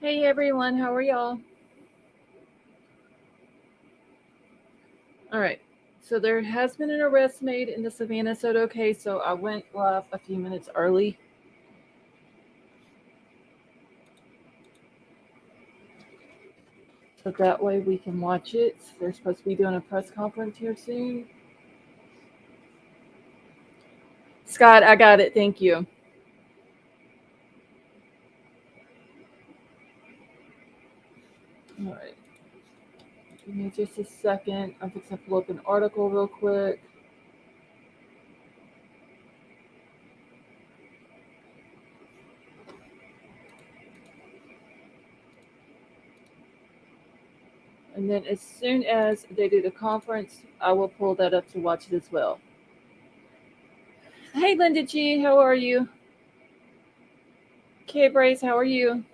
Hey everyone, how are y'all? All right. So there has been an arrest made in the Savannah Soto case, so I went live a few minutes early. So that way we can watch it. They're supposed to be doing a press conference here soon. Scott, I got it. Thank you. All right. Give me just a second. I'm just going to pull up an article real quick. And then as soon as they do the conference, I will pull that up to watch it as well. Hey, Linda G, how are you? Kay Brace, how are you?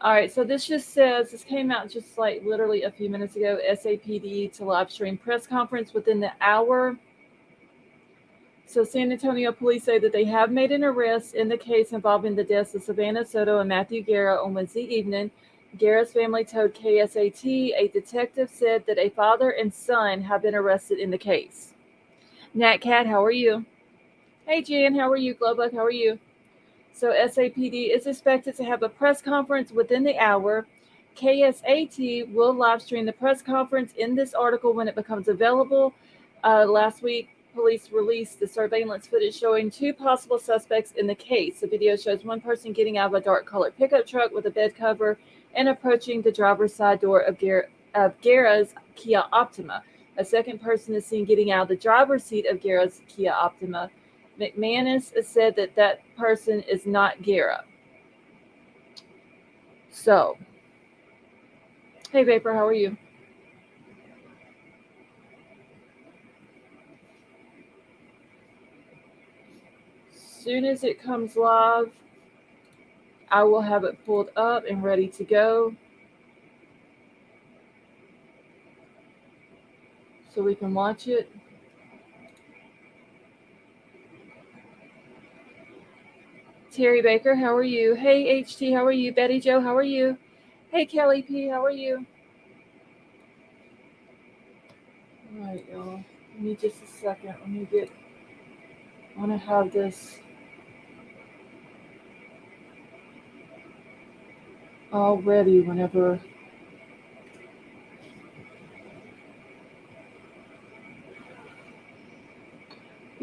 All right, so this just says this came out just like literally a few minutes ago. SAPD to live stream press conference within the hour. So San Antonio police say that they have made an arrest in the case involving the deaths of Savannah Soto and Matthew Guerra on Wednesday evening. Guerra's family told KSAT a detective said that a father and son have been arrested in the case. Nat Cat, how are you? Hey Jan, how are you? Glowbug, how are you? So SAPD is expected to have a press conference within the hour. KSAT will live stream the press conference in this article when it becomes available. Last week, police released the surveillance footage showing two possible suspects in the case. The video shows one person getting out of a dark colored pickup truck with a bed cover and approaching the driver's side door of Guerra's Kia Optima. A second person is seen getting out of the driver's seat of Guerra's Kia Optima. McManus said that that person is not Guerra. So, hey Vapor, how are you? Soon as it comes live, I will have it pulled up and ready to go so we can watch it. Terry Baker, how are you? Hey HT, how are you? Betty Joe, how are you? Hey Kelly P, how are you? All right, y'all. Give me just a second. I want to have this all ready whenever.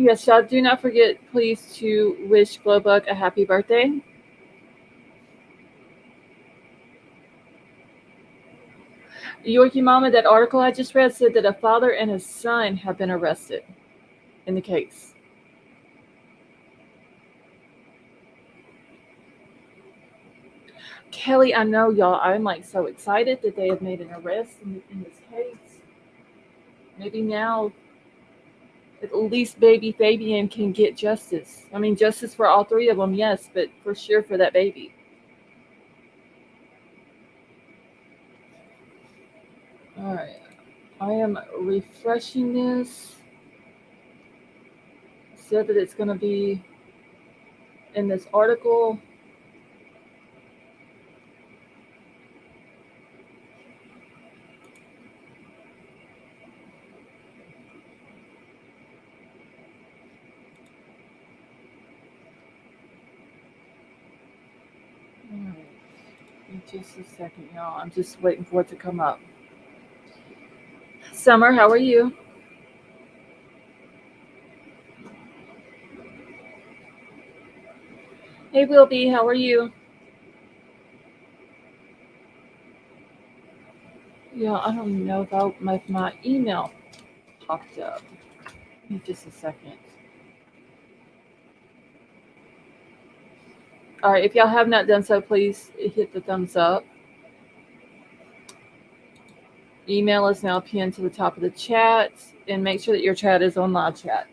Yes, y'all, do not forget, please, to wish Glowbug a happy birthday. Yorkie Mama, that article I just read said that a father and his son have been arrested in the case. Kelly, I know y'all, I'm like so excited that they have made an arrest in this case. Maybe now at least baby Fabian can get justice. I mean, justice for all three of them, yes, but for sure for that baby. All right. I am refreshing this. Said that it's going to be in this article. All right. In just a second, y'all. I'm just waiting for it to come up. Summer, how are you? Hey, Will B, how are you? Yeah, I don't know if my email popped up. Give me just a second. All right, if y'all have not done so, please hit the thumbs up. Email is now pinned to the top of the chat, and make sure that your chat is on live chat.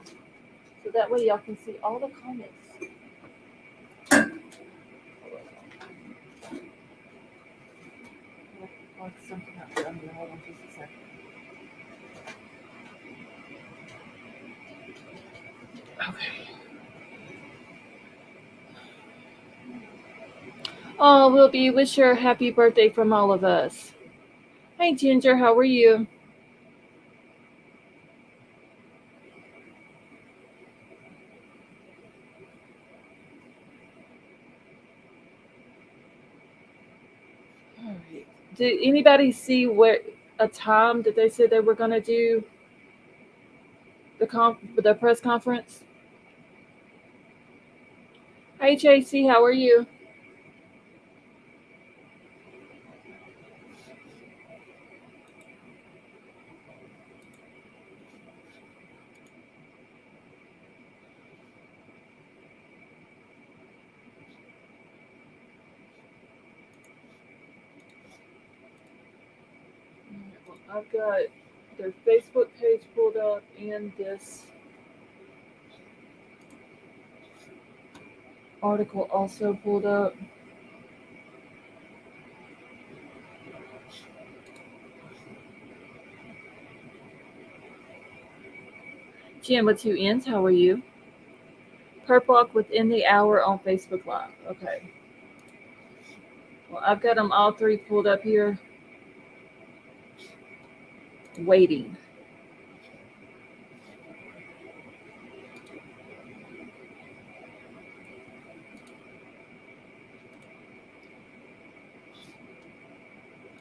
So that way y'all can see all the comments. Something up there. Hold on just a second. Okay. Oh, Wilby, wish her a happy birthday from all of us. Hey, Ginger, how are you? All right. Did anybody see what a time that they said they were going to do the press conference? Hey, JC, how are you? Well, I've got their Facebook page pulled up and this article also pulled up. Jim with two N's, how are you? Perp Walk within the hour on Facebook Live. Okay. Well, I've got them all three pulled up here, waiting.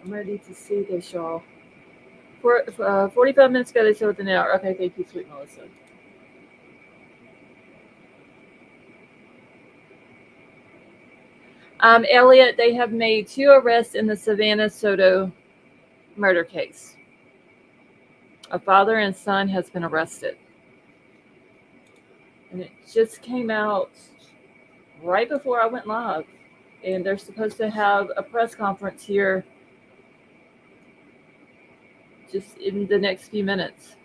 I'm ready to see this, y'all. 45 minutes ago, they said within an hour. Okay, thank you, sweet Melissa. Elliot, they have made 2 arrests in the Savannah Soto murder case. A father and son has been arrested. And it just came out right before I went live. And they're supposed to have a press conference here just in the next few minutes.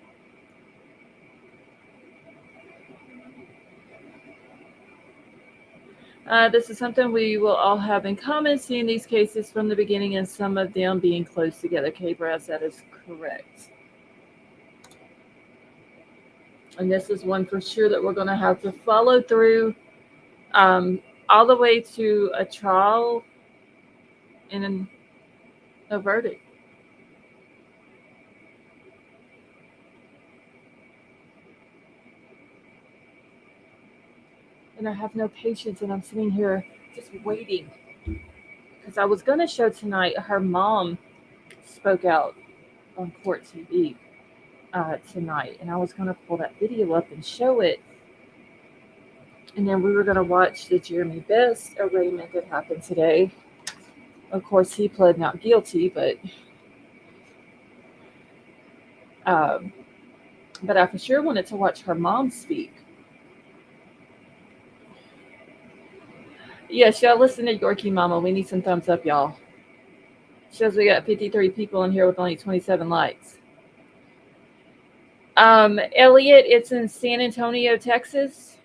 This is something we will all have in common, seeing these cases from the beginning and some of them being close together. K. Brass, that is correct. And this is one for sure that we're going to have to follow through all the way to a trial and a verdict. And I have no patience, and I'm sitting here just waiting. Because I was going to show tonight, her mom spoke out on court TV tonight, and I was going to pull that video up and show it. And then we were going to watch the Jeremy Best arraignment that happened today. Of course, he pled not guilty, um, but I for sure wanted to watch her mom speak. Yes, y'all listen to Yorkie Mama. We need some thumbs up, y'all. Shows we got 53 people in here with only 27 likes. Elliot, it's in San Antonio, Texas,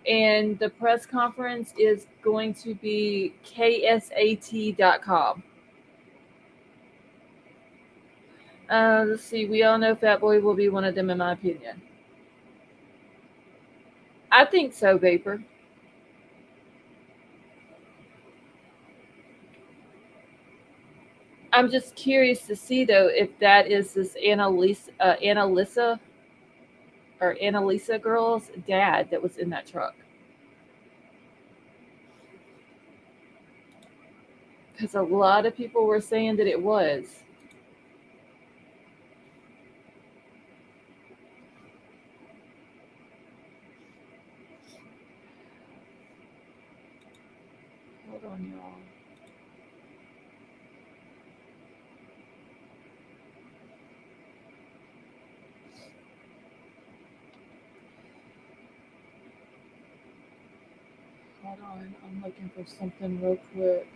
and the press conference is going to be ksat.com. Let's see. We all know Fat Boy will be one of them, in my opinion. I think so, Vapor. I'm just curious to see though if that is this Annalisa or Annalisa girl's dad that was in that truck. Because a lot of people were saying that it was. Hold on, y'all. Hold on. I'm looking for something real quick.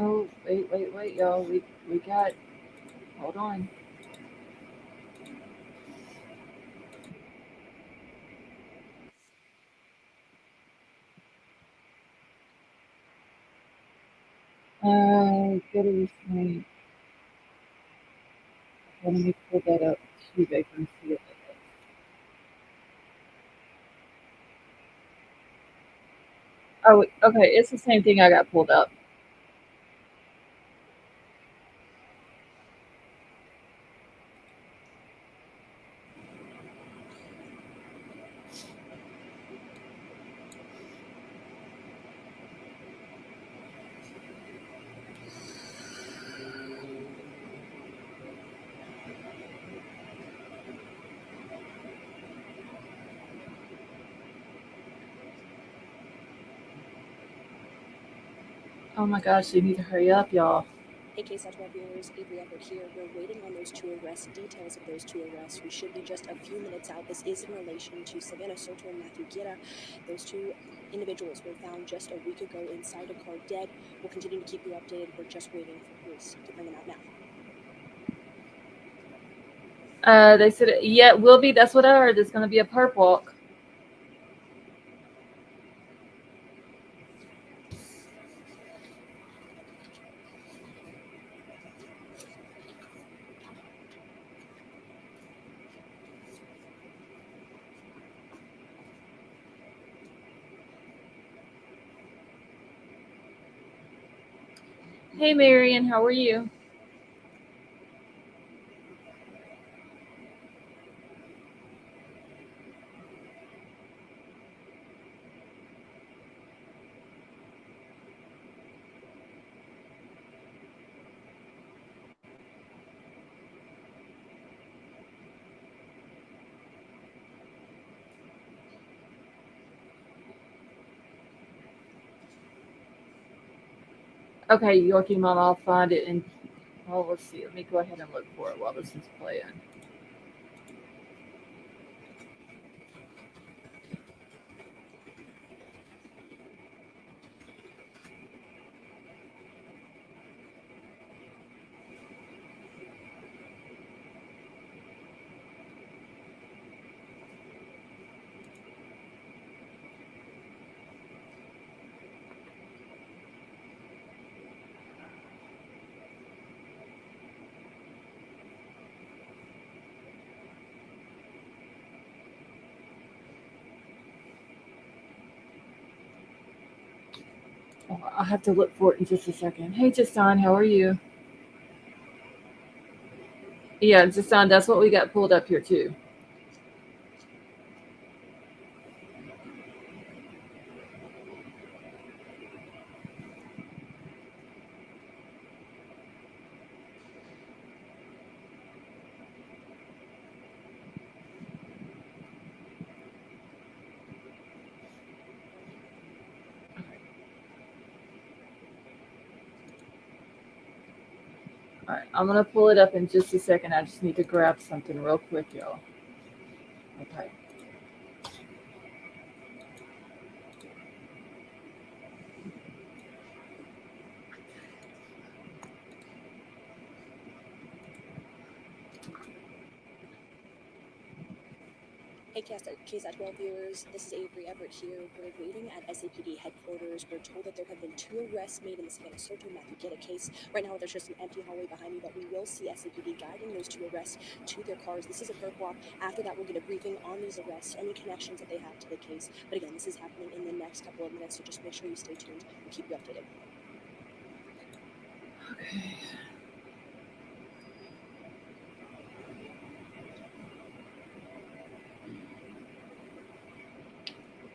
Oh, wait, y'all. We got. Hold on. Okay, go to restraint. Let me pull that up so you guys can see it. Oh, okay, it's the same thing I got pulled up. Oh my gosh, you need to hurry up, y'all. Hey, KSAT 12 viewers, Avery Everett here. We're waiting on those two arrests, details of those two arrests. We should be just a few minutes out. This is in relation to Savannah, Soto, and Matthew Guerra. Those two individuals were found just a week ago inside a car dead. We'll continue to keep you updated. We're just waiting for police to bring them out now. They said, yeah, it will be. That's what I heard. There's going to be a perp walk. Hey, Marion, how are you? Okay, Yorkie Mom, I'll find it and let's see. Let me go ahead and look for it while this is playing. Oh, I'll have to look for it in just a second. Hey, Justin, how are you? Yeah, Justin, that's what we got pulled up here, too. All right, I'm going to pull it up in just a second. I just need to grab something real quick, y'all. Okay. Hey, KSAT 12 viewers, this is Avery Everett here. We're waiting at SAPD headquarters. We're told that there have been two arrests made in the Savannah Soto Matthew Guerra case. Right now, there's just an empty hallway behind me, but we will see SAPD guiding those two arrests to their cars. This is a perp walk. After that, we'll get a briefing on these arrests, any connections that they have to the case. But again, this is happening in the next couple of minutes, so just make sure you stay tuned. We'll keep you updated. Okay.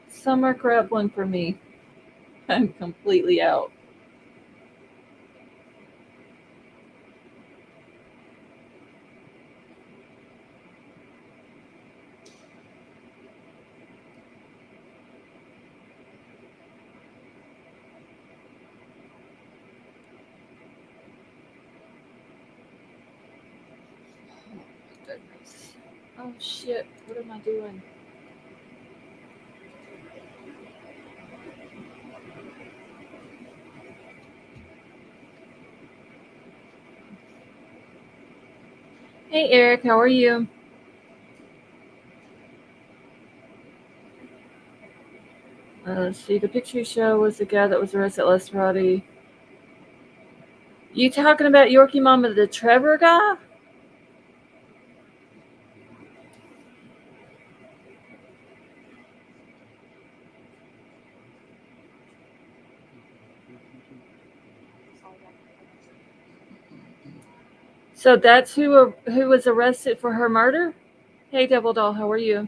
Summer, grab one for me. I'm completely out. Oh, my goodness. Oh, shit. What am I doing? Hey, Eric, how are you? Let's see. The picture you show was the guy that was arrested last Friday. You talking about Yorkie Mama, the Trevor guy? So that's who was arrested for her murder? Hey, Devil Doll, how are you?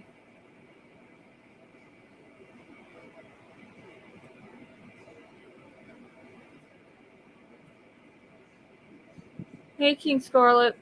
Hey, King Scarlet.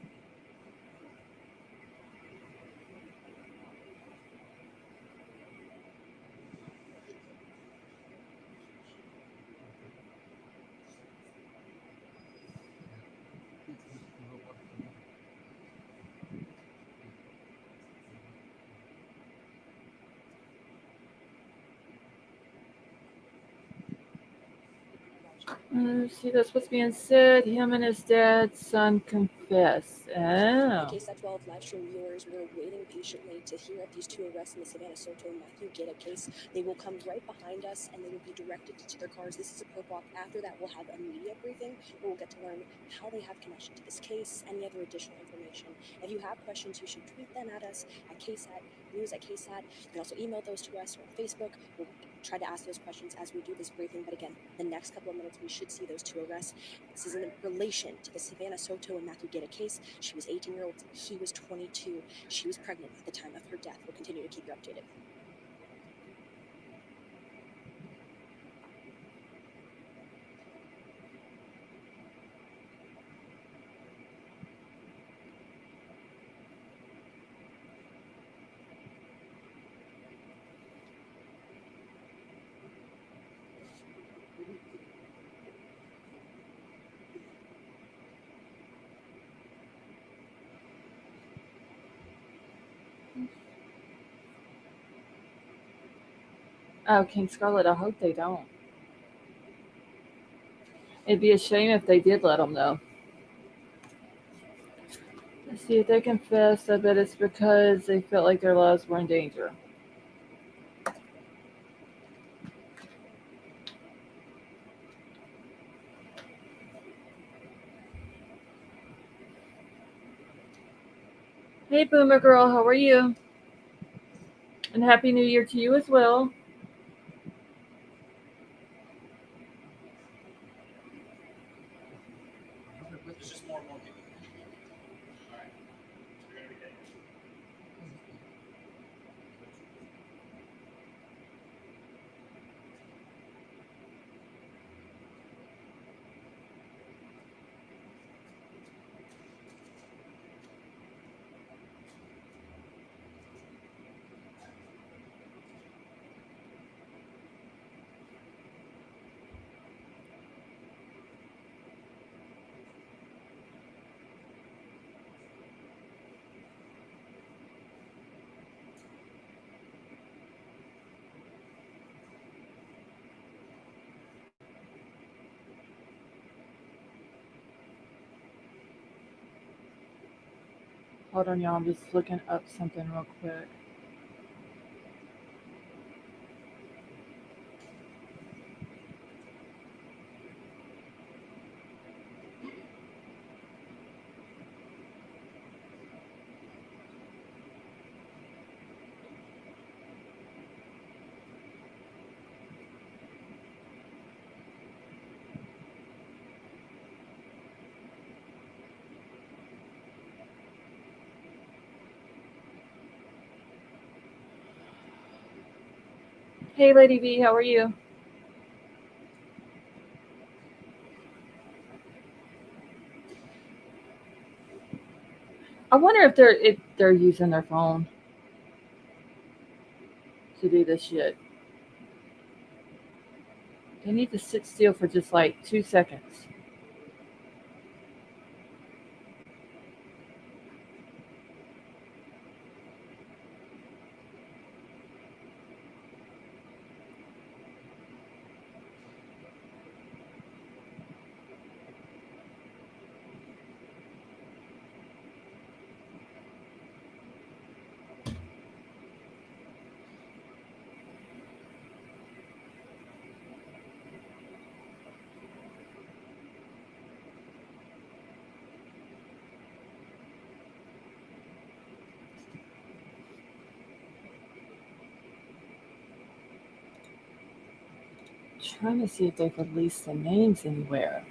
See, that's what's being said. Him and his dad's son confess. Oh. KSAT 12 live stream viewers were waiting patiently to hear of these two arrests in the Savannah Soto and Matthew Gita case. They will come right behind us and they will be directed to their cars. This is a perp walk. After that, we'll have a media briefing where we'll get to learn how they have connection to this case, any other additional information. If you have questions, you should tweet them at us at KSAT News at KSAT. You can also email those to us or on Facebook. We'll try to ask those questions as we do this briefing. But again, the next couple of minutes, we should see those two arrests. This is in relation to the Savannah Soto and Matthew Gita case. She was 18 years old. He was 22. She was pregnant at the time of her death. We'll continue to keep you updated. Oh, King Scarlet, I hope they don't. It'd be a shame if they did let them know. Let's see if they confess. I bet it's because they felt like their lives were in danger. Hey, Boomer Girl, how are you? And Happy New Year to you as well. There's just more and more people. All right. You're gonna be getting it. Hold on, y'all. I'm just looking up something real quick. Hey, Lady V, how are you? I wonder if they're using their phone to do this shit. They need to sit still for just like 2 seconds. trying to see if they've released the names anywhere.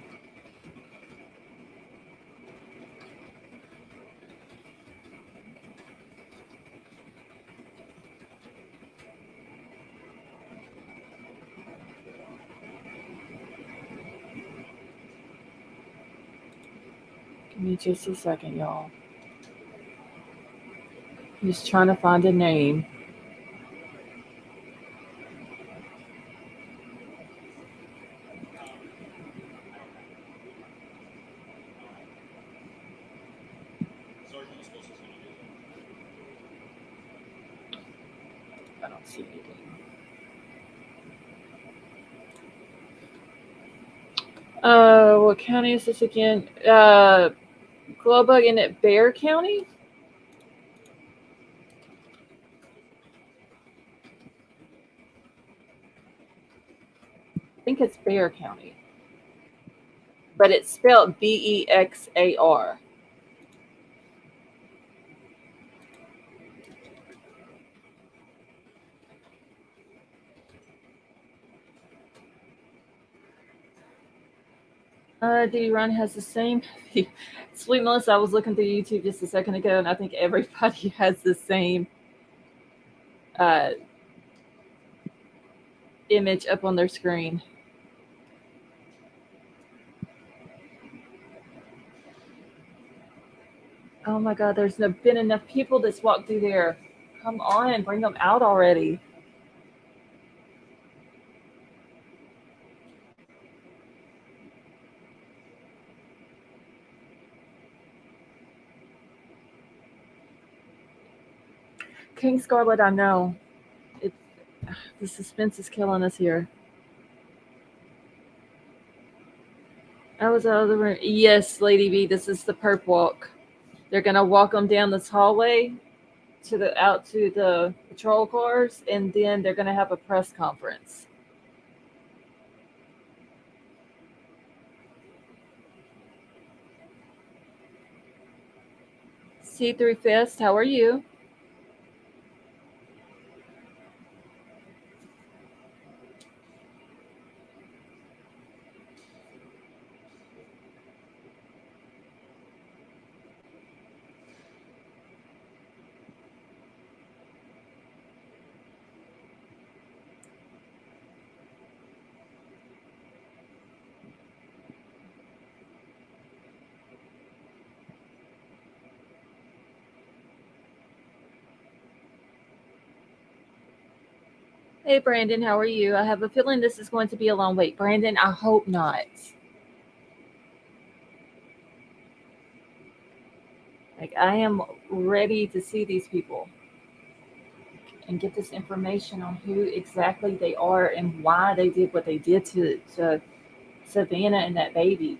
Give me just a second, y'all. I'm just trying to find a name. Sergeant is closest to you. I don't see anything. What county is this again? Globug in it, Bear County? I think it's Bear County. But it's spelled Bexar. Diddy Run has the same. Sweet Melissa, I was looking through YouTube just a second ago, and I think everybody has the same image up on their screen. Oh my God, there's been enough people that's walked through there. Come on, bring them out already. King Scarlet, I know. The suspense is killing us here. I was out of the room. Yes, Lady V, this is the perp walk. They're gonna walk them down this hallway out to the patrol cars, and then they're gonna have a press conference. C3 Fist, how are you? Hey, Brandon, how are you? I have a feeling this is going to be a long wait. Brandon, I hope not. Like, I am ready to see these people and get this information on who exactly they are and why they did what they did to Savannah and that baby.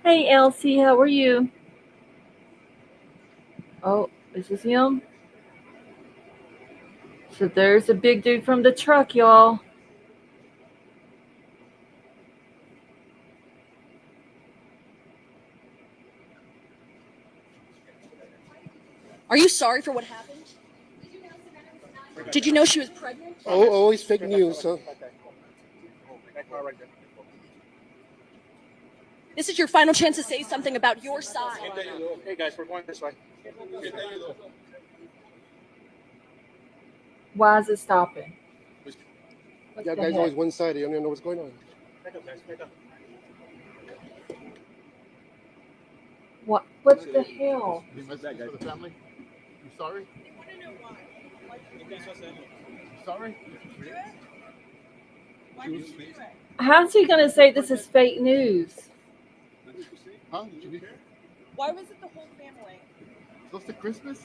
Hey, Elsie, how are you? Oh, is this him? So there's a big dude from the truck, y'all. Are you sorry for what happened? Did you know she was pregnant? Oh, always fake news. Huh? This is your final chance to say something about your side. Hey guys, we're going this way. Why is it stopping? What That the guy's heck? always one sided. You don't even know what's going on. Back up, guys. Back up. What the hell? You messed that guy for the family? You sorry? They want to know why. You sorry? Why did you do it? How's he going to say this is fake news? Huh? Did you be here? Why was it the whole family? Close to Christmas?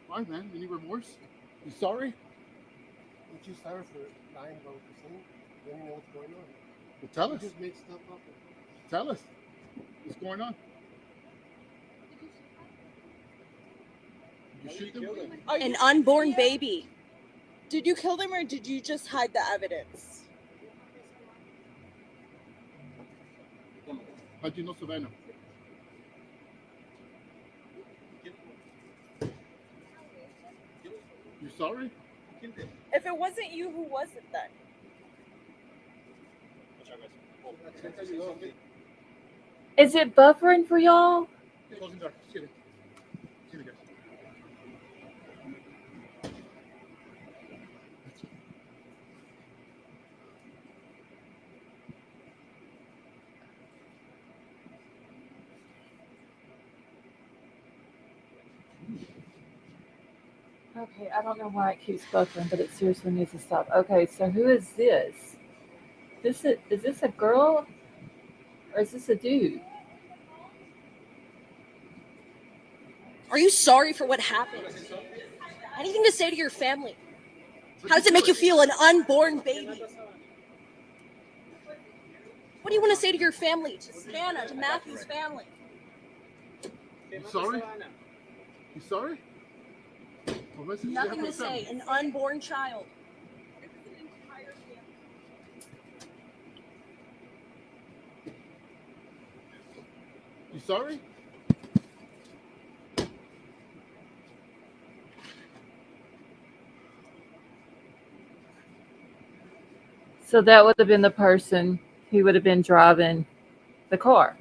Why, man? Any remorse? You sorry? You're too sorry for lying about what you're saying. You don't even know what's going on. Well, tell You us. just make stuff up. Tell us. What's going on? Did you shoot them? Are An you unborn yeah? baby. Did you kill them or did you just hide the evidence? How do you know Savannah? You sorry? If it wasn't you, who was it then? Is it buffering for y'all? Closing door. Excuse me. Excuse me, guys. Okay, I don't know why it keeps buffering, but it seriously needs to stop. Okay, so who is this? Is this a girl or is this a dude? Are you sorry for what happened? Anything to say to your family? How does it make you feel, an unborn baby? What do you want to say to your family, to Savannah, to Matthew's family? You sorry? You sorry? Well, listen, Nothing to say, an unborn child. You sorry? So that would have been the person who would have been driving the car.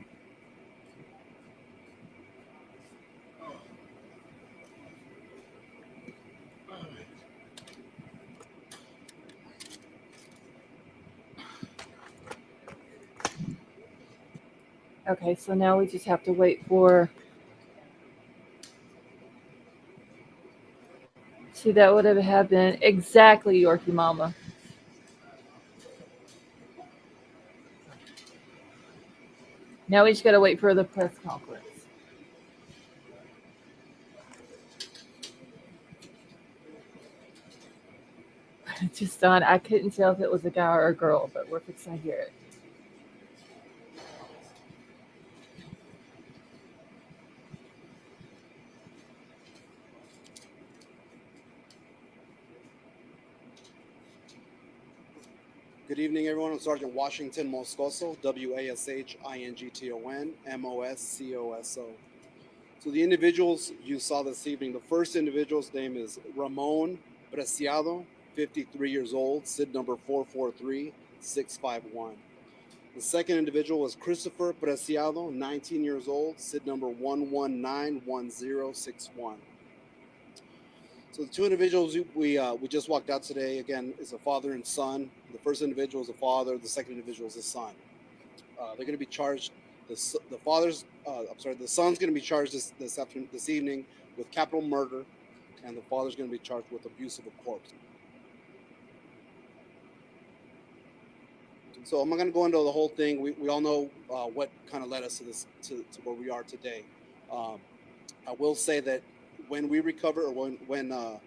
Okay, so now we just have to wait for. See, that would have happened exactly, Yorkie Mama. Now we just got to wait for the press conference. Just on, I couldn't tell if it was a guy or a girl, but we're fixing to hear it. Good evening, everyone. I'm Sergeant Washington Moscoso, WASHINGTON MOSCOSO. So the individuals you saw this evening, the first individual's name is Ramon Preciado, 53 years old, SID number 443651. The second individual was Christopher Preciado, 19 years old, SID number 1191061. So the two individuals we just walked out today, again, is a father and son. The first individual is a father. The second individual is a son. They're going to be charged. The son's going to be charged this evening with capital murder, and the father's going to be charged with abuse of a corpse. So I'm not going to go into the whole thing. We all know what kind of led us to this to where we are today. I will say that when we recovered, or when the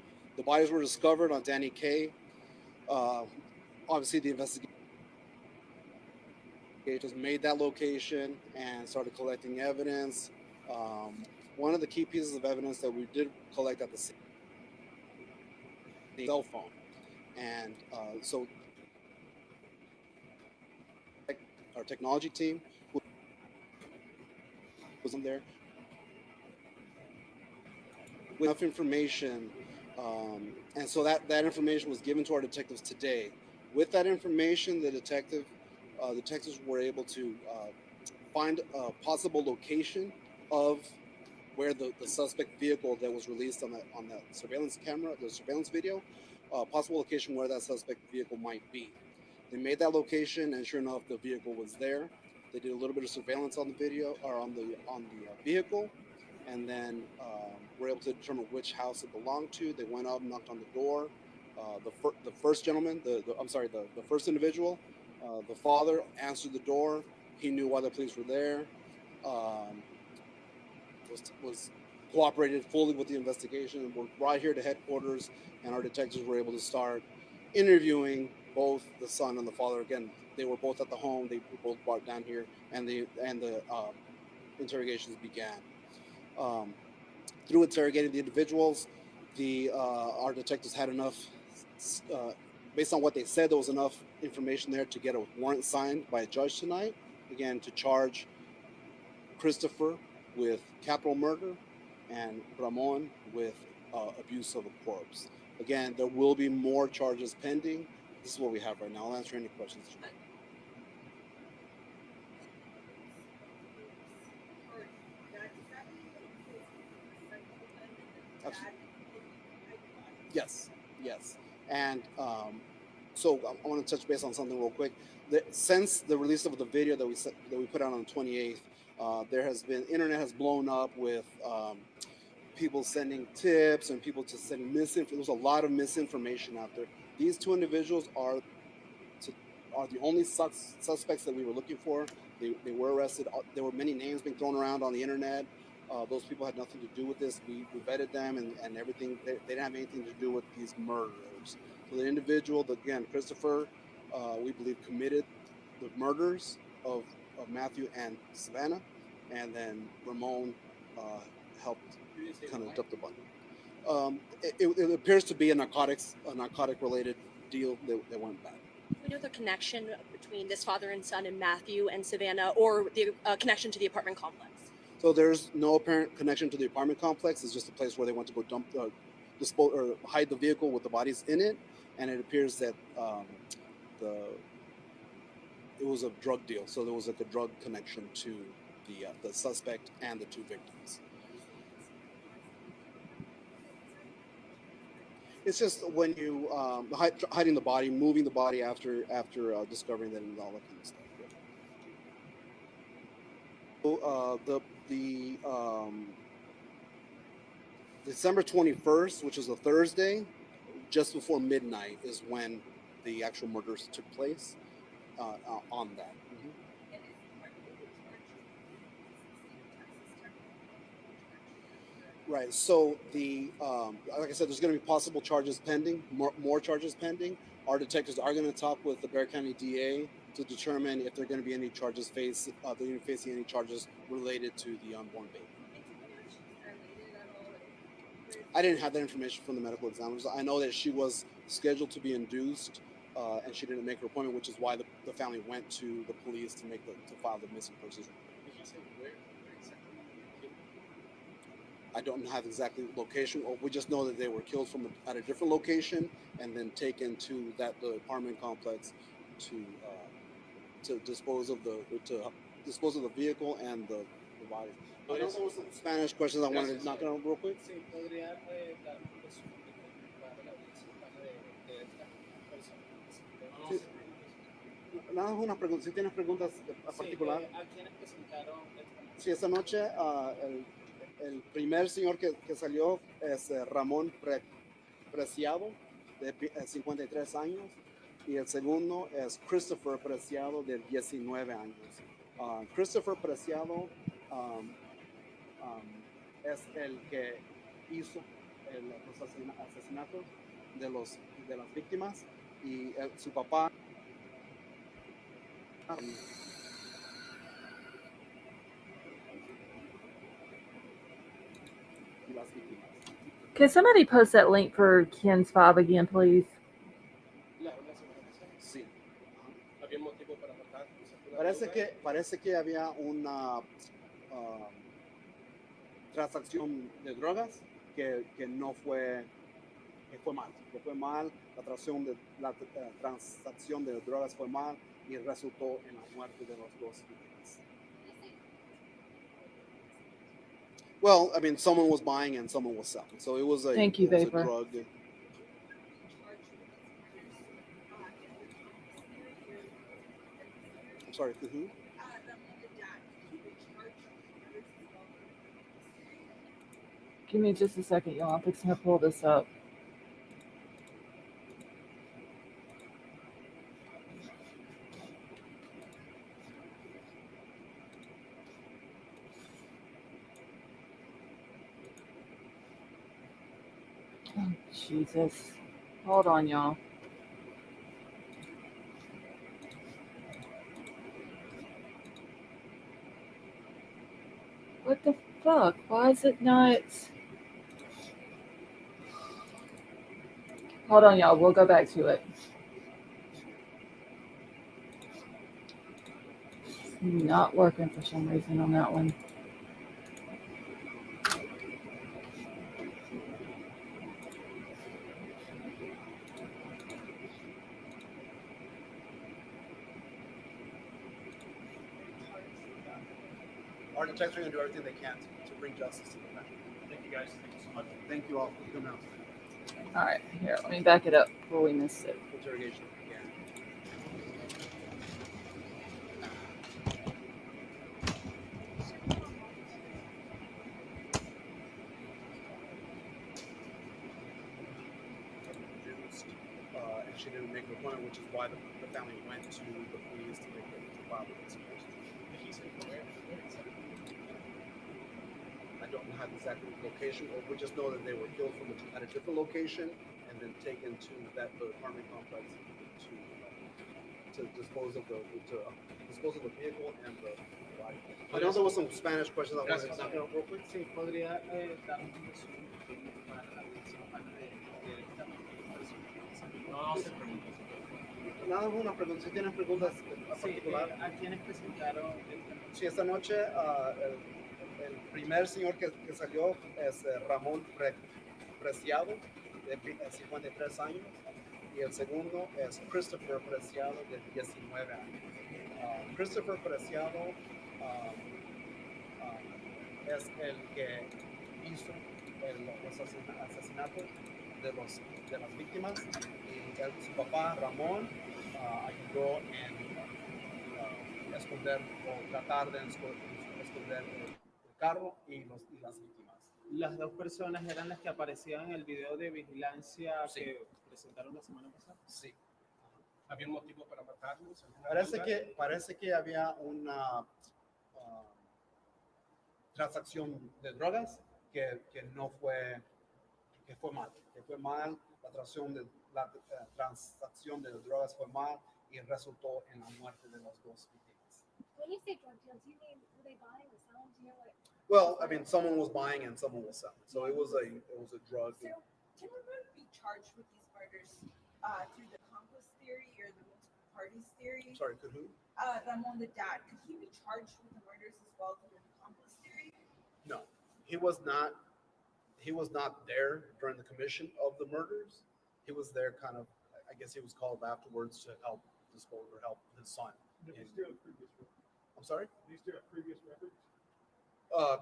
bodies were discovered on Danny Kaye, obviously the investigators made that location and started collecting evidence. One of the key pieces of evidence that we did collect at the scene, the cell phone, and so our technology team was in there with enough information, and so that information was given to our detectives today. With that information, the detectives were able to find a possible location of where the suspect vehicle that was released on that surveillance camera, the surveillance video, possible location where that suspect vehicle might be. They made that location, and sure enough, the vehicle was there. They did a little bit of surveillance on the video, or on the vehicle, and then were able to determine which house it belonged to. They went up, knocked on the door. The first gentleman, the first individual, the father answered the door. He knew why the police were there. was cooperated fully with the investigation. We're right here to headquarters, and our detectives were able to start interviewing both the son and the father. Again, they were both at the home. They were both brought down here, and the interrogations began. Through interrogating the individuals, our detectives had enough. Based on what they said, there was enough information there to get a warrant signed by a judge tonight. Again, to charge Christopher with capital murder and Ramon with abuse of a corpse. Again, there will be more charges pending. This is what we have right now. I'll answer any questions. Absolutely. Yes, yes. And so I want to touch base on something real quick. Since the release of the video that we put out on the 28th, there has been, internet has blown up with people sending tips and people just sending misinformation. There's a lot of misinformation out there. These two individuals are the only suspects that we were looking for. They were arrested. There were many names being thrown around on the internet. Those people had nothing to do with this. We vetted them and everything. They didn't have anything to do with these murderers. So the individual, again, Christopher, we believe committed the murders of Matthew and Savannah, and then Ramon helped kind of dump the bundle. It appears to be a narcotic related deal that went bad. We know the connection between this father and son and Matthew and Savannah, or the connection to the apartment complex. So there's no apparent connection to the apartment complex. It's just a place where they went to go dump, dispose, or hide the vehicle with the bodies in it. And it appears that it was a drug deal. So there was like a drug connection to the suspect and the two victims. It's just when you hiding the body, moving the body after discovering that and all that kind of stuff. Yeah. So the December 21st, which is a Thursday, just before midnight, is when the actual murders took place. On that. Mm-hmm. Right. So like I said, there's going to be possible charges pending, more charges pending. Our detectives are going to talk with the Bexar County DA to determine if they're going to be any charges facing any charges related to the unborn baby. I didn't have that information from the medical examiners. I know that she was scheduled to be induced, and she didn't make her appointment, which is why the family went to the police to file the missing persons report. I don't have exactly location. We just know that they were killed at a different location and then taken to the apartment complex to dispose of the vehicle and the body. I know there were some Spanish questions I wanted to knock out real quick. Nada, una pregunta. Si tienes preguntas a particular. Sí, esta noche el primer señor que salió es Ramón Preciado, de 53 años, y el segundo es Christopher Preciado, de 19 años. Christopher Preciado es el que hizo los asesinatos de las víctimas, y su papá Can somebody post that link for Ken's Fob again, please? Sí. Parece que había una transacción de drogas que no fue, que fue mal. La transacción de drogas fue mal y resultó en la muerte de los dos víctimas. Well, I mean, someone was buying and someone was selling, so it was a Thank you, Vapor. A drug. I'm sorry. Mm-hmm. Give me just a second, y'all. I'm fixing to pull this up. Oh, Jesus. Hold on, y'all. What the fuck? Why is it not? Hold on, y'all. We'll go back to it. It's not working for some reason on that one. Our detectives are going to do everything they can to bring justice to the family. Thank you guys. Thank you so much. Thank you all for coming out today. All right, here, let me back it up before we miss it. Interrogation began. And she didn't make an appointment, which is why the family went to the police to make the file the investigation. I don't know how the exact location, or we just know that they were killed at a different location and then taken to the apartment complex to dispose of the vehicle and the body. I know there was some Spanish questions I wanted to knock out real quick. Sí, podría darnos un resumen para la audiencia directamente. No hacer preguntas. Nada, una pregunta. Si tienen preguntas en Sí, particular. ¿a quiénes presentaron esta noche? Sí, esta noche el primer señor que salió es Ramón Preciado, de 53 años, y el segundo es Christopher Preciado, de 19 años. Christopher Preciado es el que hizo los asesinatos de las víctimas, y su papá Ramón ayudó en esconder o tratar de esconder el carro y las víctimas. Las dos personas eran las que aparecían en el video de vigilancia Sí. que presentaron la semana pasada. Sí. ¿Había un motivo para matarlos? Parece que había una transacción de drogas que no fue, que fue mal. La transacción de drogas fue mal y resultó en la muerte de las dos víctimas. When you say drug deals, do you mean were they buying or selling? Do you know what? Well, I mean, someone was buying and someone was selling, so it was a drug. So, can everyone be charged with these murders through the accomplice theory or the multiple parties theory? I'm sorry, could who? Ramon, the dad, could he be charged with the murders as well through the accomplice theory? No, he was not. He was not there during the commission of the murders. He was there kind of, I guess he was called afterwards to help dispose or help his son. I'm sorry? These two have previous records?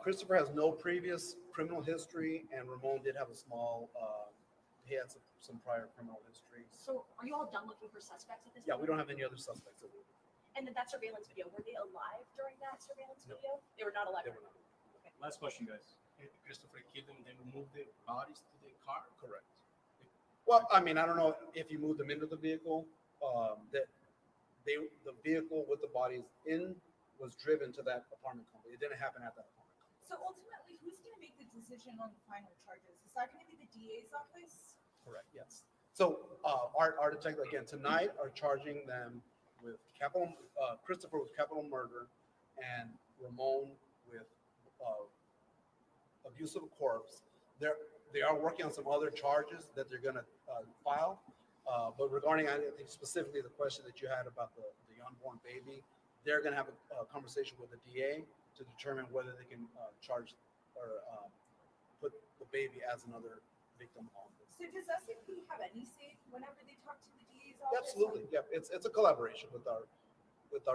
Christopher has no previous criminal history, and Ramon did have a small, he had some prior criminal history. So are you all done looking for suspects at this Yeah, point? we don't have any other suspects. And then that surveillance video, were they alive during that surveillance No. video? They were not alive. They were not. Last question, guys. Christopher killed them, then removed the bodies to the car? Correct. Well, I mean, I don't know if you moved them into the vehicle. The vehicle with the bodies in was driven to that apartment complex. It didn't happen at that apartment complex. So ultimately, who's going to make the decision on the final charges? Is that going to be the DA's office? Correct. Yes. So our detective again tonight are charging them with capital. Christopher with capital murder, and Ramon with abuse of a corpse. They are working on some other charges that they're going to file. But regarding, I think specifically the question that you had about the unborn baby, they're going to have a conversation with the DA to determine whether they can charge or put the baby as another victim on this. So does SAP have any say whenever they talk to the DA's office? Absolutely, yeah. It's a collaboration with our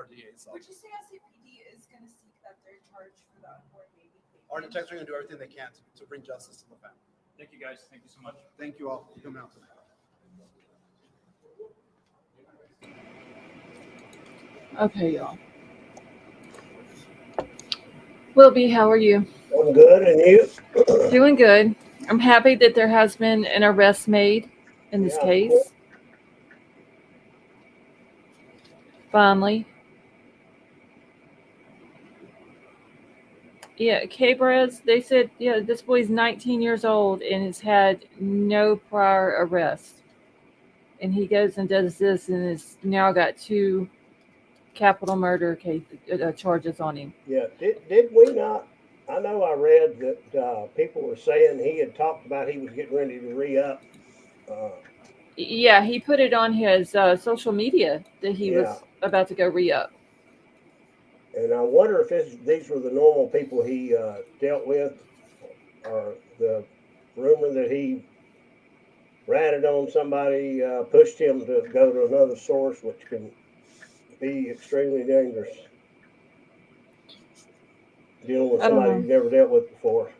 DA's Would office. you say SAPD is going to seek that they're charged for the unborn baby? Our detectives are going to do everything they can to bring justice to the family. Thank you, guys. Thank you so much. Thank you all for coming out tonight. Okay, y'all. Wilby, how are you? I'm good, and you? Doing good. I'm happy that there has been an arrest made in this Yeah. case. Finally. Yeah, Cabrez, they said, yeah, this boy's 19 years old and has had no prior arrest. And he goes and does this and has now got two capital murder charges on him. Yeah, did we not? I know I read that people were saying he had talked about he was getting ready to re up. Yeah, he put it on his social media that he Yeah, was about to go re up. and I wonder if these were the normal people he dealt with, or the rumor that he ratted on somebody pushed him to go to another source, which can be extremely dangerous. Dealing with I don't somebody know. you've never dealt with before.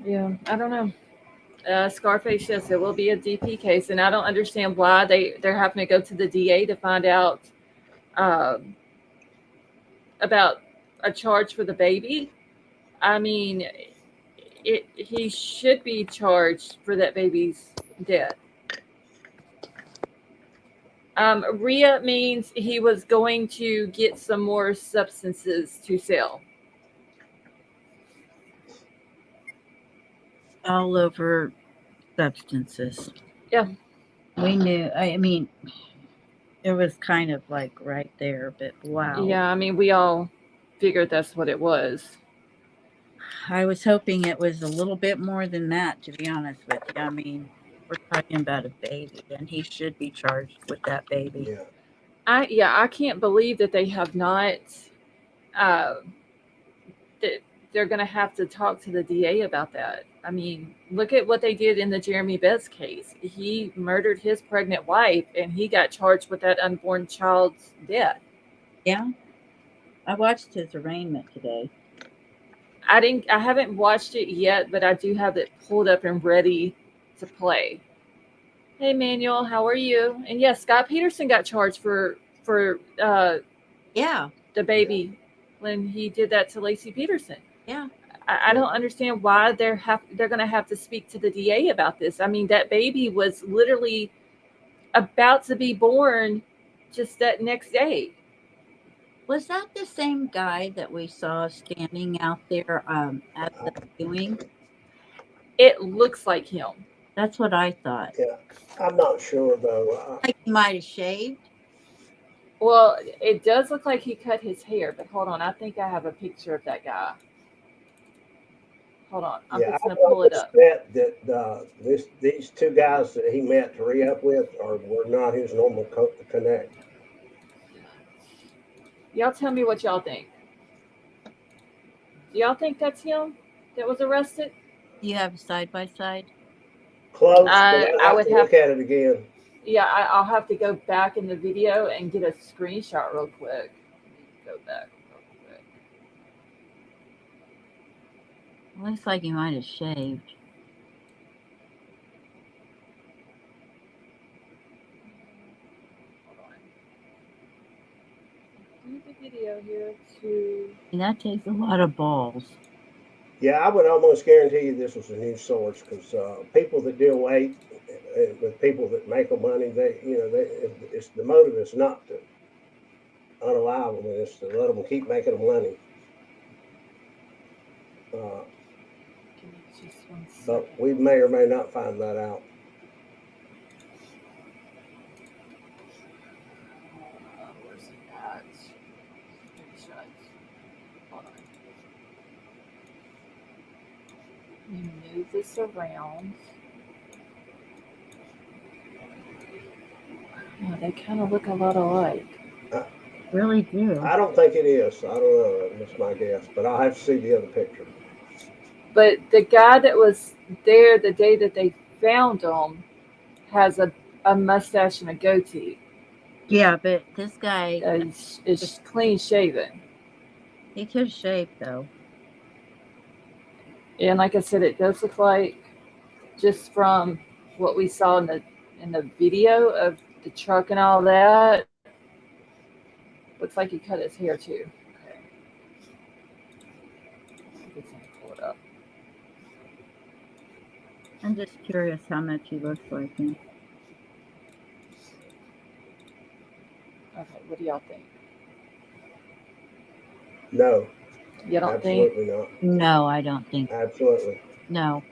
Yeah, I don't know. Scarface says there will be a DP case, and I don't understand why they're having to go to the DA to find out um, about a charge for the baby. I mean, he should be charged for that baby's death. RIA means he was going to get some more substances to sell. All over substances. Yeah. We knew, I mean, it was kind of like right there, but wow. Yeah, I mean, we all figured that's what it was. I was hoping it was a little bit more than that, to be honest with you. I mean, we're talking about a baby, and he should be charged with that baby. Yeah. I can't believe that they have not. Uh, that they're going to have to talk to the DA about that. I mean, look at what they did in the Jeremy Betts case. He murdered his pregnant wife, and he got charged with that unborn child's death. Yeah, I watched his arraignment today. I haven't watched it yet, but I do have it pulled up and ready to play. Hey, Manuel, how are you? And yes, Scott Peterson got charged for Yeah, the baby when he did that to Lacey Peterson. yeah. I don't understand why they're going to have to speak to the DA about this. I mean, that baby was literally about to be born just that next day. Was that the same guy that we saw standing out there at the viewing? It looks like him. That's what I thought. Yeah, I'm not sure though. Like he might have shaved. Well, it does look like he cut his hair, but hold on. I think I have a picture of that guy. Hold on. I'm just going to pull it up. Bet that these two guys that he met to re-up with were not his normal connect. Y'all tell me what y'all think. Do y'all think that's him that was arrested? You have side by side? Close. I would have to look at it again. Yeah, I'll have to go back in the video and get a screenshot real quick. Go back real quick. Looks like he might have shaved. Hold on. Do the video here to. And that takes a lot of balls. Yeah, I would almost guarantee you this was a news source because people that deal weight with people that make them money, it's the motive is not to unalive them, it's to let them keep making them money. Give me just 1 second. But we may or may not find that out. Where's it at? Screenshots. Hold on. Let me move this around. Oh, they kind of look a lot alike. Really do. I don't think it is. I don't know. That's my guess. But I'll have to see the other picture. But the guy that was there the day that they found him has a mustache and a goatee. Yeah, but this guy is clean shaven. He could have shaved though. And like I said, it does look like, just from what we saw in the video of the truck and all that, looks like he cut his hair too. Okay. Let's pull it up. I'm just curious how much he looks like him. Okay, what do y'all think? No, You don't think? absolutely not. No, I don't think. Absolutely. No.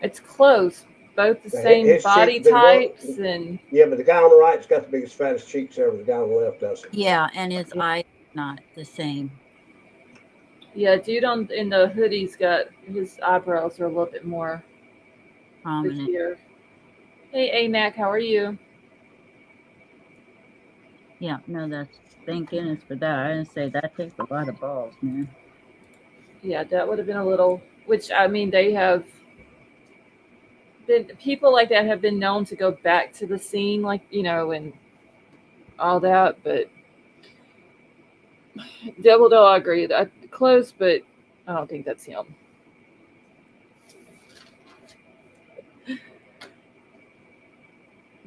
It's close. Both the Now, same his body cheek, the one, types and yeah, but the guy on the right's got the biggest, fattest cheeks ever. The guy on the left doesn't. Yeah, and his eyes not the same. yeah, dude on in the hoodie's got his eyebrows are a little bit more Prominent. here. Hey, Mac, how are you? Yeah, no, that's thank goodness for that. I didn't say that takes a lot of balls, man. Yeah, that would have been a little. Which I mean, they have been people like that have been known to go back to the scene, like and all that. But Double Doe, I agree. That close, but I don't think that's him.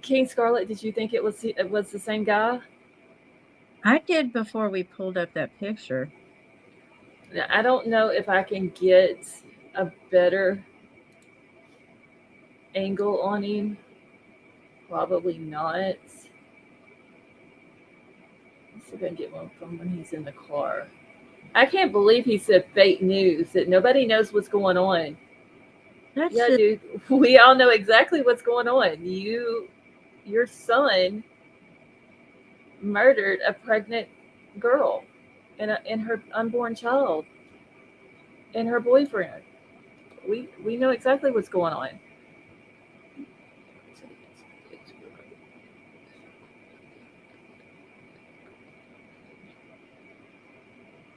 King Scarlet, did you think it was the same guy? I did before we pulled up that picture. Now, I don't know if I can get a better angle on him. Probably not. Let's see if I can get one from when he's in the car. I can't believe he said fake news, that nobody knows what's going on. That's Yeah, just, dude, we all know exactly what's going on. Your son murdered a pregnant girl and her unborn child and her boyfriend. We know exactly what's going on.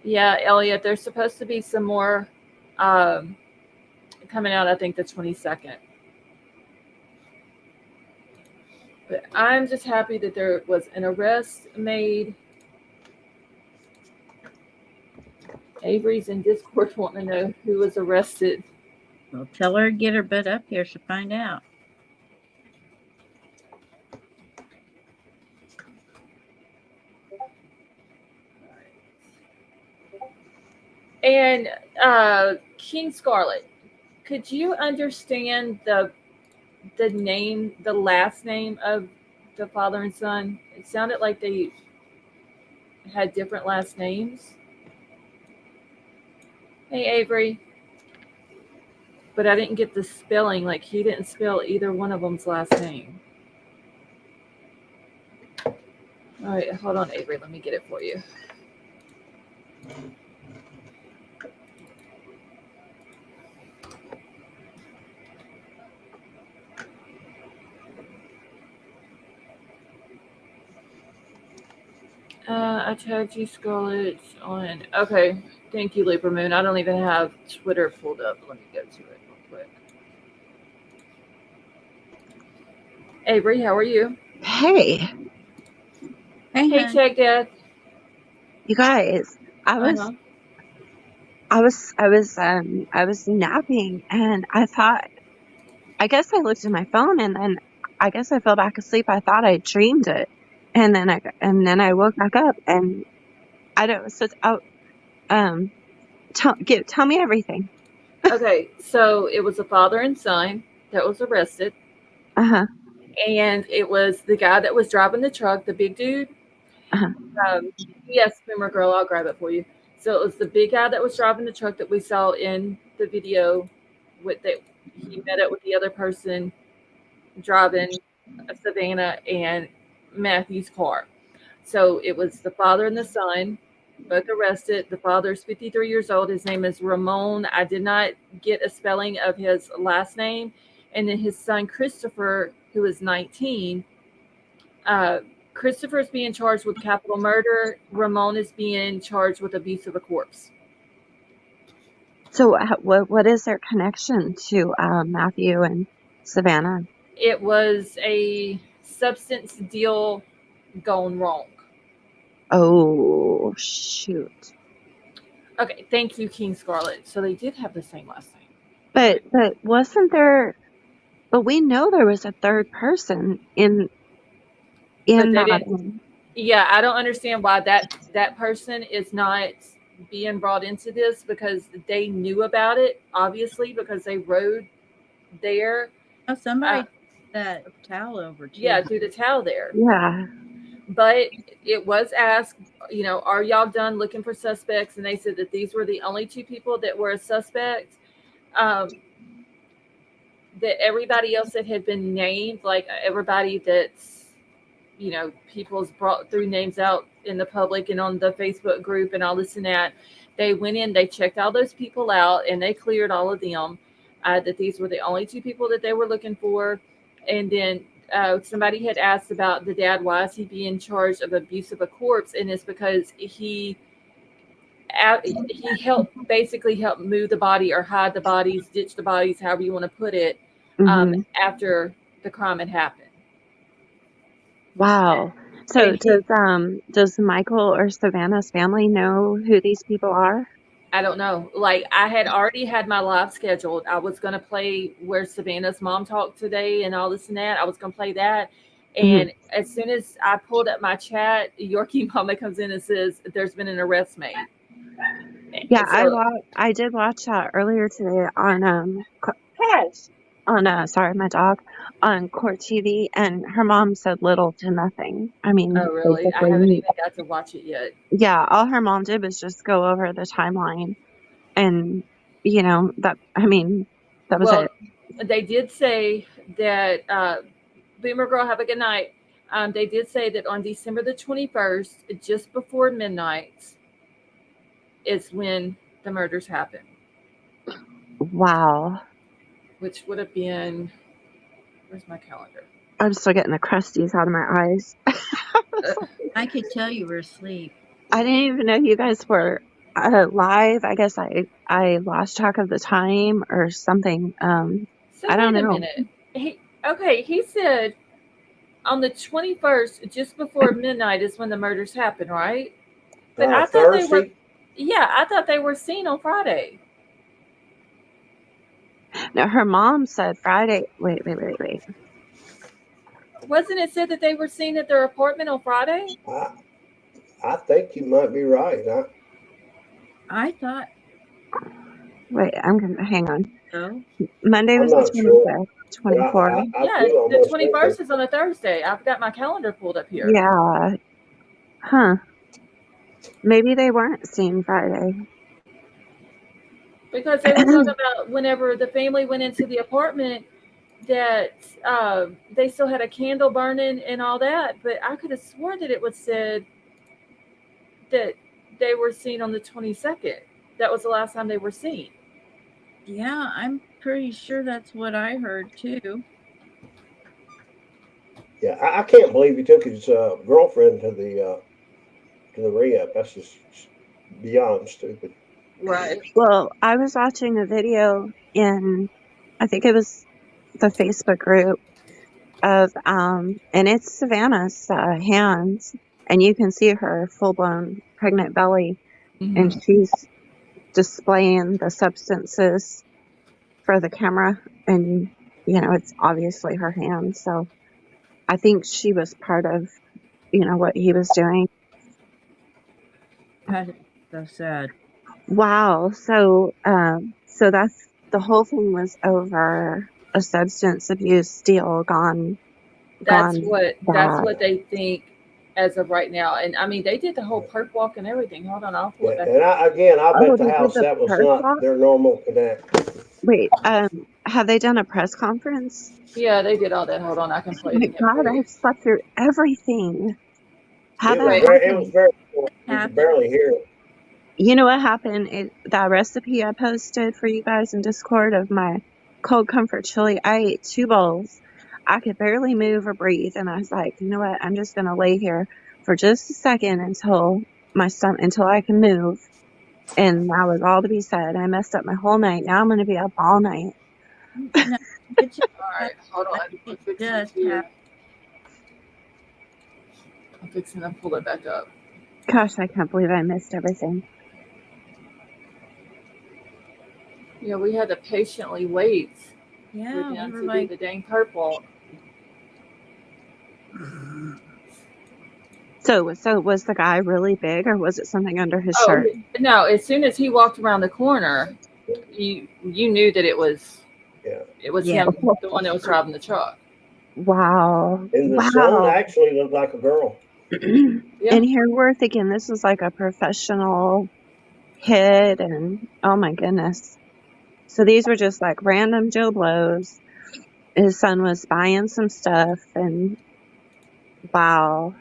Yeah, Elliot, there's supposed to be some more coming out, I think, the 22nd. But I'm just happy that there was an arrest made. Avery's in Discord wanting to know who was arrested. well, tell her to get her butt up here. She'll find out. And King Scarlet, could you understand the name, the last name of the father and son? It sounded like they had different last names. Hey, Avery. But I didn't get the spelling. Like, he didn't spell either one of them's last name. All right, hold on, Avery. Let me get it for you. I tagged you, Scarlet, on. Okay, thank you, Libra Moon. I don't even have Twitter pulled up. Let me go to it real quick. Avery, how are you? Hey, Hey, Hey, hon. Tag Dad. you guys. I Uh-huh. was napping and I guess I looked at my phone and then I guess I fell back asleep. I thought I dreamed it. And then I woke back up and I don't, so, tell me everything. Okay, so it was a father and son that was arrested, Uh-huh. and it was the guy that was driving the truck, the big dude. Uh-huh. Yes, Boomer Girl, I'll grab it for you. So it was the big guy that was driving the truck that we saw in the video. With that, he met up with the other person driving Savannah and Matthew's car. So it was the father and the son, both arrested. The father's 53 years old. His name is Ramon. I did not get a spelling of his last name. And then his son, Christopher, who is 19. Christopher is being charged with capital murder. Ramon is being charged with abuse of a corpse. So what is their connection to Matthew and Savannah? It was a substance deal gone wrong. Oh, shoot. Okay, thank you, King Scarlet. So they did have the same last name. But wasn't there, but we know there was a third person in that. Yeah, I don't understand why that person is not being brought into this, because they knew about it, obviously, because they rode there. Oh, somebody that towel over too. Yeah, do the towel there. Yeah. But it was asked, are y'all done looking for suspects? And they said that these were the only two people that were a suspect. That everybody else that had been named, like everybody that's, people's brought through names out in the public and on the Facebook group and all this and that, they went in, they checked all those people out, and they cleared all of them. That these were the only two people that they were looking for. And then somebody had asked about the dad, why is he being charged of abuse of a corpse? And it's because he basically helped move the body or hide the bodies, ditch the bodies, however you want to put it, Mm-hmm. after the crime had happened. Wow. So And does Michael or Savannah's family know who these people are? I don't know. Like, I had already had my live scheduled. I was going to play where Savannah's mom talked today and all this and that. I was going to play that. And as soon as I pulled up my chat, Yorkie Mama comes in and says, there's been an arrest made. Yeah, So, I did watch that earlier today on sorry, my dog, on Court TV, and her mom said little to nothing. I mean, oh, really? I haven't basically, even got to watch it yet. yeah, all her mom did was just go over the timeline, and that was Well, it. they did say that, Boomer Girl, have a good night. They did say that on December the 21st, just before midnight, is when the murders happened. Wow. Which would have been, where's my calendar? I'm still getting the crusties out of my eyes. I could tell you were asleep. I didn't even know you guys were live. I guess I lost track of the time or something. So I don't wait a know. minute. He said on the 21st, just before midnight, is when the murders happened, right? But I thought they were. Yeah, I thought they were seen on Friday. No, her mom said Friday. Wait. Wasn't it said that they were seen at their apartment on Friday? I think you might be right. I thought. Wait, I'm gonna hang on. So Monday was the 25th, 24th. Yeah, the 21st is on a Thursday. I've got my calendar pulled up here. Yeah. Huh. Maybe they weren't seen Friday. Because they were talking about whenever the family went into the apartment that they still had a candle burning and all that. But I could have sworn that it was said that they were seen on the 22nd. That was the last time they were seen. Yeah, I'm pretty sure that's what I heard too. Yeah, I can't believe he took his girlfriend to the re-up. That's just beyond stupid. Right. Well, I was watching a video in, I think it was the Facebook group of, and it's Savannah's hands, and you can see her full-blown pregnant belly, and she's displaying the substances for the camera, and it's obviously her hand. So I think she was part of what he was doing. That is so sad. Wow. So that's the whole thing was over a substance abuse deal gone. That's what they think as of right now. And I mean, they did the whole perp walk and everything. Hold on, I'll pull it back. And I bet the house that was not their normal connect. Wait, have they done a press conference? Yeah, they did all that. Hold on, I can play it. God, I slept through everything. It was very you could barely hear it. You know what happened? That recipe I posted for you guys in Discord of my cold comfort chili, I ate 2 bowls. I could barely move or breathe, and I was like, you know what? I'm just gonna lay here for just a second until I can move. And that was all to be said. I messed up my whole night. Now I'm gonna be up all night. All right, hold on. I'm fixing to pull it back up. Gosh, I can't believe I missed everything. Yeah, we had to patiently wait. Yeah, for them we were to like do the dang perp walk. So was the guy really big, or was it something under his shirt? No, as soon as he walked around the corner, you knew that it was him, the one that was driving the truck. Wow. And the son actually looked like a girl. Yeah. And here we're thinking this is like a professional hit, and oh my goodness. So these were just like random Joe Blows. His son was buying some stuff, and wow.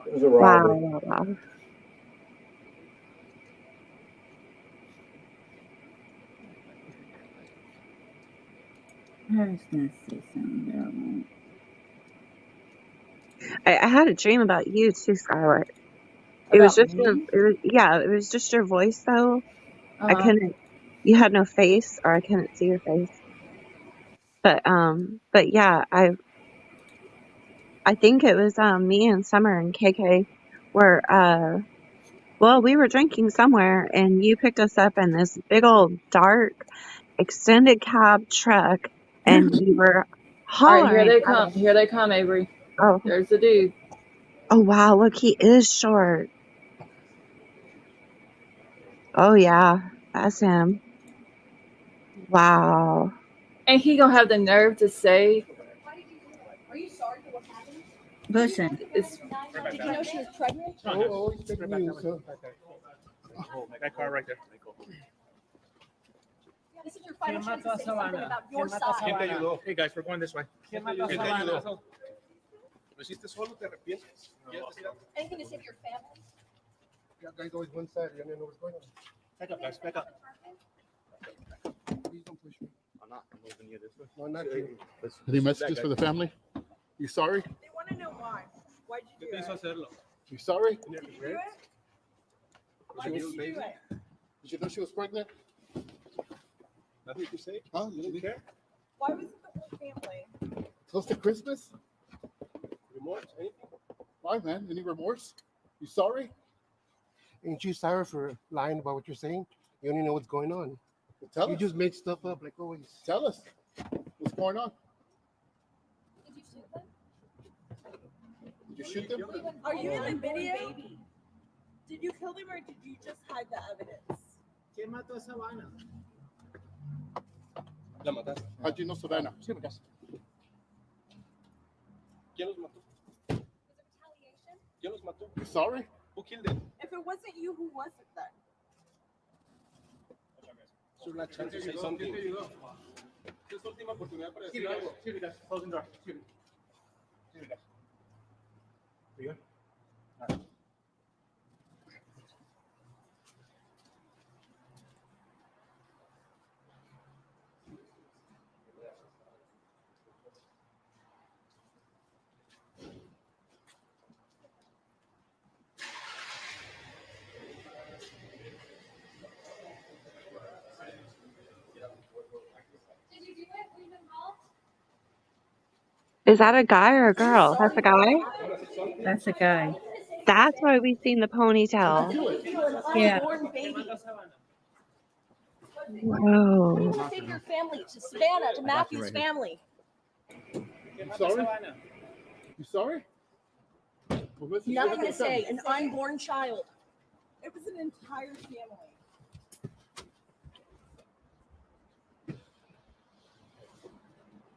It was a Wow, robbery. wow, wow. I was gonna say something, but I won't. I had a dream about you too, Skylar. It was About just your, me? it was just your voice though. I Uh-huh. couldn't, you had no face, or I couldn't see your face. But yeah, I think it was, me and Summer and KK were, well, we were drinking somewhere, and you picked us up in this big old dark extended cab truck, and you were All right, here hollering they at come. us. Here they come, Avery. Oh, There's the dude. oh wow, look, he is short. Oh yeah, that's him. Wow. And he gonna have the nerve to say Are you sorry for what happened? Listen, it's Did you know she was pregnant? Oh, it's big news, huh? Oh, that car right there. This is your final chance to say something about your side. ¿Quién te ayudó? Hey guys, we're going this way. ¿Quién te ayudó? ¿Lo hiciste solo? ¿Te arrepientes? ¿Quieres decir algo? Anything to save your family? Yeah, guys always one side. You don't know what's going on. Back up, guys. Back up. Please don't push me. I'm not moving you this way. No, not you. Any messages for the family? You sorry? They want to know why. Why'd you do it? hacerlo? You sorry? Did you do it? Why did you do it? Did you know she was pregnant? Nothing to say? Huh? You didn't care? Why was it the whole family? Close to Christmas? Remorse? Anything? Why, man? Any remorse? You sorry? Ain't you sorry for lying about what you're saying? You only know what's going on. Well, tell You us. just make stuff up like always. Tell us. What's going on? Did you shoot them? Did you shoot them? Are you in the video? Did you kill them or did you just hide the evidence? ¿Quién mató a Savannah? La mataste. How'd you know Savannah? ¿Quién los mató? ¿Quién los mató? You sorry? Who killed them? If it wasn't you, who was it then? It's your last chance to say something. Es tu última oportunidad para decir algo. Excuse me, guys. Closing door. Excuse me. Excuse me, guys. You good? All right. Is that a guy or a girl? That's a guy? that's a guy. That's why we seen the ponytail. Yeah. Unborn baby. Whoa. You to save your family, to Savannah, to Matthew's family. You sorry? You sorry? Well, this is Nothing your to say. An unborn child. It was an entire family.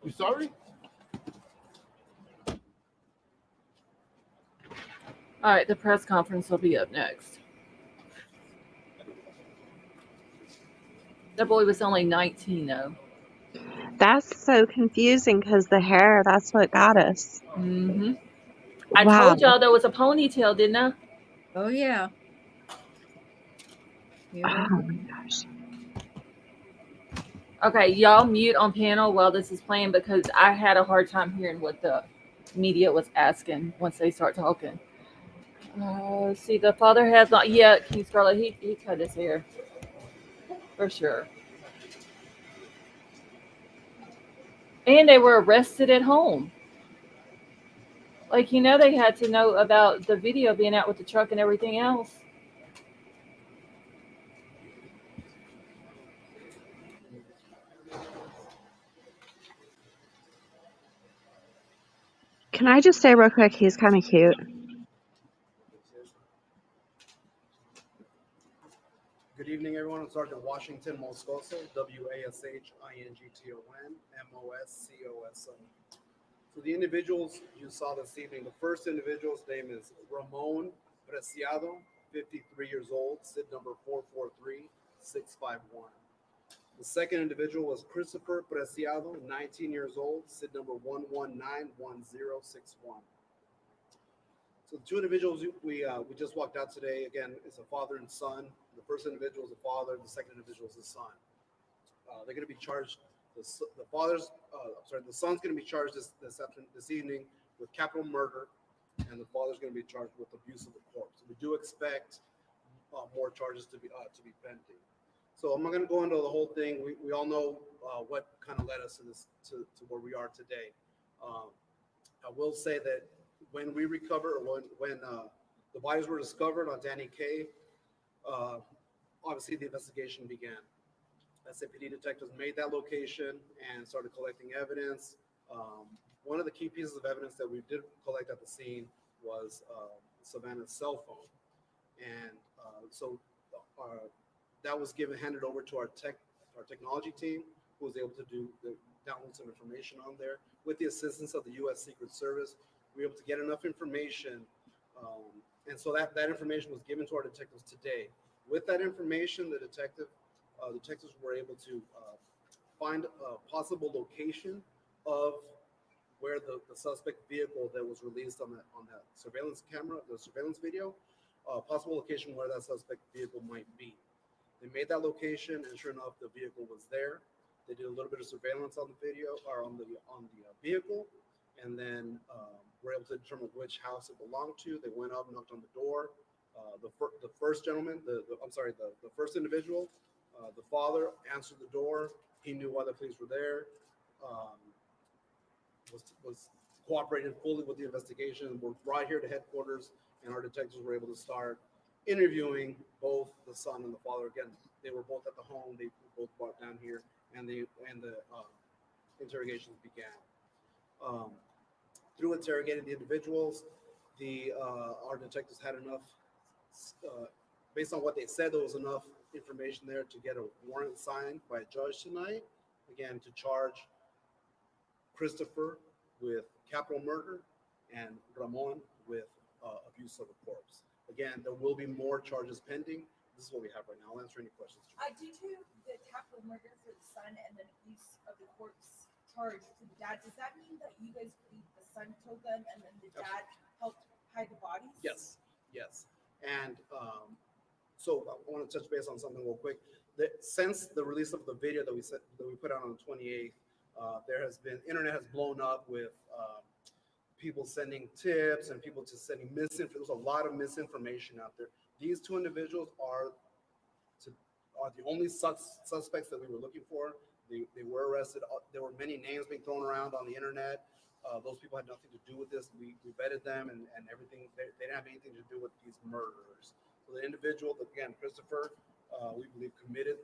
You sorry? all right, the press conference will be up next. That boy was only 19 though. That's so confusing because the hair, that's what got us. Mm-hmm. I Wow. told y'all there was a ponytail, didn't I? Oh yeah. You were- Oh my gosh. Okay, y'all mute on panel while this is playing because I had a hard time hearing what the media was asking once they start talking. See, the father has not yet. King Scarlet, he cut his hair for sure. And they were arrested at home. Like, you know, they had to know about the video being out with the truck and everything else. Can I just say real quick, he's kind of cute. Good evening, everyone. I'm Sergeant Washington Moscoso, WASHINGTON, MOSCOSO. So the individuals you saw this evening, the first individual's name is Ramon Preciado, 53 years old, SID number 443651. The second individual was Christopher Preciado, 19 years old, SID number 1191061. So the two individuals we just walked out today, again, is a father and son. The first individual is the father, the second individual is the son. They're going to be charged. The son's going to be charged this evening with capital murder, and the father's going to be charged with abuse of the corpse. We do expect more charges to be pending. So I'm not going to go into the whole thing. We all know what kind of led us to this to where we are today. I will say that when we recover, when the bodies were discovered on Danny K, obviously the investigation began. SAPD detectives made that location and started collecting evidence. One of the key pieces of evidence that we did collect at the scene was Savannah's cell phone, and so that was handed over to our technology team, who was able to download some information on there. With the assistance of the U.S. Secret Service, we were able to get enough information, and so that information was given to our detectives today. With that information, the detectives were able to find a possible location of where the suspect vehicle that was released on that surveillance camera, the surveillance video, possible location where that suspect vehicle might be. They made that location, and sure enough, the vehicle was there. They did a little bit of surveillance on the video or on the vehicle, and then were able to determine which house it belonged to. They went up, knocked on the door. The first gentleman, the first individual, the father answered the door. He knew why the police were there. Was cooperated fully with the investigation. We're right here to headquarters, and our detectives were able to start interviewing both the son and the father. Again, they were both at the home. They were both brought down here, and the interrogations began. Through interrogating the individuals, our detectives had enough. Based on what they said, there was enough information there to get a warrant signed by a judge tonight, again, to charge Christopher with capital murder and Ramon with abuse of a corpse. Again, there will be more charges pending. This is what we have right now. I'll answer any questions. Due to the capital murder for the son and then abuse of the corpse charge to the dad, does that mean that you guys believe the son killed them and then the dad helped hide the bodies? Yes. And so I want to touch base on something real quick. Since the release of the video that we put out on the 28th, internet has blown up with people sending tips and people just sending misinformation. There's a lot of misinformation out there. These two individuals are the only suspects that we were looking for. They were arrested. There were many names being thrown around on the internet. Those people had nothing to do with this. We vetted them and everything. They didn't have anything to do with these murderers. So the individual, again, Christopher, we believe committed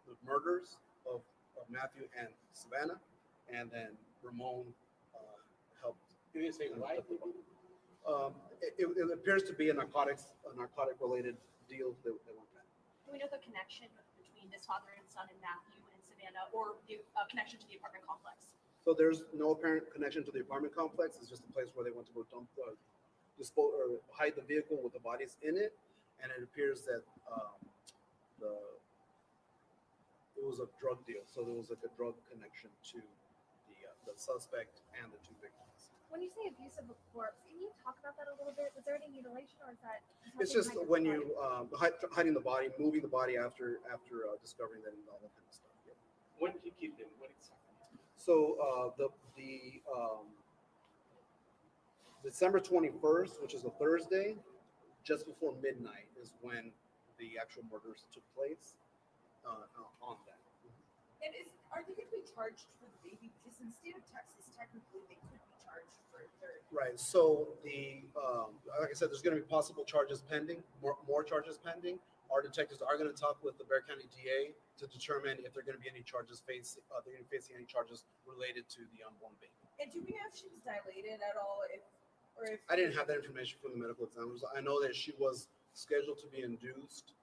the murders of Matthew and Savannah, and then Ramon helped. Did you say why? It appears to be a narcotic-related deal that went bad. Do we know the connection between this father and son and Matthew and Savannah, or the connection to the apartment complex? So there's no apparent connection to the apartment complex. It's just a place where they went to go dispose or hide the vehicle with the bodies in it, and it appears that it was a drug deal. So there was like a drug connection to the suspect and the two victims. When you say abuse of a corpse, can you talk about that a little bit? Was there any mutilation, or is that? It's just when you hiding the body, moving the body after discovering that and all that kind of stuff. Yeah. When did you keep them? What exactly? So the December 21st, which is a Thursday, just before midnight, is when the actual murders took place on that. And are they going to be charged for the baby? Because in the state of Texas, technically, they could be charged for a third. Right. So like I said, there's going to be possible charges pending, more charges pending. Our detectives are going to talk with the Bexar County DA to determine if there are going to be any charges facing any charges related to the unborn baby. And do we know if she was dilated at all? If I didn't have that information from the medical examiners. I know that she was scheduled to be induced,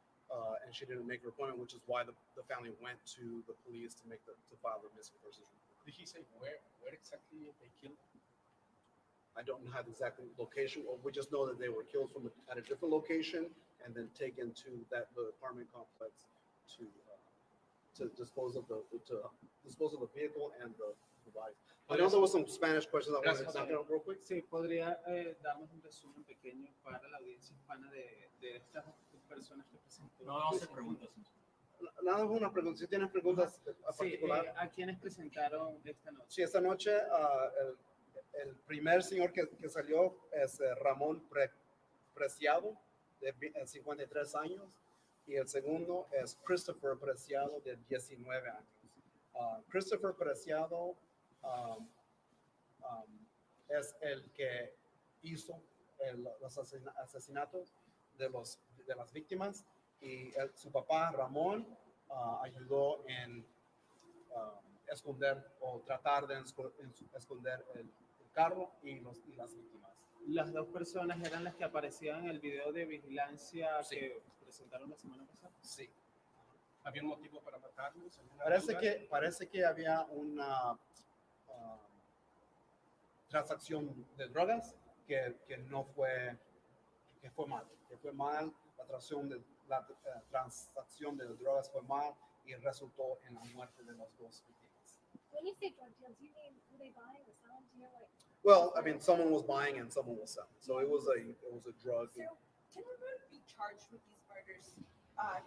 and she didn't make her appointment, which is why the family went to the police to file their missing persons report. Did he say where exactly they killed? I don't have the exact location, or we just know that they were killed at a different location and then taken to the apartment complex to dispose of the vehicle and the body. I know there was some Spanish questions I wanted to knock out real quick. Sí, podría darnos un resumen pequeño para la audiencia hispana de estas personas que presentó. No, vamos a hacer preguntas. Nada, una pregunta. Si tienes preguntas a Sí, particular. ¿a quiénes presentaron esta noche? Sí, esta noche el primer señor que salió es Ramón Preciado, de 53 años, y el segundo es Christopher Preciado, de 19 años. Christopher Preciado es el que hizo los asesinatos de las víctimas, y su papá Ramón ayudó en esconder o tratar de esconder el carro y las víctimas. Las dos personas eran las que aparecían en el video de vigilancia Sí. que presentaron la semana pasada. Sí. ¿Había un motivo para matarlos? Parece que había una transacción de drogas que fue mal. La transacción de drogas fue mal y resultó en la muerte de las dos víctimas. When you say drug deals, you mean were they buying or selling? Do you know, like? Well, I mean, someone was buying and someone was selling, so it was a drug. So can everyone be charged with these murders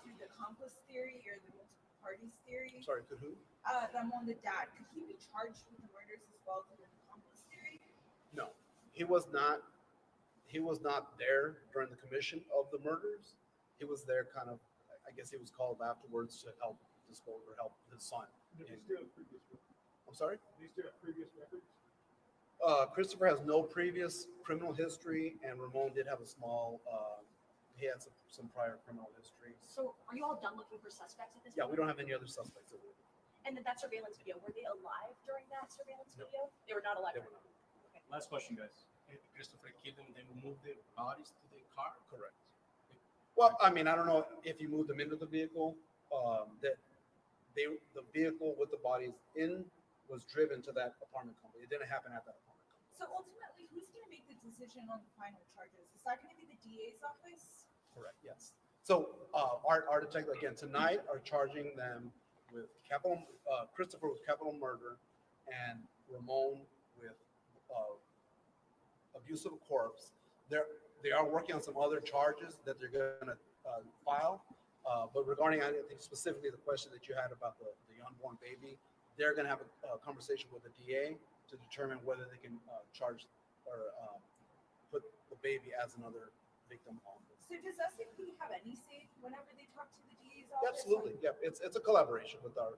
through the accomplice theory or the multiple parties theory? Sorry, could who? Ramon, the dad, could he be charged with the murders as well through the accomplice theory? No, he was not. He was not there during the commission of the murders. He was there kind of, I guess he was called afterwards to help dispose or help his son. I'm sorry? ¿Viste previous records? Christopher has no previous criminal history, and Ramon did have a small, he had some prior criminal history. So are you all done looking for suspects at this Yeah, point? we don't have any other suspects. And then that surveillance video, were they alive during that surveillance No. video? They were not alive. They were not. Last question, guys. Christopher killed them, then moved the bodies to the car? Correct. Well, I mean, I don't know if you moved them into the vehicle, the vehicle with the bodies in was driven to that apartment company. It didn't happen at that apartment company. So ultimately, who's going to make the decision on the final charges? Is that going to be the DA's office? Correct, yes. So our detective, again, tonight are charging them with Christopher with capital murder and Ramon with abuse of a corpse. They are working on some other charges that they're going to file. But regarding, I think specifically the question that you had about the unborn baby, they're going to have a conversation with the DA to determine whether they can charge or put the baby as another victim on this. So does SAP have any say whenever they talk to the DA's office? Absolutely, yeah. It's a collaboration with our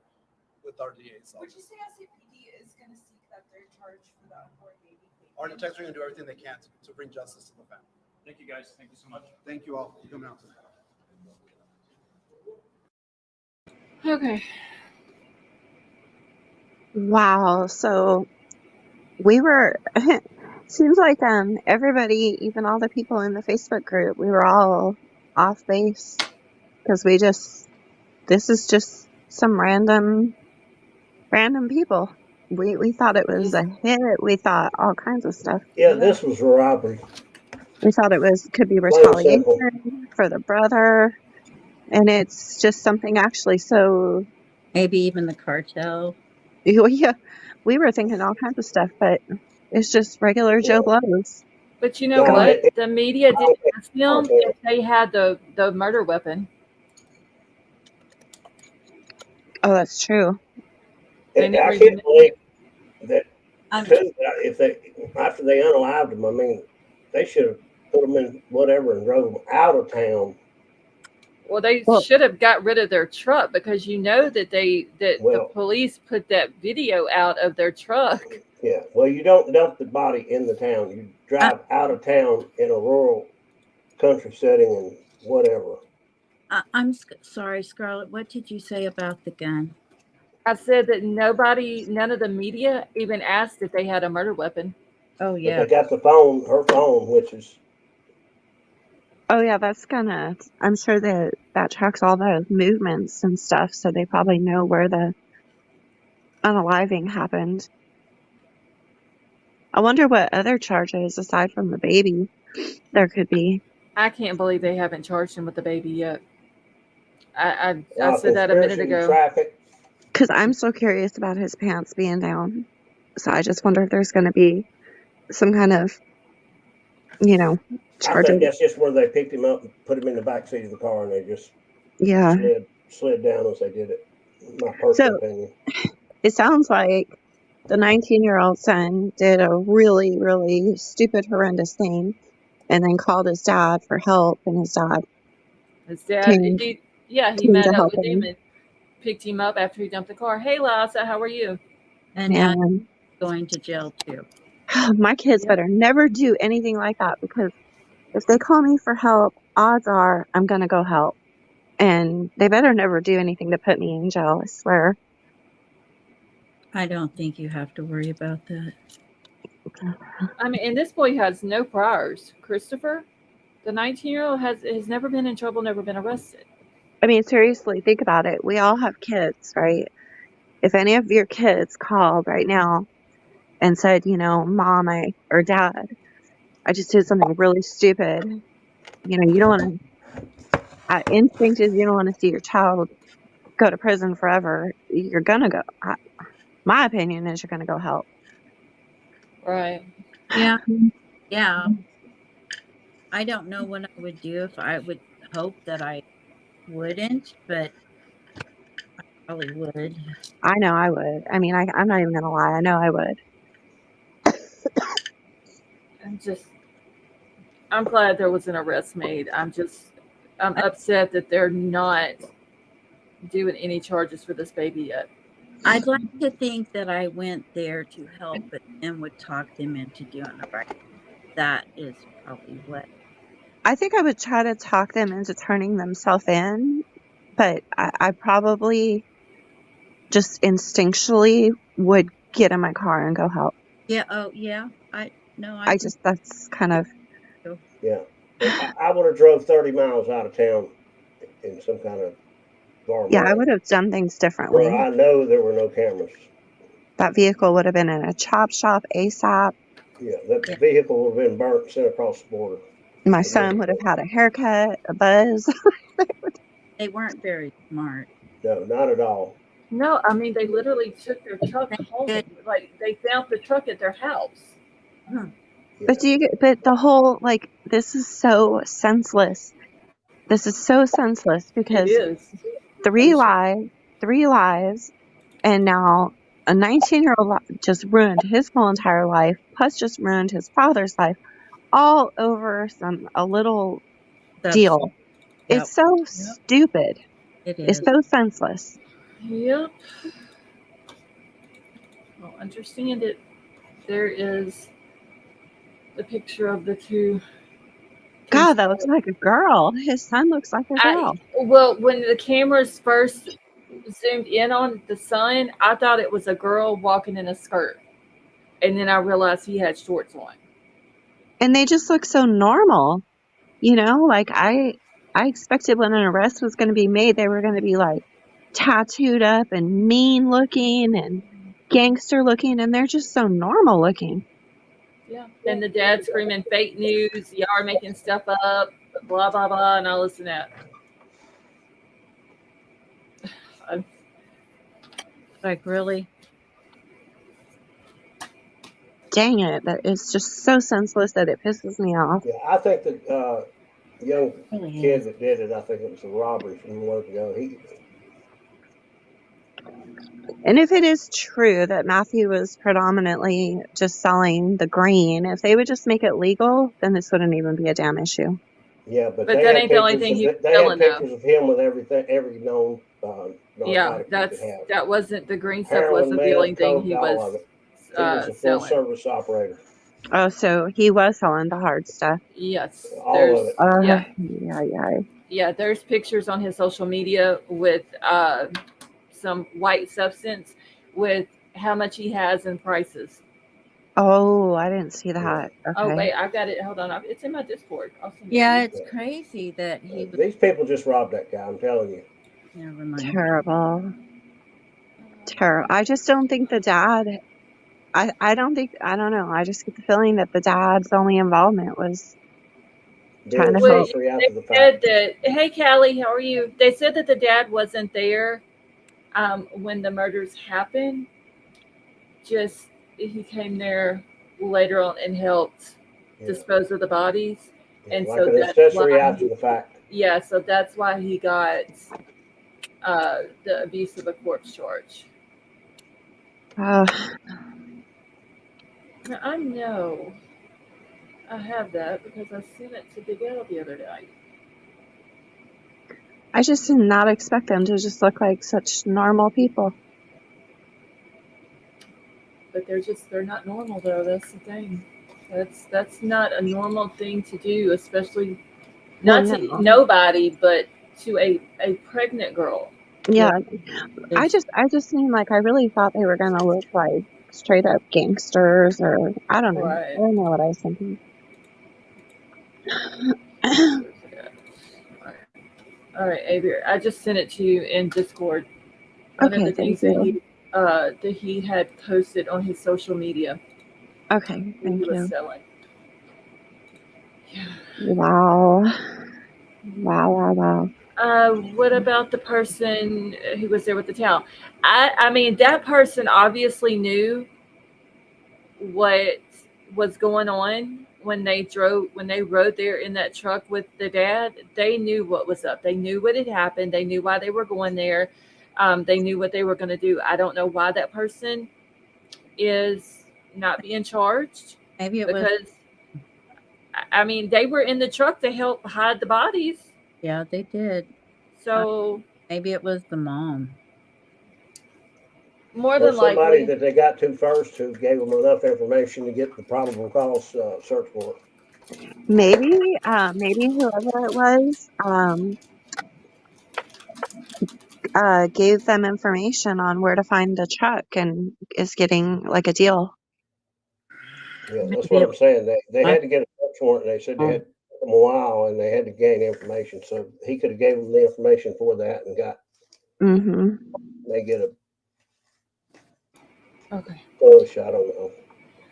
DA's Would office. you say SAPD is going to seek that they're charged for the unborn baby? Our detectives are going to do everything they can to bring justice to the family. Thank you, guys. Thank you so much. Thank you all for coming out tonight. Okay. Wow. So we were, seems like everybody, even all the people in the Facebook group, we were all off base because this is just some random people. We thought it was a hit. We thought all kinds of stuff. Yeah, this was a robbery. We thought could be retaliation for the brother. And it's just something actually so. Maybe even the cartel. Yeah, we were thinking all kinds of stuff, but it's just regular Joe Blows. But you know what? The media didn't ask them if they had the murder weapon. Oh, that's true. I can't believe that if after they unalived them, I mean, they should have put them in whatever and drove them out of town. Well, they should have got rid of their truck because you know that the police put that video out of their truck. Yeah, well, you don't dump the body in the town. You drive out of town in a rural country setting and whatever. I'm sorry, Scarlett. What did you say about the gun? I said that none of the media even asked if they had a murder weapon. Oh, yeah. But they got her phone, which is. Oh, yeah, I'm sure that tracks all the movements and stuff, so they probably know where the unaliving happened. I wonder what other charges aside from the baby there could be. I can't believe they haven't charged him with the baby yet. I said that a Conspiracy minute to ago. traffic. Because I'm so curious about his pants being down. So I just wonder if there's going to be some kind of, I think charges. that's just where they picked him up and put him in the back seat of the car, and they just Yeah. slid down as they did it. My So personal opinion. it sounds like the 19-year-old son did a really, really stupid, horrendous thing and then called his dad for help. And his dad His dad, came, he came met to up help with him him. and picked him up after he dumped the car. Hey, Lassa, how are you? And now Man, going to jail too. my kids Yep. better never do anything like that, because if they call me for help, odds are I'm going to go help. And they better never do anything to put me in jail, I swear. I don't think you have to worry about that. I mean, and this boy has no priors. Christopher, the 19-year-old, has never been in trouble, never been arrested. I mean, seriously, think about it. We all have kids, right? If any of your kids called right now and said, Mom, or Dad, I just did something really stupid, you don't want to, instinct is you don't want to see your child go to prison forever. You're going to go. My opinion is you're going to go help. Right. Yeah. Yeah. I don't know what I would do. If I would hope that I wouldn't, but I probably would. I know I would. I mean, I'm not even going to lie. I know I would. I'm glad there was an arrest made. I'm upset that they're not doing any charges for this baby yet. I'd like to think that I went there to help, but then would talk them into doing it right. That is probably what. I think I would try to talk them into turning themselves in, but I probably just instinctually would get in my car and go help. Yeah. Oh, yeah. That's kind of. Yeah. I would have drove 30 miles out of town in some kind of bar. Yeah, I would have done things differently. Where I know there were no cameras. That vehicle would have been in a chop shop ASAP. Yeah, that vehicle would have been burnt and sent across the border. My son would have had a haircut, a buzz. They weren't very smart. No, not at all. No, I mean, they literally took their truck home. Like, they found the truck at their house. Yeah. But the whole, this is so senseless. This is so senseless because it is. 3 lives, and now a 19-year-old just ruined his whole entire life, plus just ruined his father's life, all over a little deal. Yep. It's so stupid. It is. It's so senseless. Yep. Well, understand it. There is the picture of the two. God, that looks like a girl. His son looks like a girl. Well, when the cameras first zoomed in on the son, I thought it was a girl walking in a skirt. And then I realized he had shorts on. And they just look so normal. I expected when an arrest was going to be made, they were going to be tattooed up and mean looking and gangster looking, and they're just so normal looking. Yeah. And the dad screaming fake news, y'all are making stuff up, blah, blah, blah, and all this and that. Really? Dang it. It's just so senseless that it pisses me off. Yeah, I think the young kid that did it, I think it was a robbery from a month ago. And if it is true that Matthew was predominantly just selling the green, if they would just make it legal, then this wouldn't even be a damn issue. Yeah, but that ain't the only thing he was selling, though. They had pictures of him with every known narcotic that wasn't the green stuff. Wasn't the only thing he was he was a full service operator. Oh, so he was selling the hard stuff. Yes, all of it. Yeah. There's pictures on his social media with some white substance with how much he has and prices. Oh, I didn't see that. Okay. Oh, wait, I've got it. Hold on. It's in my Discord. It's crazy that these people just robbed that guy, I'm telling you. Terrible. I just don't think the dad, I don't know. I just get the feeling that the dad's only involvement was trying to Doing Well, help. sorcery they after the said fact. that. Hey, Callie, how are you? They said that the dad wasn't there when the murders happened. Just he came there later on and helped Yeah. dispose of the bodies, Yeah, and like so an that's accessory why. after the fact. Yeah, so that's why he got the abuse of a corpse charge. Uh, Now, I know I have that because I sent it to Big L the other day. I just did not expect them to just look like such normal people. But they're not normal though. That's the thing. That's not a normal thing to do, especially Well, not to no. nobody, but to a pregnant girl. Yeah, I It's just mean like I really thought they were gonna look like straight up gangsters, or I don't know. I Right. don't know what I was thinking. All right, Avery. I just sent it to you in Discord. One of Okay, the thank things you. that he had posted on his social media Okay, that he thank was you. selling. Yeah. Wow. Wow. What about the person who was there with the towel? I mean, that person obviously knew what was going on when they rode there in that truck with the dad. They knew what was up. They knew what had happened. They knew why they were going there. They knew what they were going to do. I don't know why that person is not being charged maybe it was. because I mean they were in the truck to help hide the bodies. Yeah, they did. So Maybe it was the mom. more Or than somebody likely, that they got to first who gave them enough information to get the probable cause search warrant. Maybe whoever it was, gave them information on where to find the truck and is getting like a deal. Yeah, that's Maybe what it I'm saying. They was had to get a search warrant, and they said they had them a while, and they had to gain information. So he could have gave them the information for that and got Mm-hmm. they get a okay. push. I don't know.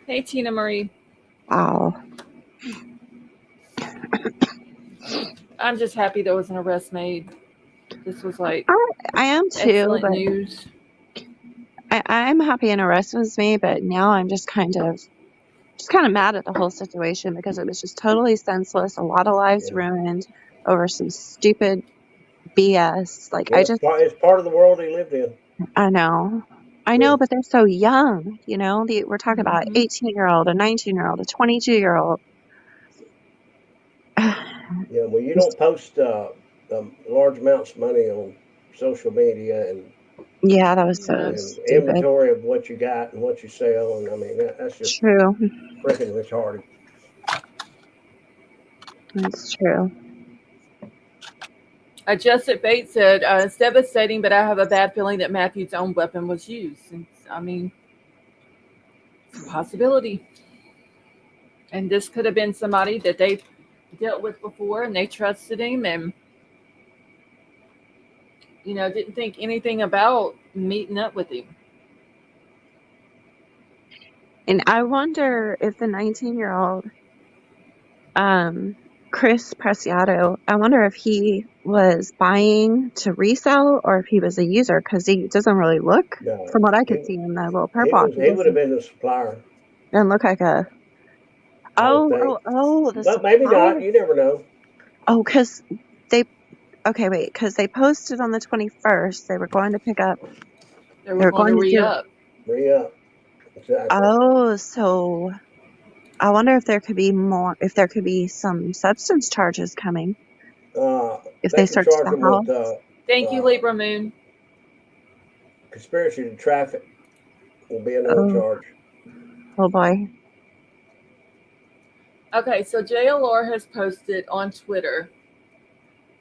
Hey, Tina Marie. Wow. I'm just happy there was an arrest made. This was like I am too, excellent but news. I'm happy an arrest was made, but now I'm just kind of mad at the whole situation because it was just totally senseless. A lot of lives Yeah. ruined over some stupid BS. Like Yeah, it's part of the world he lived in. I know, Yeah. but they're so young. We're talking about Mhm. 18-year-old, a 19-year-old, a 22-year-old. Yeah, well, you don't post large amounts of money on social media and Yeah, that was so Yeah. stupid. inventory of what you got and what you sell, and I mean that's just True. freaking retarded. That's true. Adjusted Fate said, it's devastating, but I have a bad feeling that Matthew's own weapon was used. And, I mean, it's a possibility. And this could have been somebody that they dealt with before and they trusted him and, didn't think anything about meeting up with him. And I wonder if the 19-year-old, Chris Preciado, I wonder if he was buying to resell or if he was a user, because he doesn't really look, No, from what I could see in the little he purple, was he would have been the supplier. doesn't look like a, I would think, the but maybe not. supplier. You never know. Oh, because they posted on the 21st, they were going to pick up, They they were were going to going to re do, up. Re-up. Exactly. oh, so I wonder if there could be more, if there could be some substance charges coming if They they can search charge the them with house. Thank you, Libra Moon. conspiracy to traffic. Will be another Oh, charge. oh boy. Okay, so JLR has posted on Twitter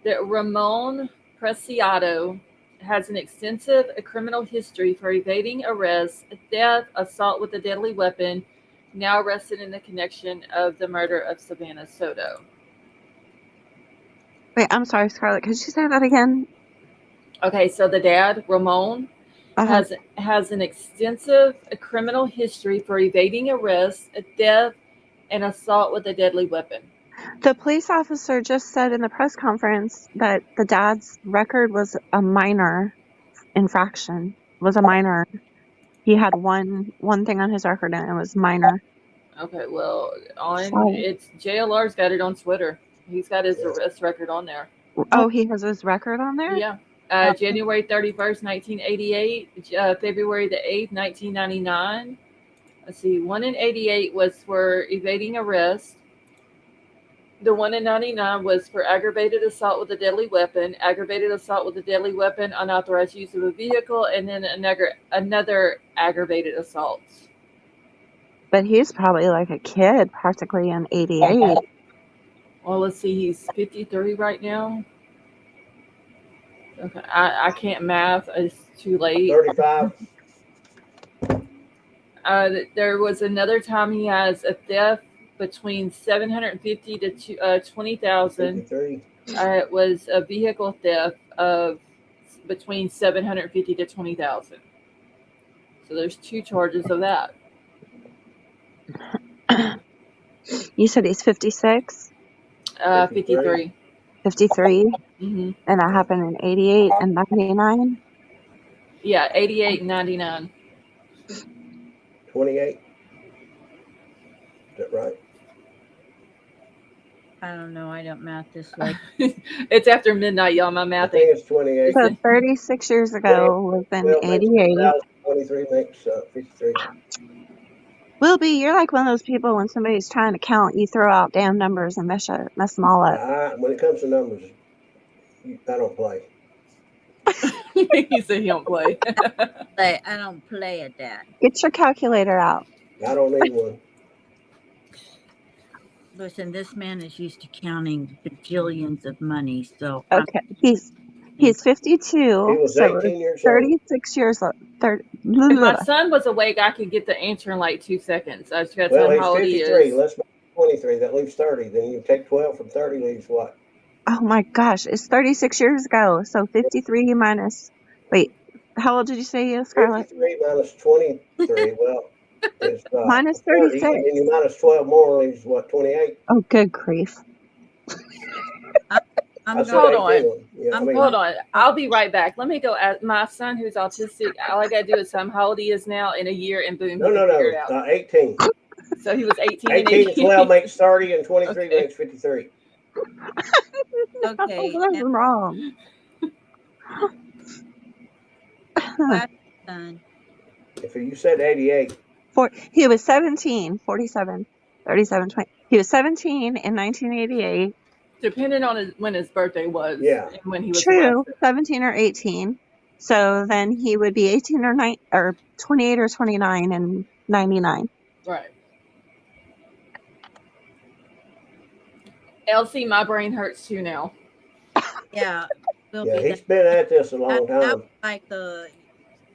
that Ramon Preciado has an extensive criminal history for evading arrest, theft, assault with a deadly weapon, now arrested in the connection of the murder of Savannah Soto. Wait, I'm sorry, Scarlett. Could you say that again? Okay, so the dad, Ramon, has an extensive criminal history for evading arrest, theft, and assault with a deadly weapon. The police officer just said in the press conference that the dad's record was a minor infraction. Was a minor. He had one thing on his record and it was minor. Okay, well, So, it's JLR's got it on Twitter. He's got his arrest record on there. oh, he has his record on there? Yeah. January 31st, 1988, February the 8th, 1999. Let's see, one in 88 was for evading arrest. The one in 99 was for aggravated assault with a deadly weapon, aggravated assault with a deadly weapon, unauthorized use of a vehicle, and then another aggravated assault. But he's probably like a kid practically in 88. Well, let's see, he's 53 right now. Okay, I can't math. It's too late. 35. There was another time he has a theft between 750 to 20,000. 53. It was a vehicle theft of between 750 to 20,000. So there's 2 charges of that. You said he's 56? 53. 53? Mm-hmm. And that happened in 88 and 99? Yeah, 88 and 99. 28. Is that right? I don't know. I don't math this way. It's after midnight, y'all. My I math think it's 28. So 36 years ago was in 88. 23 makes 53. Wilby, you're like one of those people when somebody's trying to count, you throw out damn numbers and mess them all up. When it comes to numbers, I don't play. He said he don't play. I don't play at that. Get your calculator out. I don't need one. Listen, this man is used to counting bajillions of money, so Okay, he's 52. He was so 18 years old. 36 years old. If my son was awake, I could get the answer in like 2 seconds. I just got to tell him how old he he's 53. is. Let's make 23. That leaves 30. Then you take 12 from 30 leaves what? Oh my gosh, it's 36 years ago. So 53 minus. Wait, how old did you say he is, Scarlett? 53 minus 23. Well, it's minus 30, 36. and then you minus 12 more leaves what? 28. Oh, good grief. Hold on. Hold on. I'll be right back. Let me go ask my son who's autistic. All I got to do is tell him how old he is now in a year, and boom, No. 18. So he was 18 18 and 12 makes 30, and 23 makes 53. Okay. That's wrong. If you said 88. He was 17, 47, 37, 20. He was 17 in 1988. Depending on when his birthday was. Yeah. And when he was True, arrested. 17 or 18. So then he would be 18 or 28 or 29 in 99. Right. Elsie, my brain hurts too now. Yeah. He's been at this a long time.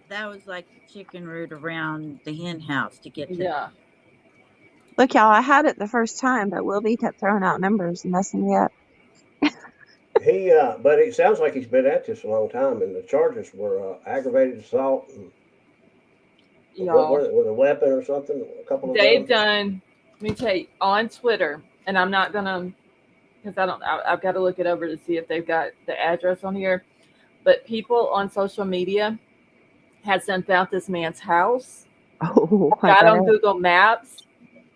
That was like the chicken route around the hen house to get to. Yeah. Look, y'all, I had it the first time, but Wilby kept throwing out numbers and messing me up. But it sounds like he's been at this a long time, and the charges were aggravated assault and with a weapon or something. A couple of They've guns. done. Let me tell you, on Twitter, and I'm not gonna, because I've got to look it over to see if they've got the address on here. But people on social media has found this man's house. Oh, got on Google Maps,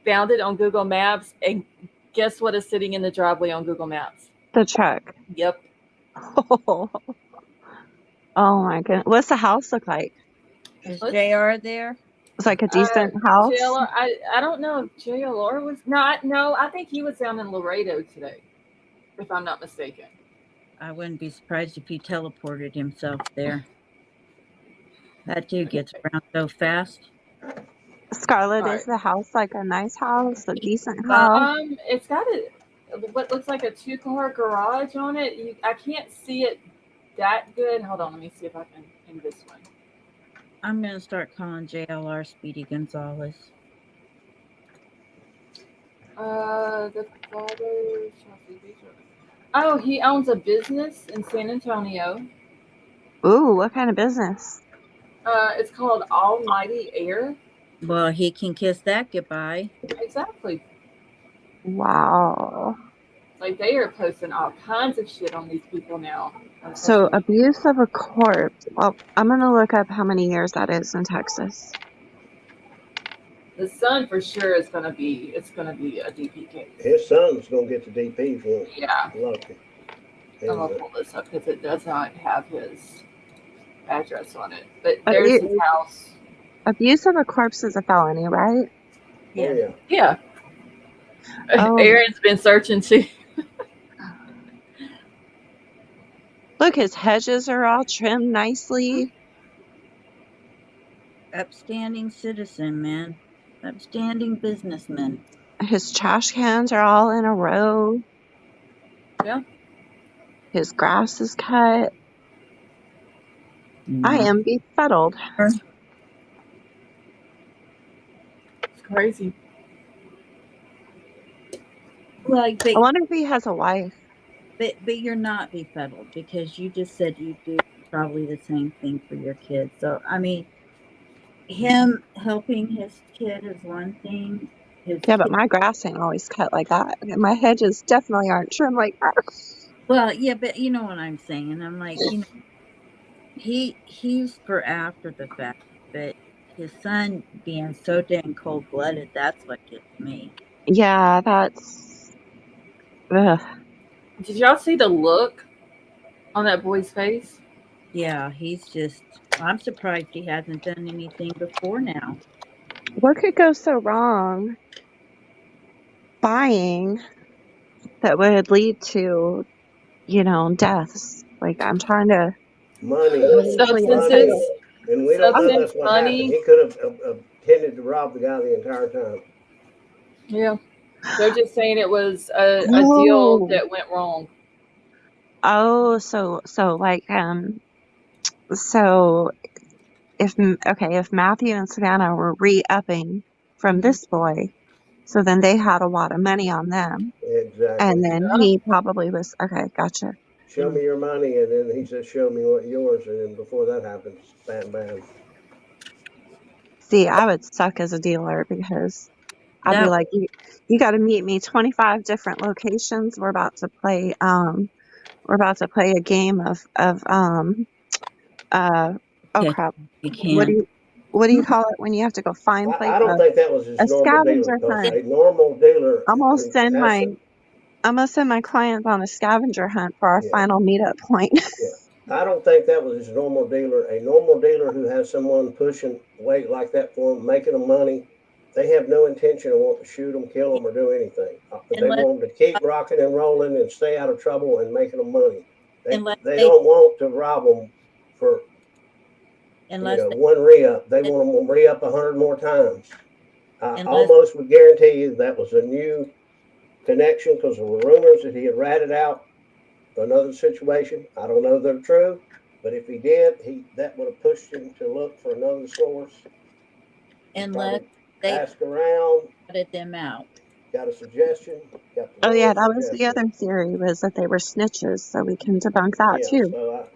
found it on Google Maps, and guess what is sitting in the driveway on Google Maps? The truck. Yep. Oh my goodness. What's the house look like? Is JR there? It's like a decent house. JLR, I don't know if JLR was not. No, I think he was down in Laredo today, if I'm not mistaken. I wouldn't be surprised if he teleported himself there. That dude gets around so fast. Scarlett, is the house like a nice house, a decent house? It's got what looks like a 2-car garage on it. I can't see it that good. Hold on, let me see if I can in this one. I'm gonna start calling JLR Speedy Gonzalez. The father. Oh, he owns a business in San Antonio. Ooh, what kind of business? It's called Almighty Air. Well, he can kiss that goodbye. Exactly. Wow. Like they are posting all kinds of shit on these people now on So social media. abuse of a corpse. Well, I'm gonna look up how many years that is in Texas. The son for sure is gonna be. It's gonna be a DP case. His son's gonna get the DP for Yeah, lucky. I'm And, gonna pull this up because it does not have his address on it. But Abu- there's his house. Abuse of a corpse is a felony, right? oh yeah. Yeah. Oh, Aaron's been searching too. look, his hedges are all trimmed nicely. Upstanding citizen, man. Upstanding businessman. His trash cans are all in a row. Yeah. His grass is cut. I No. am befuddled. It's crazy. Like, I wonder if he has a wife. but you're not befuddled because you just said you do probably the same thing for your kids. So I mean, him helping his kid is one thing. His Yeah, but kid, my grass ain't always cut like that. And my hedges definitely aren't trimmed like that. well, yeah, but you know what I'm saying. I'm like, you know, he's for after the fact, but his son being so dang cold blooded, that's what gets me. Yeah, that's. Ugh. Did y'all see the look on that boy's face? Yeah, he's just. I'm surprised he hasn't done anything before now. What could go so wrong buying that would lead to, deaths? Like, I'm trying to Money. obviously Money. Substances, And we don't know substance, that's what happened. money. He could have intended to rob the guy the entire time. Yeah. They're just saying it was a deal Oh, that went wrong. so like so if Matthew and Savannah were re-upping from this boy, so then they had a lot of money on them, Exactly. and then Yeah. he probably was okay. Gotcha. Show me your money, and then he says, "Show me what yours." And then before that happens, bam, bam. See, I would suck as a dealer because I'd be That like, you got to meet me 25 different locations. We're about to play. We're about to play a game of oh yeah, crap. you What do can't. you what do you call it when you have to go find I place don't think that was a his normal dealer, scavenger because hunt? a normal dealer I'm gonna who send has my some, I'm gonna send my clients on a scavenger hunt for our yeah, final meetup point. yeah. I don't think that was his normal dealer. A normal dealer who has someone pushing weight like that for him, making them money, they have no intention of wanting to shoot them, kill them, or do anything. They Unless want them to keep rocking and rolling and stay out of trouble and making them money. unless They they don't want to rob them for unless they one re-up. They want them to re-up 100 more times. I unless almost would guarantee you that was a new connection, because there were rumors that he had ratted out another situation. I don't know if they're true, but if he did, that would have pushed him to look for another source. unless Probably they ask around, ratted them out. got a suggestion, got the Oh yeah, wrong that was the suggestion. other theory, was that they were snitches, so we can debunk that Yeah, too. so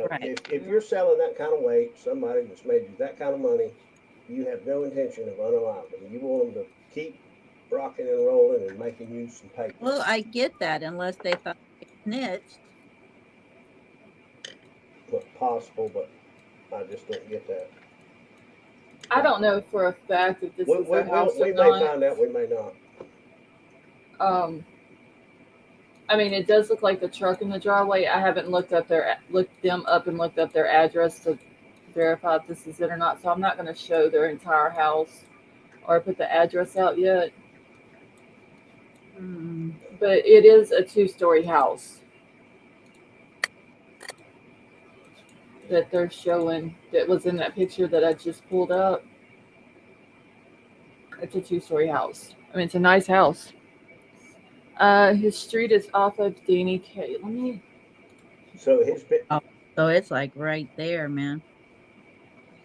Right. if you're selling that kind of weight, somebody that's made you that kind of money, you have no intention of unaliving them. You want them to keep rocking and rolling and making you some paper. Well, I get that unless they thought they snitched. Well, possible, but I just don't get that. I don't know for a fact if this is their house We or may not. find out, we may not. I mean, it does look like the truck in the driveway. I haven't looked them up and looked up their address to verify if this is it or not. So I'm not going to show their entire house or put the address out yet. But it is a 2-story house that they're showing that was in that picture that I just pulled up. It's a 2-story house. I mean, it's a nice house. His street is off of Danny K. Let me. So so it's like right there, man.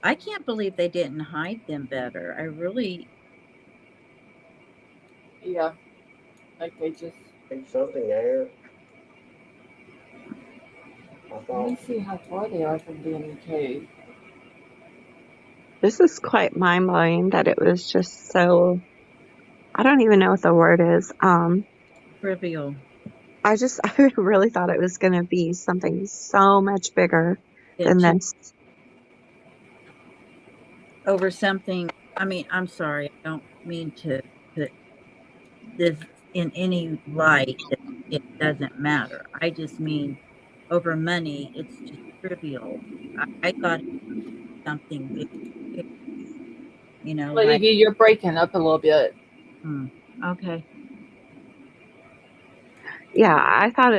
I can't believe they didn't hide them better. I really. Yeah, like they just. Something there. Let me see how far they are from Danny K. This is quite mind blowing that it was just so. I don't even know what the word is. Trivial. I really thought it was going to be something so much bigger than It this. over something. I mean, I'm sorry. I don't mean to put this in any light that it doesn't matter. I just mean over money, it's just trivial. I thought it was something big, you know, Lady like, V, you're breaking up a little bit. okay. Yeah, I thought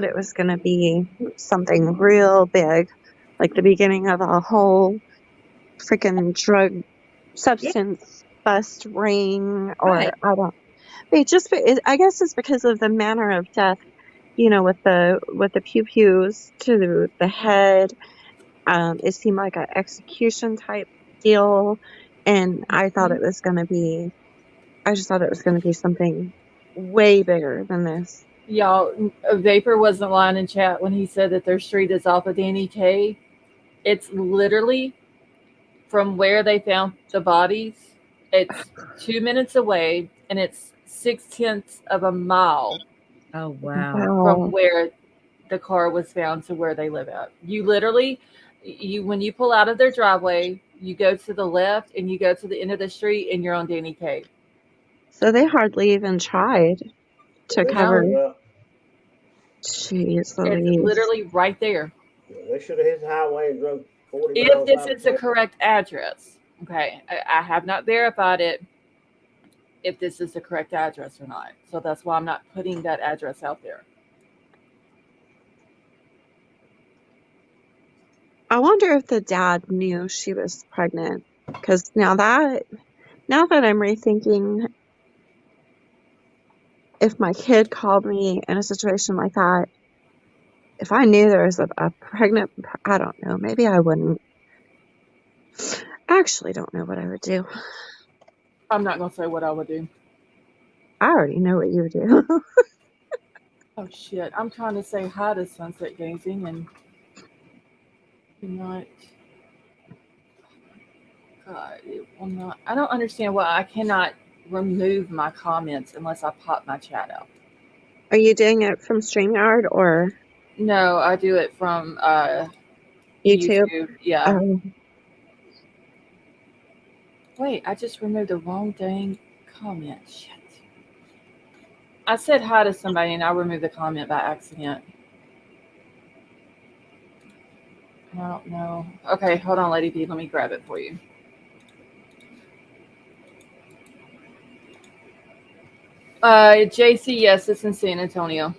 it was going to be something real big, like the beginning of a whole freaking drug Yeah, substance bust ring, right. or I don't. I guess it's because of the manner of death. With the pew pews to the head. It seemed like an execution type deal, and I just thought it was going to be something way bigger than this. Y'all, Vapor wasn't lying in chat when he said that their street is off of Danny K. It's literally from where they found the bodies. It's 2 minutes away, and it's 6/10 of a mile Oh, wow. from Wow. where the car was found to where they live at. You literally, when you pull out of their driveway, you go to the left and you go to the end of the street, and you're on Danny K. So they hardly even tried to They cover. should have. Jeez It's Louise. literally right there. They should have hit the highway and drove 40 If miles this out of is the town. correct address, okay, I have not verified it if this is the correct address or not. So that's why I'm not putting that address out there. I wonder if the dad knew she was pregnant, because now that I'm rethinking, if my kid called me in a situation like that, if I knew there was a pregnant, I don't know, maybe I wouldn't. I actually don't know what I would do. I'm not going to say what I would do. I already know what you would do. Oh, shit. I'm trying to say hi to Sunset Gazing and not. God, it will not. I don't understand why I cannot remove my comments unless I pop my chat out. Are you doing it from StreamYard or No, I do it from YouTube? YouTube. Yeah. Oh, Wait, I just removed the wrong dang comment. Shit. I said hi to somebody and I removed the comment by accident. I don't know. Okay, hold on, Lady B. Let me grab it for you. JC, yes, it's in San Antonio.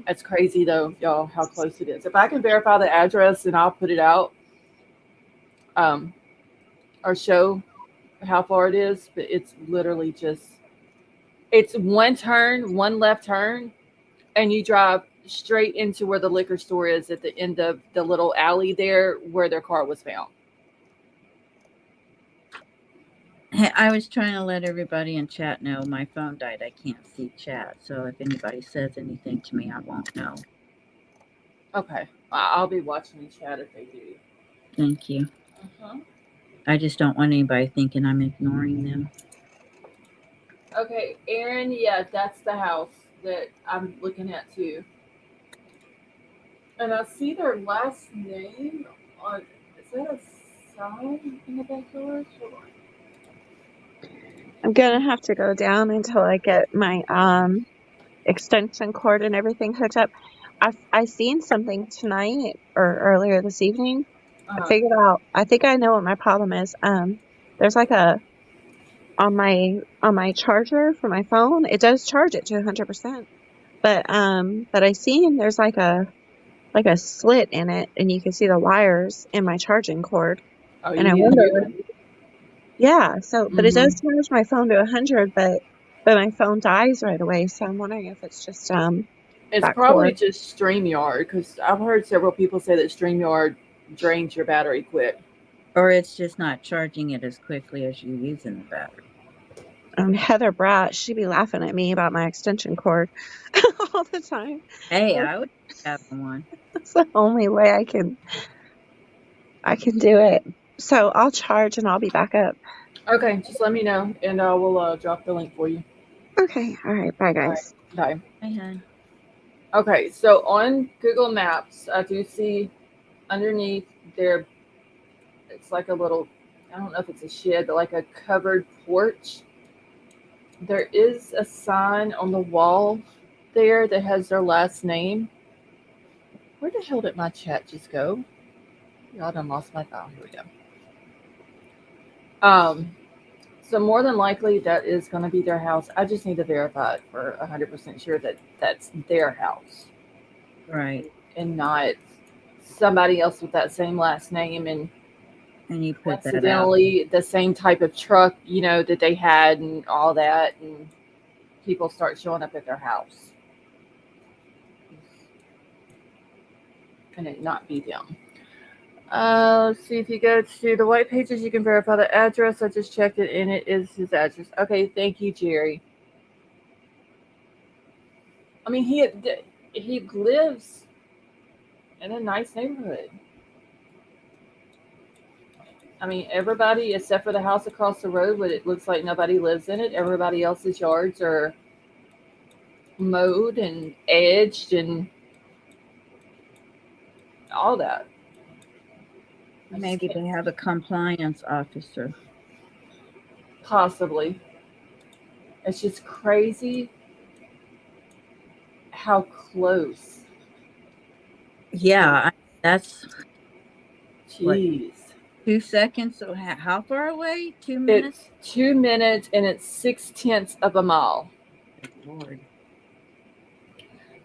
It's crazy though, y'all, how close it is. If I can verify the address, then I'll put it out, or show how far it is. But it's literally it's one turn, one left turn, and you drive straight into where the liquor store is at the end of the little alley there where their car was found. Hey, I was trying to let everybody in chat know my phone died. I can't see chat. So if anybody says anything to me, I won't know. Okay, I'll be watching the chat if they do. Thank you. Uh-huh. I just don't want anybody thinking I'm ignoring them. Okay, Aaron, yeah, that's the house that I'm looking at too. And I see their last name on, is that a sign in the backyard? Hold on. I'm gonna have to go down until I get my extension cord and everything hooked up. I seen something tonight or earlier this evening. I think I know what my problem is. There's like on my charger for my phone, it does charge it to 100%. But I seen there's like a slit in it, and you can see the wires in my charging cord. Oh, And you I need a new wonder, one? yeah. So, but it does Mm-hmm. charge my phone to 100, but my phone dies right away. So I'm wondering if it's just It's that probably cord. just StreamYard because I've heard several people say that StreamYard drains your battery quick. Or it's just not charging it as quickly as you're using the battery. And Heather Bratt, she'd be laughing at me about my extension cord all the time. Hey, I would have one. That's the only way I can do it. So I'll charge and I'll be back up. Okay, just let me know, and we'll drop the link for you. Okay. All right. Bye, All right, guys. bye. Hey, hon. Okay, so on Google Maps, I do see underneath there, it's like a little, I don't know if it's a shed, but like a covered porch. There is a sign on the wall there that has their last name. Where the hell did my chat just go? Y'all done lost my file. Here we go. So more than likely that is going to be their house. I just need to verify it for 100% sure that that's their house Right. and not somebody else with that same last name and you put that out. coincidentally the same type of truck, that they had and all that, and people start showing up at their house and it not be them. Let's see, if you go to the white pages, you can verify the address. I just checked it and it is his address. Okay, thank you, Jerry. I mean, he lives in a nice neighborhood. I mean, everybody except for the house across the road, but it looks like nobody lives in it. Everybody else's yards are mowed and edged and all that. Maybe they have a compliance officer. Possibly. It's just crazy how close. Yeah, that's. Jeez. 2 seconds. So how far away? 2 minutes? It's 2 minutes and it's 0.6 of a mile. Good Lord.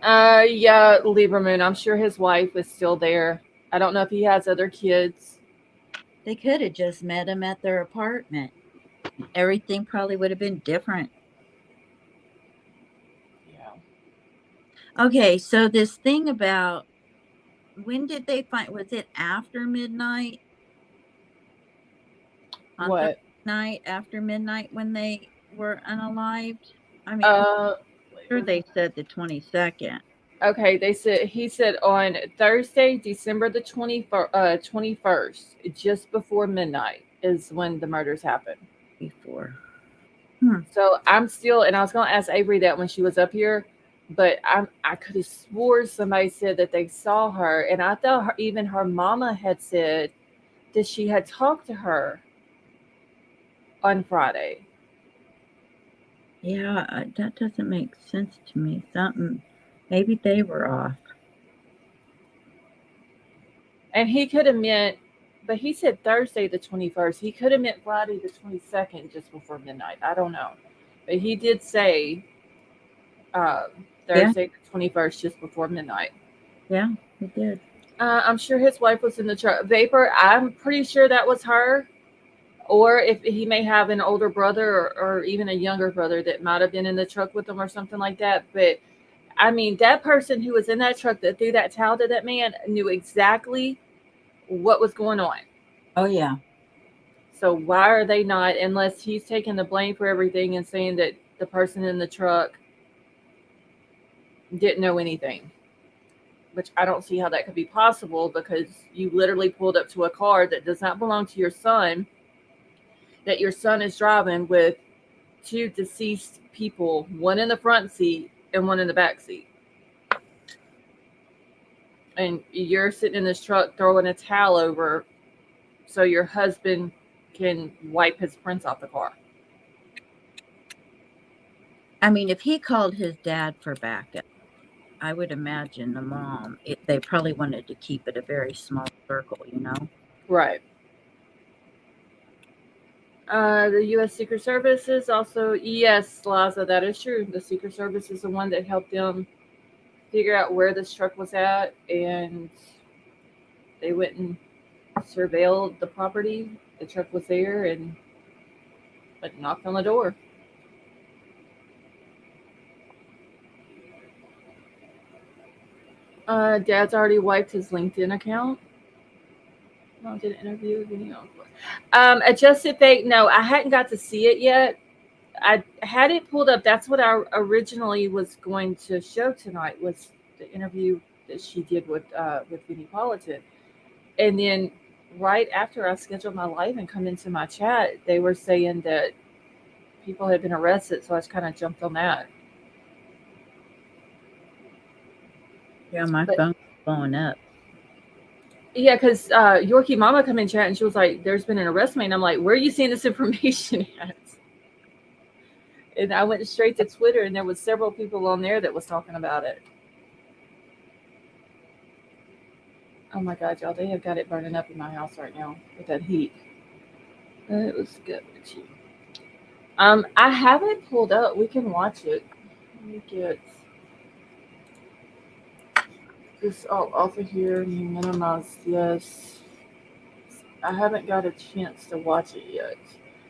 Yeah, Libra Moon. I'm sure his wife is still there. I don't know if he has other kids. They could have just met him at their apartment. Everything probably would have been different. Yeah. Okay, so this thing about when did they find? Was it after midnight? On What? Night after midnight when they were unalived? I mean, sure they said the 22nd. Okay, he said on Thursday, December the 21st, just before midnight is when the murders happened. Before. So I'm still, and I was going to ask Avery that when she was up here, but I could have swore somebody said that they saw her, and I thought even her mama had said that she had talked to her on Friday. Yeah, that doesn't make sense to me. Maybe they were off. And he could have meant, but he said Thursday the 21st. He could have meant Friday the 22nd, just before midnight. I don't know. But he did say Thursday the 21st, just before midnight. Yeah, he did. I'm sure his wife was in the truck. Vapor, I'm pretty sure that was her. Or if he may have an older brother or even a younger brother that might have been in the truck with him or something like that. But I mean, that person who was in that truck that threw that towel to that man knew exactly what was going on. Oh, yeah. So why are they not, unless he's taking the blame for everything and saying that the person in the truck didn't know anything? Which I don't see how that could be possible, because you literally pulled up to a car that does not belong to your son, that your son is driving with two deceased people, one in the front seat and one in the back seat. And you're sitting in this truck throwing a towel over so your husband can wipe his prints off the car. I mean, if he called his dad for backup, I would imagine the mom, they probably wanted to keep it a very small circle, Right. The U.S. Secret Service is also, yes, Liza, that is true. The Secret Service is the one that helped them figure out where this truck was at, and they went and surveilled the property. The truck was there, but knocked on the door. Dad's already wiped his LinkedIn account. No, did an interview video. Adjusted fake. No, I hadn't got to see it yet. I had it pulled up. That's what I originally was going to show tonight, was the interview that she did with Vinnie Politan. And then right after I scheduled my live and come into my chat, they were saying that people had been arrested, so I just kind of jumped on that. Yeah, my But- phone's blowing up. Yeah, because Yorkie Mama come in chat and she was like, "There's been an arrest made." And I'm like, "Where are you seeing this information at?" And I went straight to Twitter, and there was several people on there that was talking about it. Oh my God, y'all! They have got it burning up in my house right now with that heat. It was good. I have it pulled up. We can watch it. Let me get this all off of here. Minimize this. I haven't got a chance to watch it yet.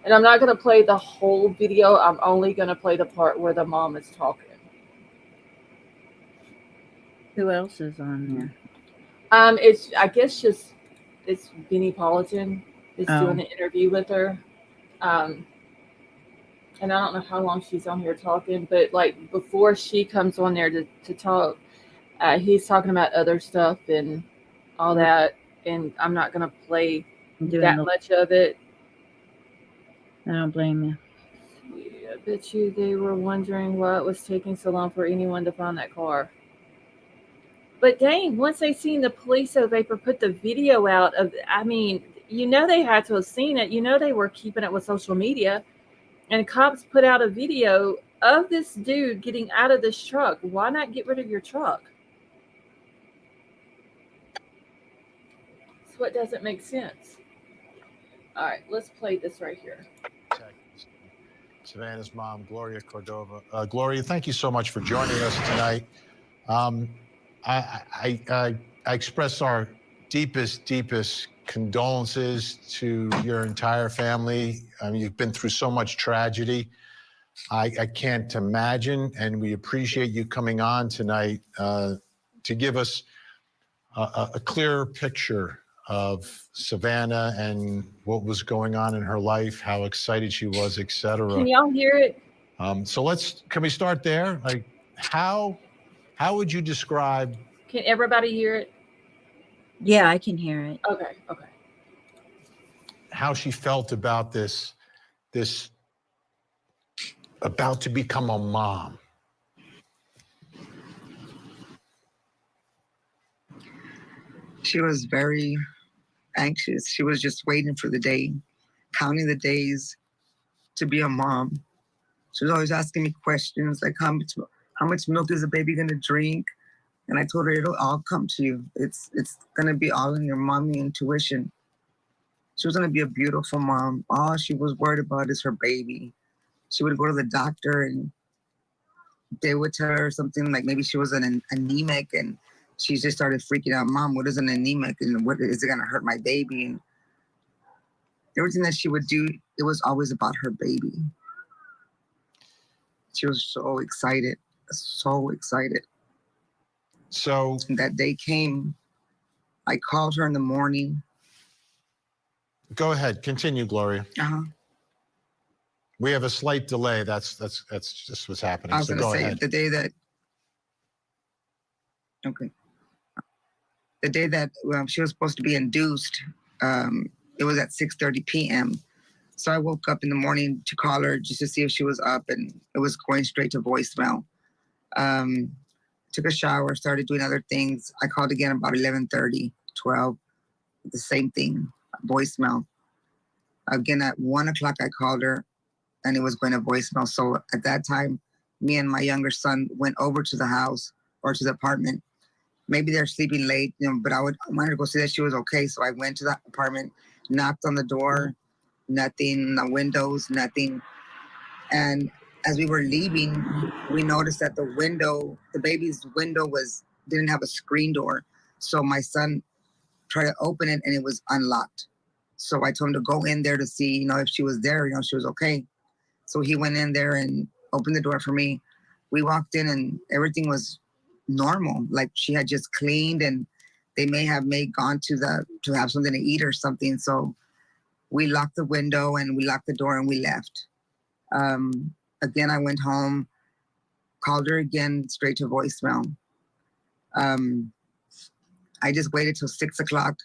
And I'm not going to play the whole video. I'm only going to play the part where the mom is talking. Who else is on there? It's, I guess, it's Vinnie Politan is doing the interview with her. And I don't know how long she's on here talking, but like before she comes on there to talk, he's talking about other stuff and all that. And I'm not going to play that much of it. I don't blame you. I bet you they were wondering why it was taking so long for anyone to find that car. But dang, once they seen the police vapor put the video out of, I mean, you know they had to have seen it. You know they were keeping it with social media. And cops put out a video of this dude getting out of this truck. Why not get rid of your truck? That's what doesn't make sense. All right, let's play this right here. Savannah's mom, Gloria Cordova. Gloria, thank you so much for joining us tonight. I express our deepest condolences to your entire family. You've been through so much tragedy. I can't imagine, and we appreciate you coming on tonight to give us a clearer picture of Savannah and what was going on in her life, how excited she was, etc. Can y'all hear it? So can we start there? Like, how would you describe? Can everybody hear it? Yeah, I can hear it. Okay. How she felt about this about to become a mom. She was very anxious. She was just waiting for the day, counting the days to be a mom. She was always asking me questions like, how much milk is the baby gonna drink? And I told her, it'll all come to you. It's gonna be all in your mommy intuition. She was gonna be a beautiful mom. All she was worried about is her baby. She would go to the doctor and they would tell her something like maybe she was an anemic, and she just started freaking out. Mom, what is an anemic, and what is it gonna hurt my baby? And everything that she would do, it was always about her baby. She was so excited, so excited. So that day came. I called her in the morning. Go ahead, continue, Gloria. Uh-huh. We have a slight delay. That's just what's happening. I was So gonna go say ahead. the day that she was supposed to be induced, it was at 6:30 p.m. So I woke up in the morning to call her just to see if she was up, and it was going straight to voicemail. Took a shower, started doing other things. I called again about 11:30, 12, the same thing, voicemail. Again, at 1 o'clock, I called her, and it was going to voicemail. So at that time, me and my younger son went over to the house or to the apartment. Maybe they're sleeping late, but I wanted to go see that she was okay. So I went to the apartment, knocked on the door, nothing, the windows, nothing. And as we were leaving, we noticed that the baby's window didn't have a screen door. So my son tried to open it and it was unlocked. So I told him to go in there to see, if she was there, she was okay. So he went in there and opened the door for me. We walked in and everything was normal. Like she had just cleaned and they may have gone to have something to eat or something. So we locked the window and we locked the door and we left. Again, I went home, called her again, straight to voicemail. I just waited till 6 o'clock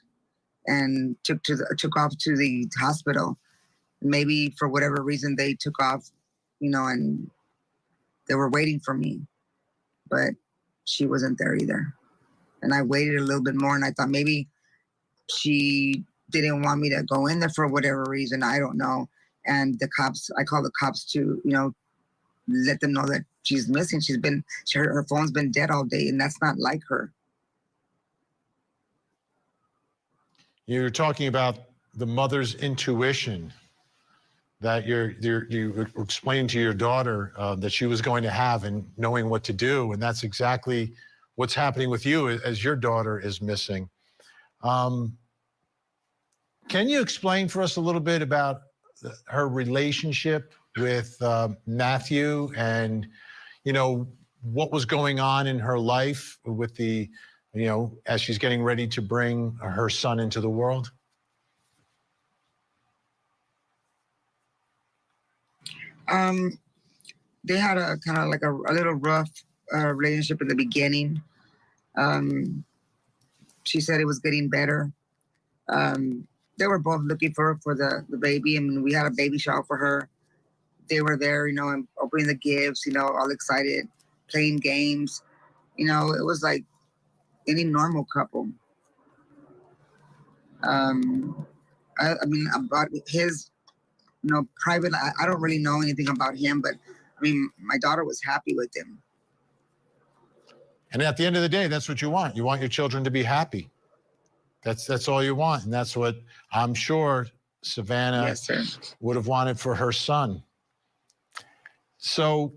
and took off to the hospital. Maybe for whatever reason they took off, and they were waiting for me, but she wasn't there either. And I waited a little bit more, and I thought maybe she didn't want me to go in there for whatever reason. I don't know. And I called the cops to, let them know that she's missing. Her phone's been dead all day, and that's not like her. You're talking about the mother's intuition that you were explaining to your daughter that she was going to have, and knowing what to do. And that's exactly what's happening with you as your daughter is missing. Can you explain for us a little bit about her relationship with Matthew, and, what was going on in her life with as she's getting ready to bring her son into the world? They had a kind of like a little rough relationship in the beginning. She said it was getting better. They were both looking for the baby. I mean, we had a baby shower for her. They were there, and opening the gifts, all excited, playing games. It was like any normal couple. I mean, about his, private, I don't really know anything about him, but I mean, my daughter was happy with him. And at the end of the day, that's what you want. You want your children to be happy. That's all you want. And that's what I'm sure Savannah would have wanted for her son. So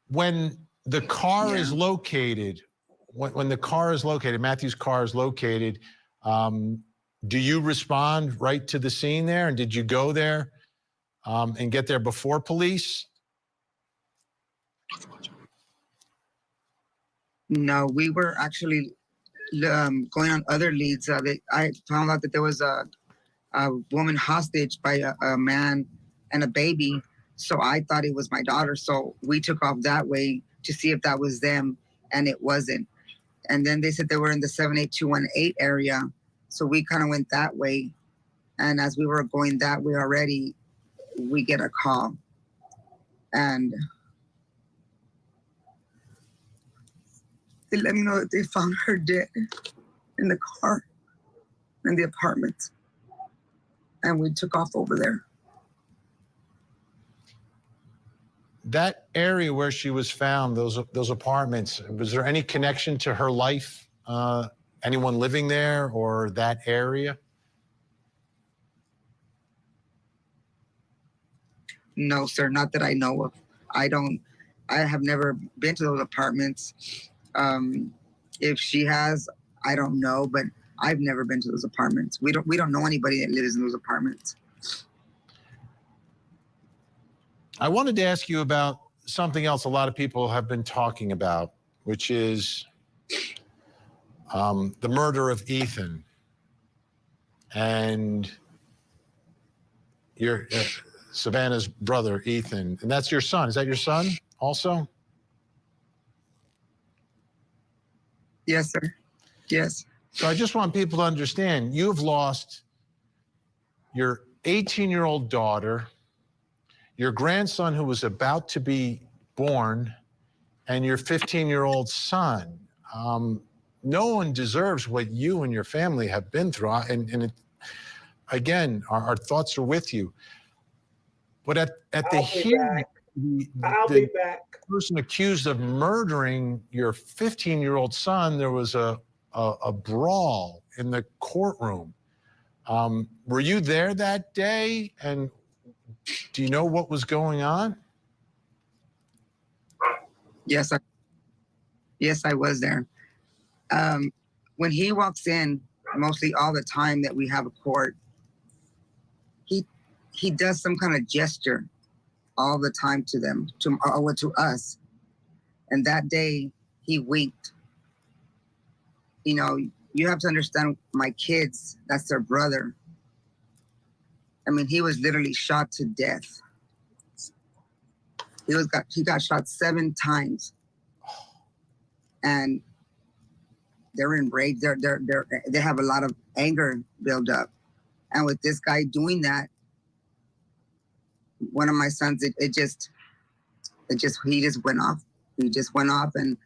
when the car is located, when the car is located, Matthew's car is located, do you respond right to the scene there? And did you go there and get there before police? No, we were actually going on other leads. I found out that there was a woman hostage by a man and a baby. So I thought it was my daughter. So we took off that way to see if that was them, and it wasn't. And then they said they were in the 78218 area. So we kind of went that way. And as we were going that way already, we get a call. And they let me know that they found her dead in the car, in the apartment. And we took off over there. That area where she was found, those apartments, was there any connection to her life? Anyone living there or that area? No, sir, not that I know of. I have never been to those apartments. If she has, I don't know, but I've never been to those apartments. We don't know anybody that lives in those apartments. I wanted to ask you about something else a lot of people have been talking about, which is the murder of Ethan and your Savannah's brother, Ethan. And that's your son. Is that your son also? Yes, sir. Yes. So I just want people to understand, you've lost your 18-year-old daughter, your grandson who was about to be born, and your 15-year-old son. No one deserves what you and your family have been through. Again, our thoughts are with you. But at the hearing, the person accused of murdering your 15-year-old son, there was a brawl in the courtroom. Were you there that day? And do you know what was going on? Yes, I was there. When he walks in, mostly all the time that we have a court, he does some kind of gesture all the time to them, to us. And that day, he winked. You have to understand my kids, that's their brother. I mean, he was literally shot to death. He got shot 7 times, and they're enraged. They have a lot of anger built up, and with this guy doing that, one of my sons, he just went off. He just went off, and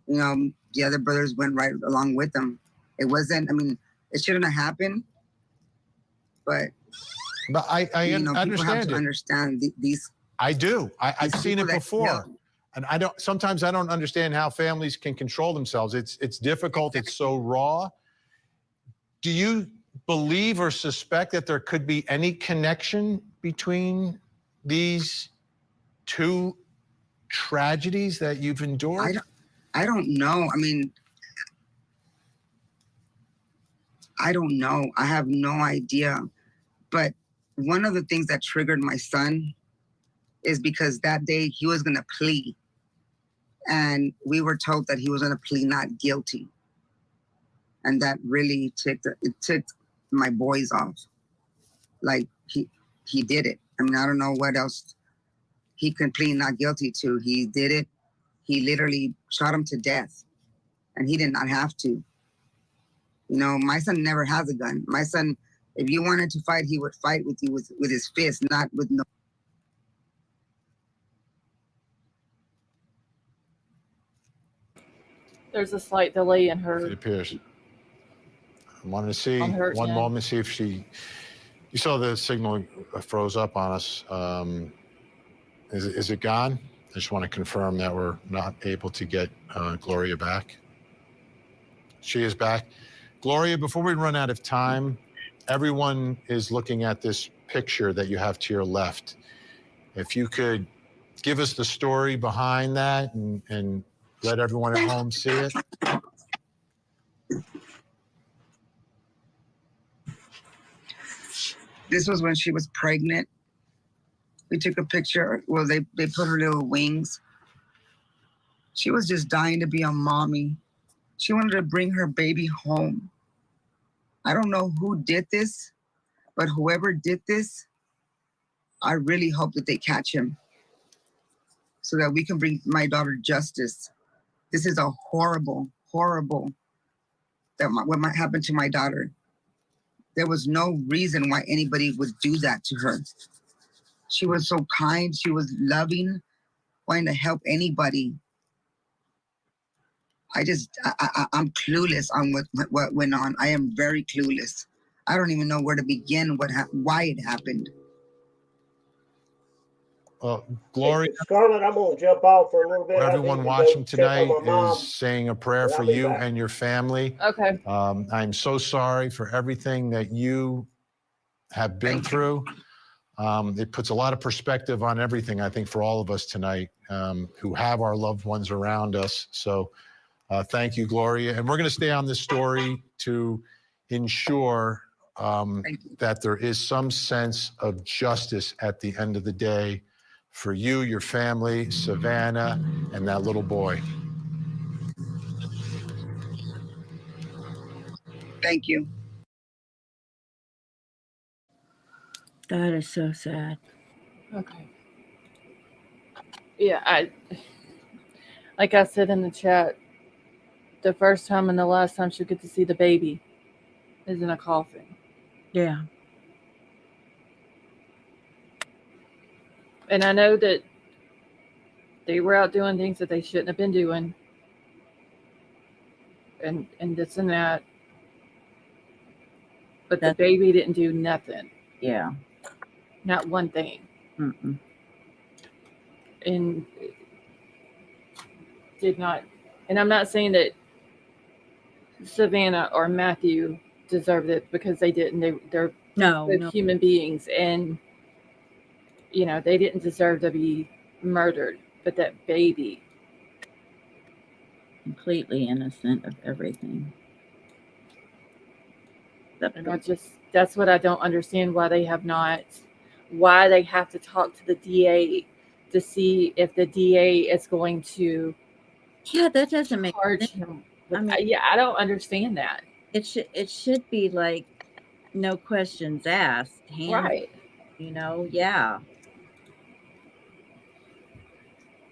the other brothers went right along with him. It wasn't. I mean, it shouldn't have happened, but I people have understand to it. understand these. I do. I've seen it people that before. kill. And sometimes I don't understand how families can control themselves. It's difficult. It's so raw. Do you believe or suspect that there could be any connection between these 2 tragedies that you've endured? I don't know. I mean, I don't know. I have no idea. But one of the things that triggered my son is because that day he was going to plea. And we were told that he was going to plead not guilty. And that really took my boys off. Like, he did it. I mean, I don't know what else he could plead not guilty to. He did it. He literally shot him to death. And he did not have to. My son never has a gun. My son, if you wanted to fight, he would fight with you with his fist, not with no. There's a slight delay in her. It appears. I wanted to see On her one end. moment, see if you saw the signal froze up on us. Is it gone? I just want to confirm that we're not able to get Gloria back. She is back. Gloria, before we run out of time, everyone is looking at this picture that you have to your left. If you could give us the story behind that and let everyone at home see it. This was when she was pregnant. We took a picture. Well, they put her little wings. She was just dying to be a mommy. She wanted to bring her baby home. I don't know who did this, but whoever did this, I really hope that they catch him so that we can bring my daughter justice. This is a horrible, horrible, what might happen to my daughter. There was no reason why anybody would do that to her. She was so kind. She was loving, wanting to help anybody. I'm clueless on what went on. I am very clueless. I don't even know where to begin, why it happened. Gloria, Scarlett, I'm going to jump off for a little bit. everyone watching tonight is saying a prayer for you and your family. Okay. I'm so sorry for everything that you have been through. It puts a lot of perspective on everything, I think, for all of us tonight who have our loved ones around us. So thank you, Gloria. And we're going to stay on this story to ensure that there is some sense of justice at the end of the day for you, your family, Savannah, and that little boy. Thank you. That is so sad. Okay. Yeah, like I said in the chat, the first time and the last time she'll get to see the baby is in a coffin. Yeah. And I know that they were out doing things that they shouldn't have been doing. And this and that. But the baby didn't do nothing. Yeah. Not one thing. Mm-mm. And did not. And I'm not saying that Savannah or Matthew deserved it, because they didn't. They're both human beings, and they didn't deserve to be murdered. But that baby, completely innocent of everything. And that's what I don't understand, why they have to talk to the DA to see if the DA is going to that doesn't make charge him. I don't understand that. It should be like no questions asked. Right. Yeah.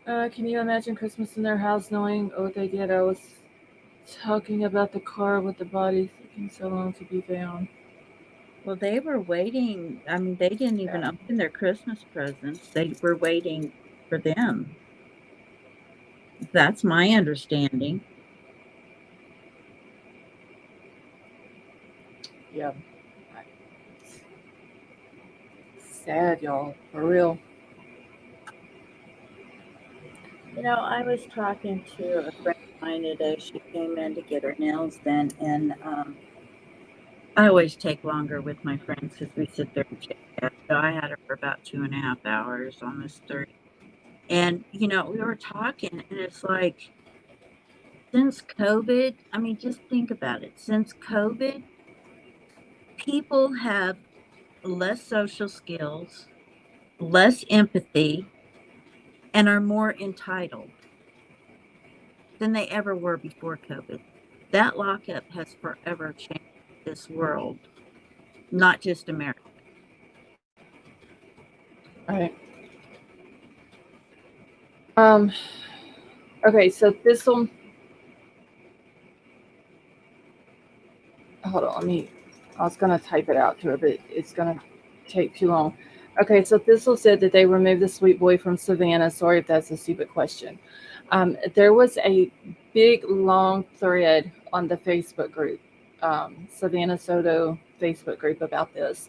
Can you imagine Christmas in their house knowing what they did? I was talking about the car with the body taking so long to be found. Well, they were waiting. I mean, they didn't even open their Christmas presents. They were waiting for them. That's my understanding. Yeah. Sad, y'all. For real. You know, I was talking to a friend of mine today. She came in to get her nails done, and I always take longer with my friends because we sit there and chat. So I had her for about 2.5 hours, almost 3. And, you know, we were talking, and it's like, since COVID, I mean, just think about it. Since COVID, people have less social skills, less empathy, and are more entitled than they ever were before COVID. That lockup has forever changed this world, not just America. Right. Okay, so this will hold on, I was gonna type it out to her, but it's gonna take too long. Okay, so Thistle said that they removed the sweet boy from Savannah. Sorry if that's a stupid question. There was a big long thread on the Facebook group, Savannah Soto Facebook group about this.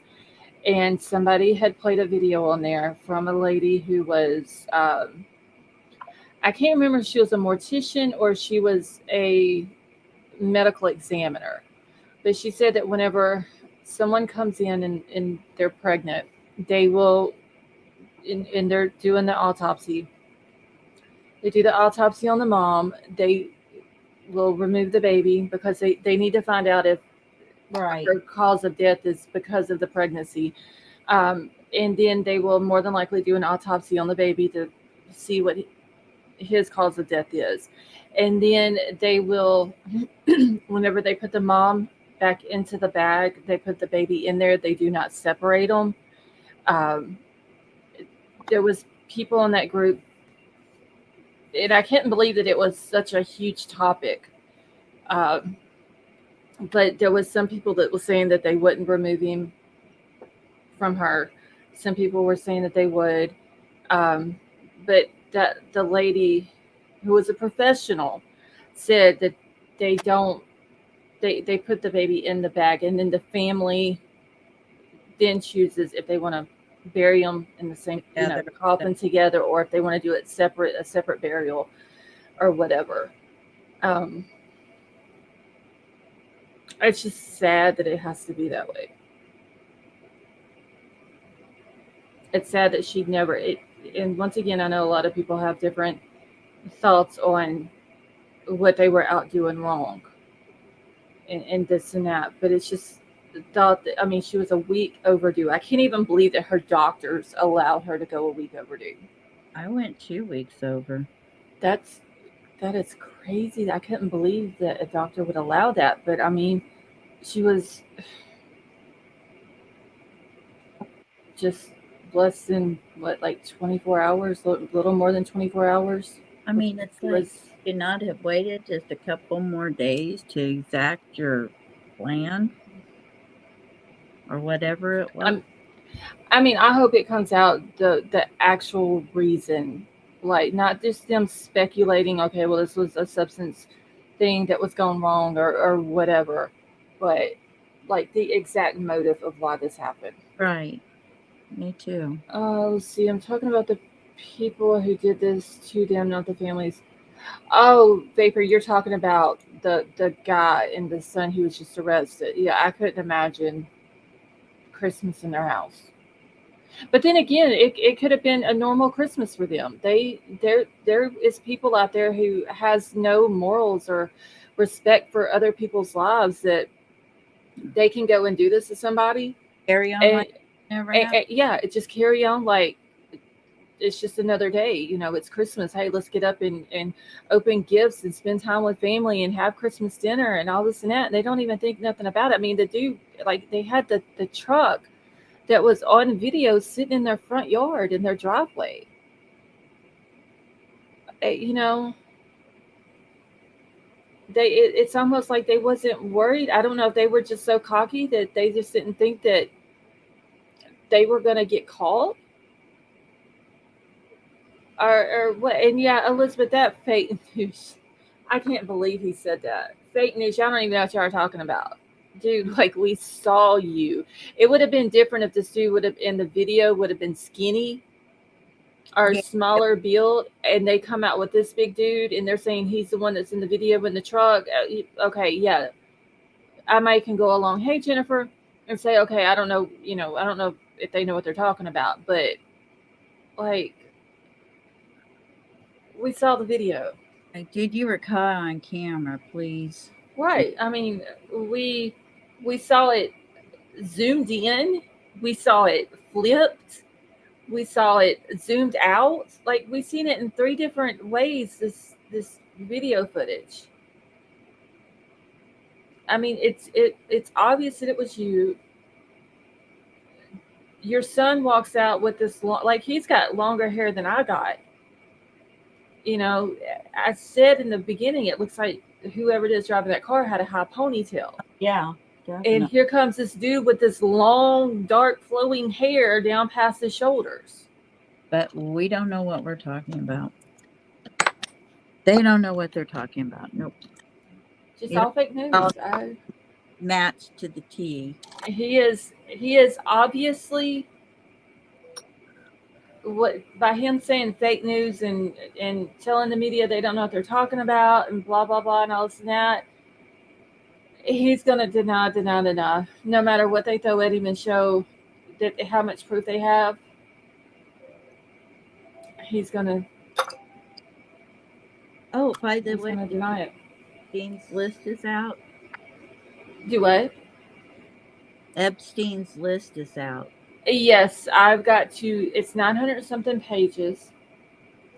And somebody had played a video on there from a lady who was, I can't remember if she was a mortician or she was a medical examiner. But she said that whenever someone comes in and they're pregnant, they will, and they're doing the autopsy, they do the autopsy on the mom. They will remove the baby because they need to find out if Right. her cause of death is because of the pregnancy. And then they will more than likely do an autopsy on the baby to see what his cause of death is. And then they will, whenever they put the mom back into the bag, they put the baby in there. They do not separate them. There was people in that group, and I couldn't believe that it was such a huge topic. But there was some people that were saying that they wouldn't remove him from her. Some people were saying that they would. But that the lady who was a professional said that they don't, they put the baby in the bag, and then the family then chooses if they want to bury them in the same, Together. the coffin together, or if they want to do it separate, a separate burial or whatever. It's just sad that it has to be that way. It's sad that she'd never, and once again, I know a lot of people have different thoughts on what they were out doing wrong and this and that, but it's just thought that, I mean, she was a week overdue. I can't even believe that her doctors allowed her to go a week overdue. I went 2 weeks over. That is crazy. I couldn't believe that a doctor would allow that, but I mean, she was just less than what, like 24 hours, a little more than 24 hours. I mean, it's like, you not have waited just a couple more days to exact your plan or whatever it was. I mean, I hope it comes out the actual reason, like not just them speculating, okay, well, this was a substance thing that was going wrong or whatever, but like the exact motive of why this happened. Right. Me too. Let's see. I'm talking about the people who did this to them, not the families. Oh, Vapor, you're talking about the guy and the son who was just arrested. Yeah, I couldn't imagine Christmas in their house. But then again, it could have been a normal Christmas for them. There is people out there who has no morals or respect for other people's lives that they can go and do this to somebody. Carry on like never happened. Yeah, it just carry on like it's just another day. It's Christmas. Hey, let's get up and open gifts and spend time with family and have Christmas dinner and all this and that. And they don't even think nothing about it. I mean, the dude, like they had the truck that was on video sitting in their front yard in their driveway. you know, it's almost like they wasn't worried. I don't know if they were just so cocky that they just didn't think that they were going to get caught or what. And yeah, Elizabeth, that fake news, I can't believe he said that. Fake news, y'all don't even know what y'all are talking about. Dude, like, we saw you. It would have been different if this dude would have, in the video, would have been skinny or Yeah. smaller build, and they come out with this big dude and they're saying he's the one that's in the video in the truck. Okay, yeah, I might can go along, hey Jennifer, and say, okay, I don't know, I don't know if they know what they're talking about, but like, we saw the video. Like, dude, you were caught on camera, please. Right. I mean, we saw it zoomed in, we saw it flipped, we saw it zoomed out. Like, we've seen it in 3 different ways, this video footage. I mean, it's obvious that it was you. Your son walks out with this like, he's got longer hair than I got. I said in the beginning, it looks like whoever it is driving that car had a high ponytail. Yeah. Definitely. And here comes this dude with this long, dark, flowing hair down past his shoulders. But we don't know what we're talking about. They don't know what they're talking about. Nope. Just all fake news. Matched to the T. He is obviously, what, by him saying fake news and telling the media they don't know what they're talking about and blah blah blah and all this and that, he's gonna deny, no matter what they throw at him and show that how much proof they have. He's gonna. Oh, by the way, gonna deny it. Epstein's list is out. Do what? Epstein's list is out. Yes, I've got to. It's 900 something pages.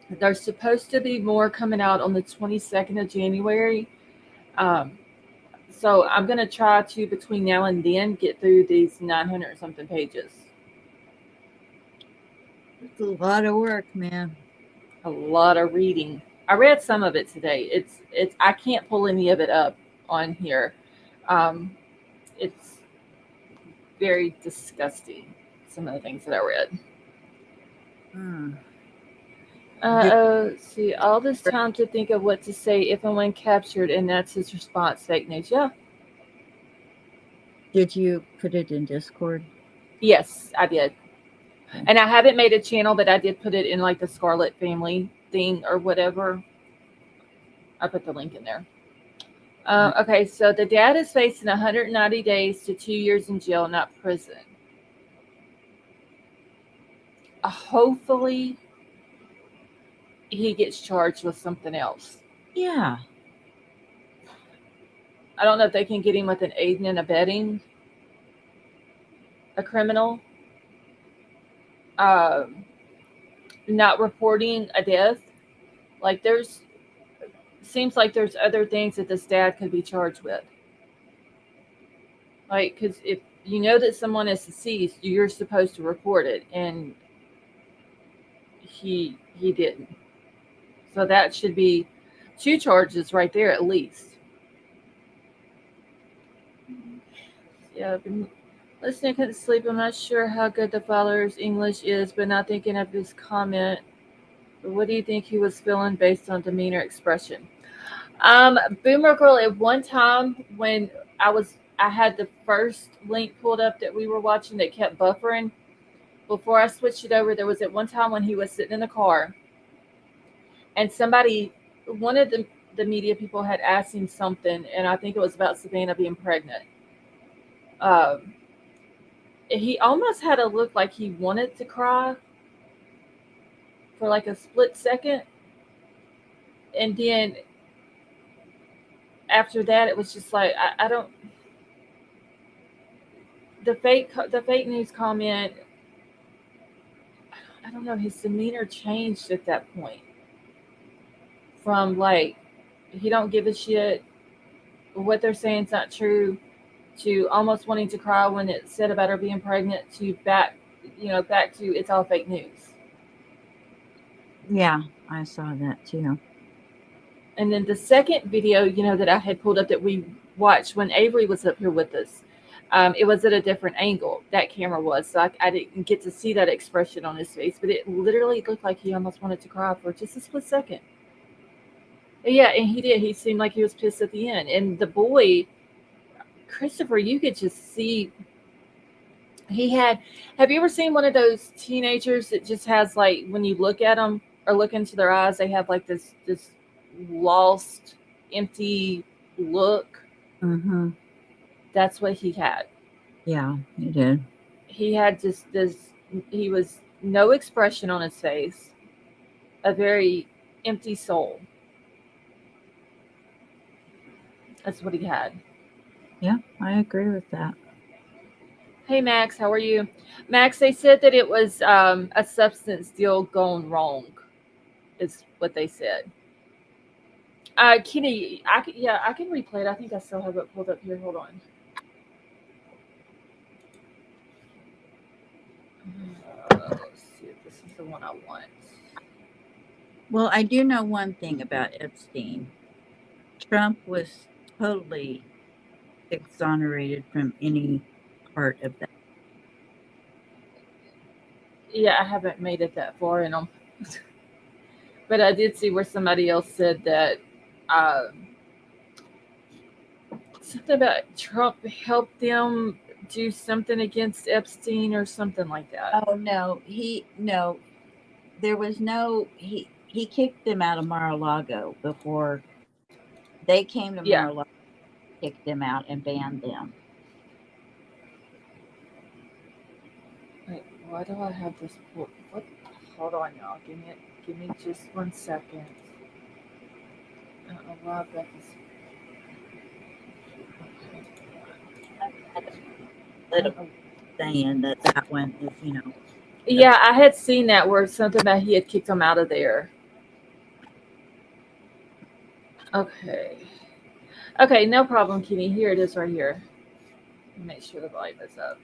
There's supposed to be more coming out on the 22nd of January. So I'm going to try to, between now and then, get through these 900 something pages. It's a lot of work, man. A lot of reading. I read some of it today. It's I can't pull any of it up on here. It's very disgusting, some of the things that I read. Let's see, all this time to think of what to say if and when captured, and that's his response, fake news. Yeah. Did you put it in Discord? Yes, I did. And I haven't made a channel, but I did put it in like the Scarlet family thing or whatever. I put the link in there. Okay, so the dad is facing 190 days to 2 years in jail, not prison. Hopefully, he gets charged with something else. Yeah. I don't know if they can get him with an aiding and abetting a criminal. Not reporting a death. Like, seems like there's other things that this dad could be charged with. Like, because if you know that someone is deceased, you're supposed to report it, and he didn't. So that should be 2 charges right there at least. Yeah, I've been listening, couldn't sleep. I'm not sure how good the father's English is, but not thinking of his comment. But what do you think he was feeling based on demeanor expression? Boomer Girl, at one time when I had the first link pulled up that we were watching that kept buffering. Before I switched it over, there was at one time when he was sitting in the car and one of the media people had asked him something, and I think it was about Savannah being pregnant. He almost had a look like he wanted to cry for like a split second. And then after that, it was just like, I don't, the fake news comment, I don't know, his demeanor changed at that point. From like, he don't give a shit, what they're saying is not true, to almost wanting to cry when it said about her being pregnant, to back to it's all fake news. Yeah, I saw that too. And then the second video, that I had pulled up that we watched when Avery was up here with us, it was at a different angle. That camera was, so I didn't get to see that expression on his face, but it literally looked like he almost wanted to cry for just a split second. Yeah, and he did. He seemed like he was pissed at the end. And the boy, Christopher, you could just see he had. Have you ever seen one of those teenagers that just has like when you look at them or look into their eyes, they have like this lost, empty look? Mm-hmm. That's what he had. Yeah, he did. He had just this. He was no expression on his face, a very empty soul. That's what he had. Yeah, I agree with that. Hey, Max, how are you? Max, they said that it was a substance deal gone wrong, is what they said. Kenny, I can replay it. I think I still have it pulled up here. Hold on. Let's see if this is the one I want. Well, I do know one thing about Epstein. Trump was totally exonerated from any part of that. Yeah, I haven't made it that far in them. But I did see where somebody else said that something about Trump helped them do something against Epstein or something like that. Oh no, there was no he kicked them out of Mar-a-Lago before they came to Yeah. Mar-a-Lago, kicked them out and banned them. Wait, why do I have this book? What? Hold on, y'all. Give me just 1 second. I don't know why I've got this. Little saying that one is, Yeah, I had seen that where something about he had kicked him out of there. Okay, no problem, Kenny. Here it is right here. Make sure the volume is up.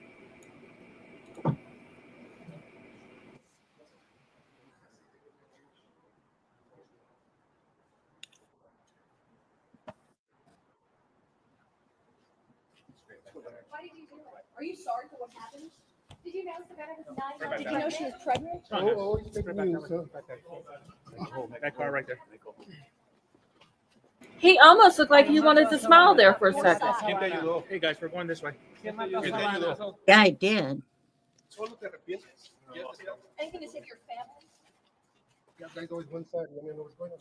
Why did you do it? Are you sorry for what happened? Did you know Savannah was 9 months Did you know she was pregnant? Always fake news, huh? That car right there. He almost looked like he wanted to smile there for a second. ¿Quién te ayudó? Hey guys, we're going this way. ¿Quién te ayudó? Yeah, I did. Solo te arrepientes. Anything to save your family? Yeah, guys always one side. You know what's going on.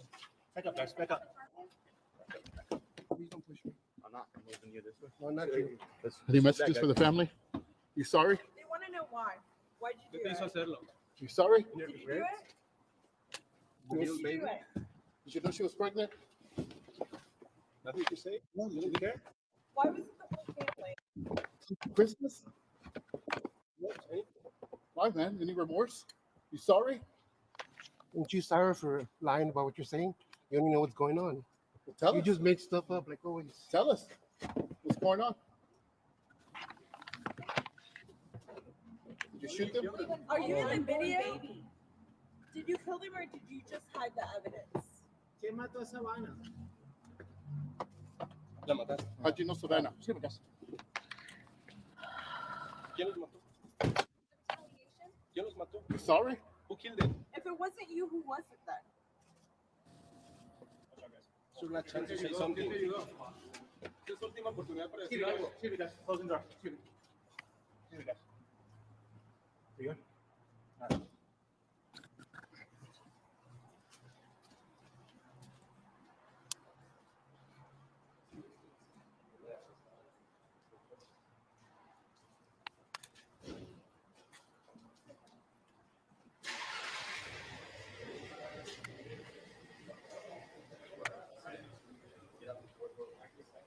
Back up, guys. Back up. Please don't push me. I'm not. I'm moving you this way. No, not you. Any messages for the family? You sorry? They want to know why. Why'd you do it? You sorry? Did you do it? Did Did you do it? you know she was pregnant? Nothing to say? No, you didn't care? Why was it the whole family? Christmas? Why, man? Any remorse? You sorry? Aren't you sorry for lying about what you're saying? You don't even know what's going on. Well, tell You us. just make stuff up like always. Tell us. What's going on? Did you shoot them? Are you in the video? Did you kill them or did you just hide the evidence? ¿Quién mató a Savannah? La mataste. How'd you know Savannah? Sí, me caso. ¿Quién los mató? ¿Quién los mató? You sorry? Who killed them? If it wasn't you, who was it then? Es una chance to say something. Es última oportunidad para decir algo. Sí, guys. Closing door. Sí, guys. You good?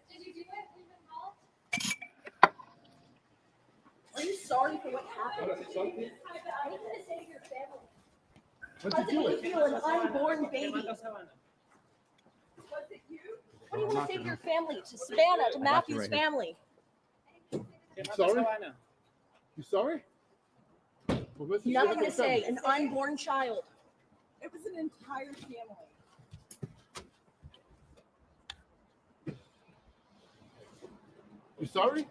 Did you do it? We've been called. Are you sorry for what happened? Anything to save your family. How did you feel an unborn baby? Was it you? What do you want to say to your family, to Savannah, to Matthew's family? You sorry? You sorry? What message you have Nothing for to the family? say, an unborn child. It was an entire family. You sorry?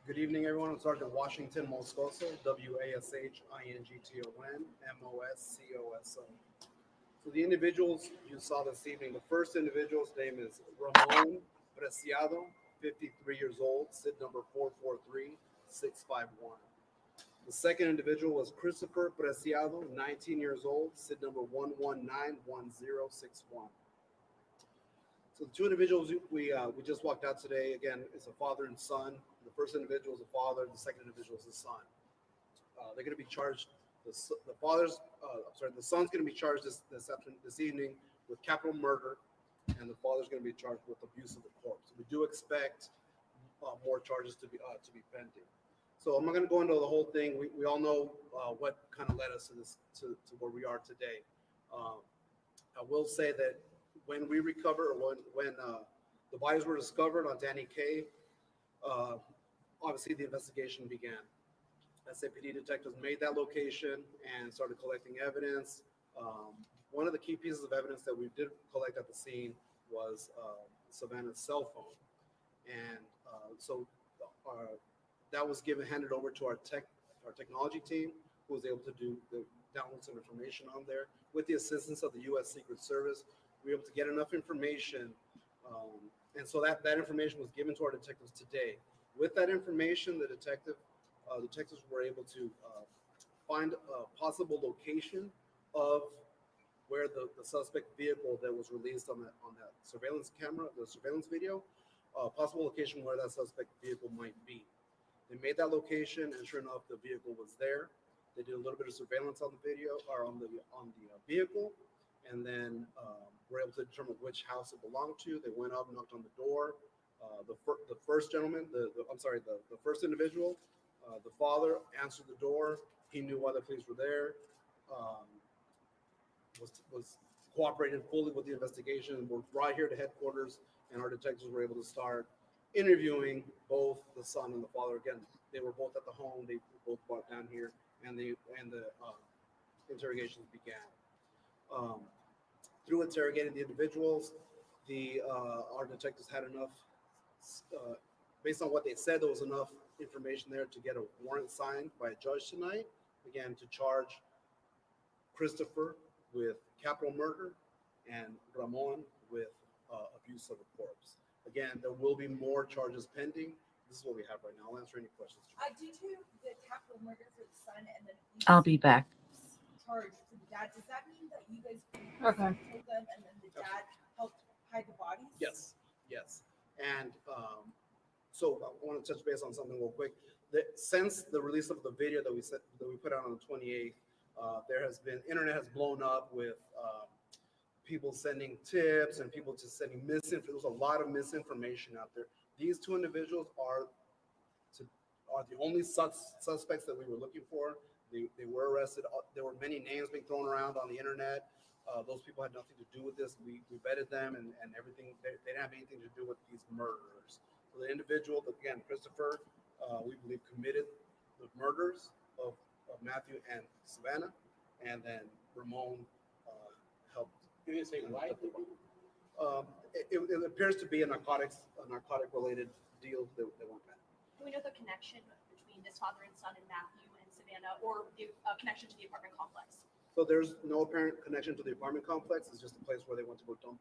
Good evening, everyone. I'm Sergeant Washington Moscoso, WASHINGTON, MOSCOSO. So the individuals you saw this evening, the first individual's name is Ramon Preciado, 53 years old, SID number 443651. The second individual was Christopher Preciado, 19 years old, SID number 1191061. So the two individuals we just walked out today, again, is a father and son. The first individual is a father, the second individual is a son. They're going to be charged. The son's going to be charged this evening with capital murder, and the father's going to be charged with abuse of the corpse. We do expect more charges to be pending. So I'm not going to go into the whole thing. We all know what kind of led us to this to where we are today. I will say that when we recover, or when the bodies were discovered on Danny K, obviously the investigation began. SAPD detectives made that location and started collecting evidence. One of the key pieces of evidence that we did collect at the scene was Savannah's cell phone, and so that was handed over to our technology team, who was able to download some information on there. With the assistance of the U.S. Secret Service, we were able to get enough information, and so that information was given to our detectives today. With that information, the detectives were able to find a possible location of where the suspect vehicle that was released on that surveillance camera, the surveillance video, possible location where that suspect vehicle might be. They made that location, and sure enough, the vehicle was there. They did a little bit of surveillance on the video, or on the vehicle, and then were able to determine which house it belonged to. They went up, knocked on the door. The first gentleman, the first individual, the father answered the door. He knew why the police were there. Was cooperated fully with the investigation. We're right here to headquarters, and our detectives were able to start interviewing both the son and the father. Again, they were both at the home. They were both brought down here, and the interrogations began. Through interrogating the individuals, our detectives had enough. Based on what they said, there was enough information there to get a warrant signed by a judge tonight. Again, to charge Christopher with capital murder and Ramon with abuse of a corpse. Again, there will be more charges pending. This is what we have right now. I'll answer any questions. Due to the capital murder for the son and then I'll be back. charge for the dad, does that mean that you guys Okay. killed them and then the dad helped hide the bodies? Yes. And so I want to touch base on something real quick. Since the release of the video that we put out on the 28th, internet has blown up with people sending tips and people just sending misinformation. There's a lot of misinformation out there. These two individuals are the only suspects that we were looking for. They were arrested. There were many names being thrown around on the internet. Those people had nothing to do with this. We vetted them and everything. They didn't have anything to do with these murderers. So the individual, again, Christopher, we believe committed the murders of Matthew and Savannah, and then Ramon helped. You didn't say why? It appears to be a narcotic-related deal they want back. Do we know the connection between this father and son and Matthew and Savannah, or the connection to the apartment complex? So there's no apparent connection to the apartment complex. It's just a place where they went to go dump,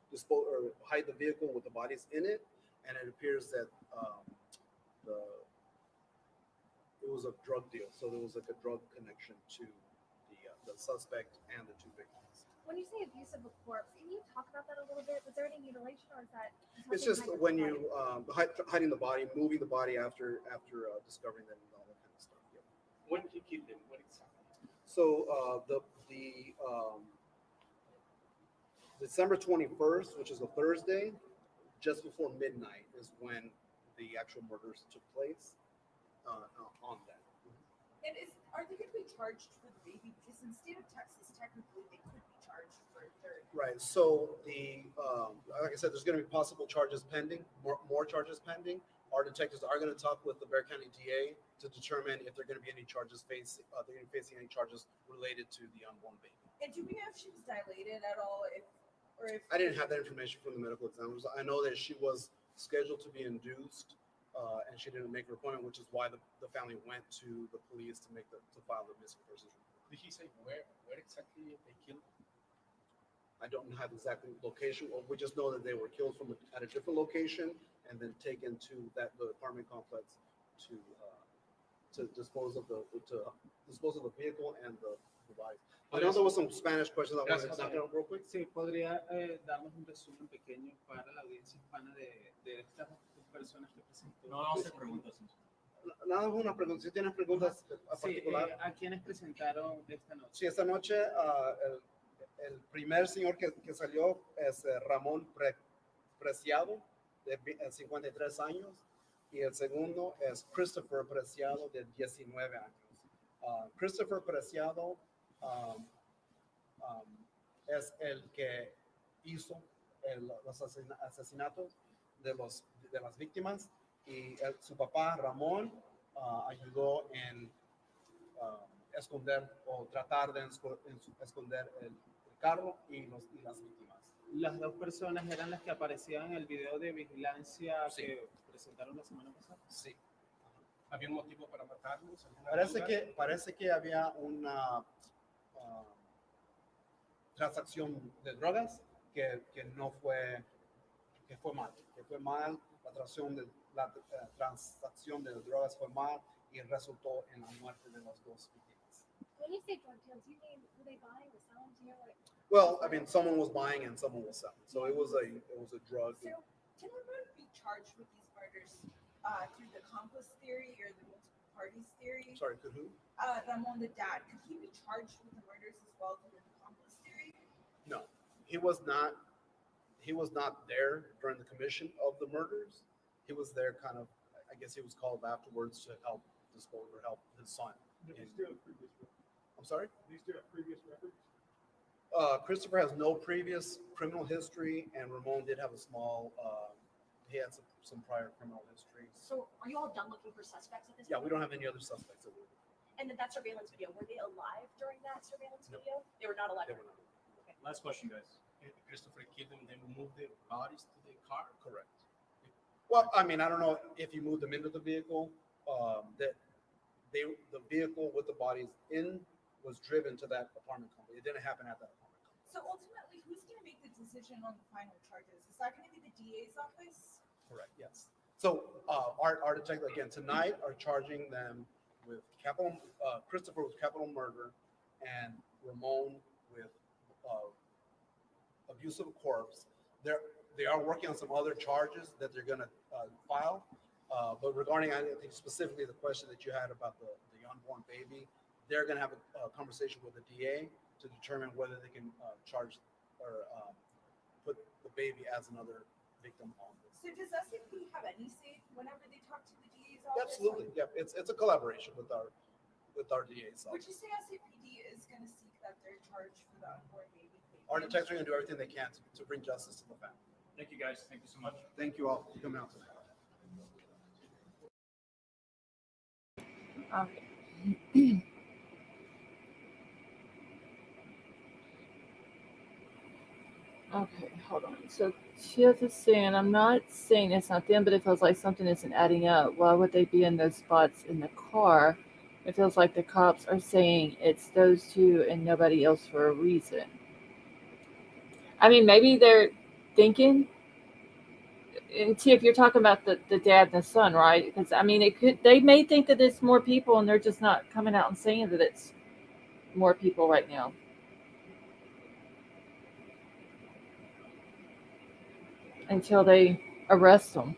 dispose, or hide the vehicle with the bodies in it. And it appears that it was a drug deal. So there was like a drug connection to the suspect and the two victims. When you say abuse of a corpse, can you talk about that a little bit? Was there any mutilation, or is that? It's just when you hiding the body, moving the body after discovering them and all that kind of stuff. Yeah. When did you kill them? What exactly? So December 21st, which is a Thursday, just before midnight, is when the actual murders took place. On that. And are they going to be charged for the baby? Because in the state of Texas, technically, they could be charged for a third. Right. So like I said, there's going to be possible charges pending, more charges pending. Our detectives are going to talk with the Bexar County DA to determine if there are going to be any charges facing any charges related to the unborn baby. And do we know if she was dilated at all? If I didn't have that information from the medical examiners. I know that she was scheduled to be induced, and she didn't make her appointment, which is why the family went to the police to file the missing persons report. Did he say where exactly they killed them? I don't have the exact location. We just know that they were killed at a different location and then taken to the apartment complex to dispose of the vehicle and the bodies. I know there was some Spanish questions I wanted to knock out real quick. Sí, podría darnos un resumen pequeño para la audiencia hispana de estas personas que presentó. No hacer preguntas. Nada, una pregunta. Si tienes preguntas a Sí, particular. ¿a quiénes presentaron esta noche? Sí, esta noche el primer señor que salió es Ramón Preciado, de 53 años, y el segundo es Christopher Preciado, de 19 años. Christopher Preciado es el que hizo los asesinatos de las víctimas, y su papá Ramón ayudó en esconder o tratar de esconder el carro y las víctimas. Las dos personas eran las que aparecían en el video de vigilancia Sí. que presentaron la semana pasada. Sí. ¿Había un motivo para matarlos? Parece que había una transacción de drogas que fue mal. La transacción de drogas fue mal y resultó en la muerte de las dos víctimas. When you say drug deals, you mean were they buying or selling? Do you know what? Well, I mean, someone was buying and someone was selling, so it was a drug. So, can Ramon be charged with these murders through the accomplice theory or the multiple parties theory? Sorry, could who? Ramon, the dad, could he be charged with the murders as well through the accomplice theory? No, he was not. He was not there during the commission of the murders. He was there kind of, I guess he was called afterwards to help dispose or help his son. I'm sorry? These two have previous records? Christopher has no previous criminal history, and Ramon did have a small, he had some prior criminal history. So are you all done looking for suspects at this Yeah, point? we don't have any other suspects. And then that surveillance video, were they alive during that surveillance No. video? They were not alive. They were not. Last question, guys. Christopher killed them, then moved their bodies to the car? Correct. Well, I mean, I don't know if you moved them into the vehicle, the vehicle with the bodies in was driven to that apartment complex. It didn't happen at that apartment complex. So ultimately, who's going to make the decision on the final charges? Is that going to be the DA's office? Correct, yes. So our detectives, again, tonight are charging them with Christopher with capital murder and Ramon with abuse of a corpse. They are working on some other charges that they're going to file. But regarding, I think specifically the question that you had about the unborn baby, they're going to have a conversation with the DA to determine whether they can charge or put the baby as another victim on this. So does SCP have any say whenever they talk to the DA's office? Absolutely, yeah. It's a collaboration with our DA's Would office. you say SCPD is going to seek that they're charged for the unborn baby? Our detectives are going to do everything they can to bring justice to the family. Thank you, guys. Thank you so much. Thank you all for coming out tonight. Okay, hold on. So Tiff is saying, I'm not saying it's not them, but it feels like something isn't adding up. Why would they be in those spots in the car? It feels like the cops are saying it's those two and nobody else for a reason. I mean, maybe they're thinking, and Tiff, you're talking about the dad and the son, right? Because I mean, it could they may think that it's more people, and they're just not coming out and saying that it's more people right now until they arrest them.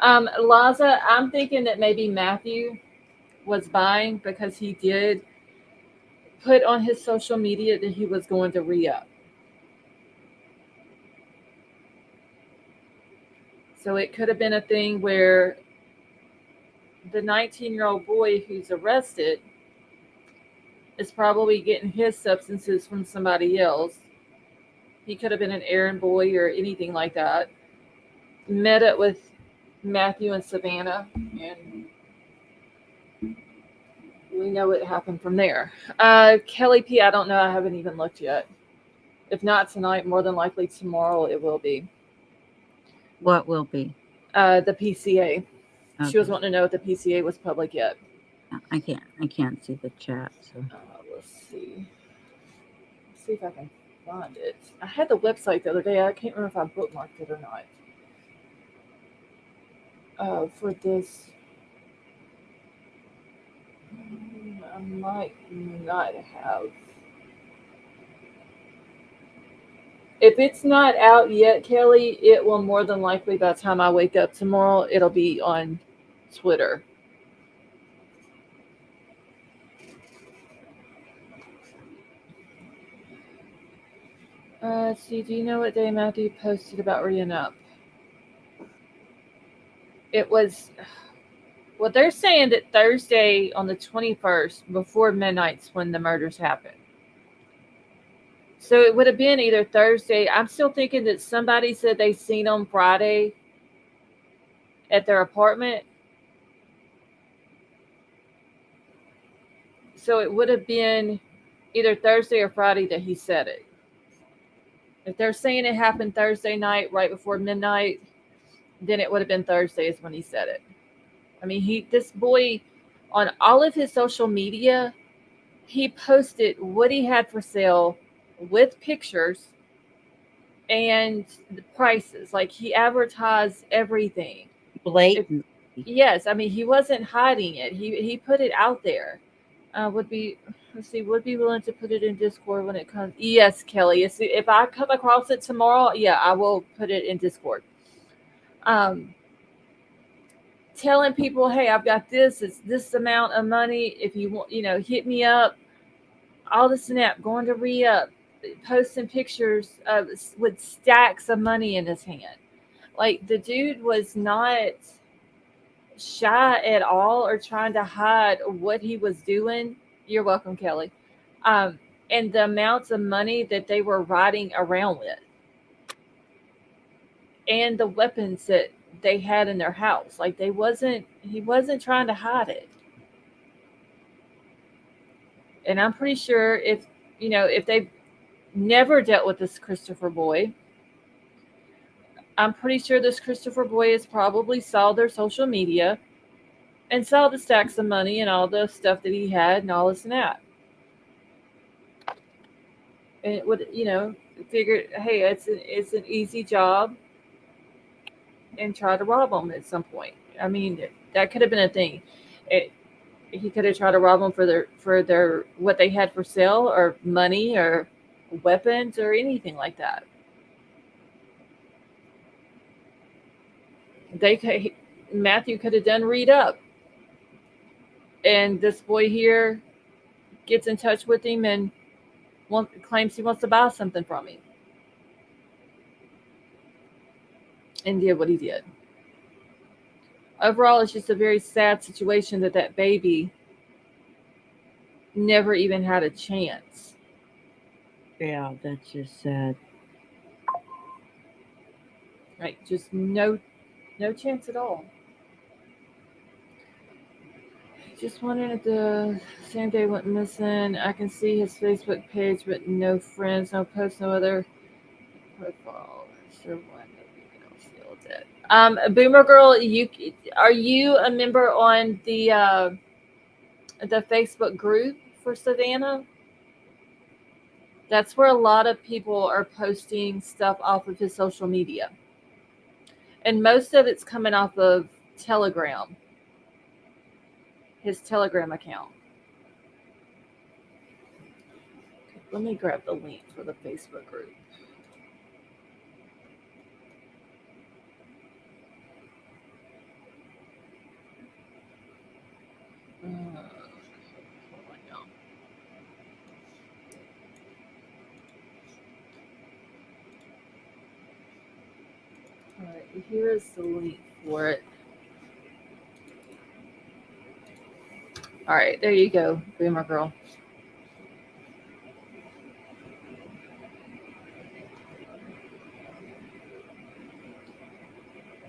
Laza, I'm thinking that maybe Matthew was buying because he did put on his social media that he was going to re up. So it could have been a thing where the 19-year-old boy who's arrested is probably getting his substances from somebody else. He could have been an errand boy or anything like that. Met up with Matthew and Savannah, and we know what happened from there. Kelly P, I don't know. I haven't even looked yet. If not tonight, more than likely tomorrow it will be. What will be? The PCA. She was Okay. wanting to know if the PCA was public yet. I can't see the chat. So Let's see. Let's see if I can find it. I had the website the other day. I can't remember if I bookmarked it or not. For this, I might not have. If it's not out yet, Kelly, it will more than likely by the time I wake up tomorrow, it'll be on Twitter. See, do you know what day Matthew posted about reading up? It was, well, they're saying that Thursday on the 21st before midnight's when the murders happened. So it would have been either Thursday. I'm still thinking that somebody said they seen them Friday at their apartment. So it would have been either Thursday or Friday that he said it. If they're saying it happened Thursday night right before midnight, then it would have been Thursday is when he said it. I mean, this boy on all of his social media, he posted what he had for sale with pictures and the prices. Like he advertised everything. blatant. Yes, I mean he wasn't hiding it. He put it out there. Would be willing to put it in Discord when it comes. Yes, Kelly. If I come across it tomorrow, yeah, I will put it in Discord. Telling people, hey, I've got this. It's this amount of money. If you want, hit me up. All this and that. Going to re-up, posting pictures with stacks of money in his hand. Like the dude was not shy at all or trying to hide what he was doing. You're welcome, Kelly. And the amounts of money that they were riding around with, and the weapons that they had in their house. Like he wasn't trying to hide it. And I'm pretty sure if they've never dealt with this Christopher boy, I'm pretty sure this Christopher boy has probably saw their social media and saw the stacks of money and all the stuff that he had and all this and that. And it would, figure, hey, it's an easy job, and try to rob them at some point. I mean, that could have been a thing. He could have tried to rob them for their what they had for sale or money or weapons or anything like that. Matthew could have done read up, and this boy here gets in touch with him and claims he wants to buy something from him, and did what he did. Overall, it's just a very sad situation that baby never even had a chance. Yeah, that's just sad. Right, just no chance at all. Just wondering if the same day went missing. I can see his Facebook page, but no friends, no posts, no other profile. So one sealed it. Boomer Girl, are you a member on the Facebook group for Savannah? That's where a lot of people are posting stuff off of his social media. And most of it's coming off of Telegram, his Telegram account. Okay, let me grab the link for the Facebook group. All right, here is the link for it. All right, there you go, Boomer Girl.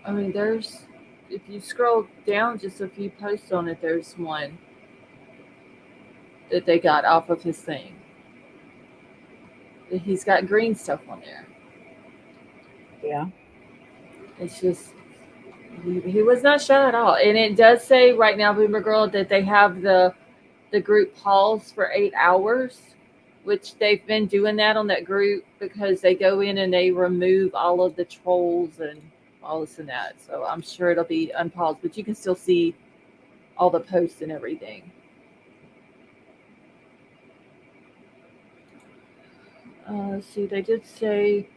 I mean, if you scroll down just a few posts on it, there's one that they got off of his thing. He's got green stuff on there. Yeah. It's just, he was not shy at all. And it does say right now, Boomer Girl, that they have the group paused for 8 hours, which they've been doing that on that group because they go in and they remove all of the trolls and all this and that. So I'm sure it'll be unpaused, but you can still see all the posts and everything. See, they did say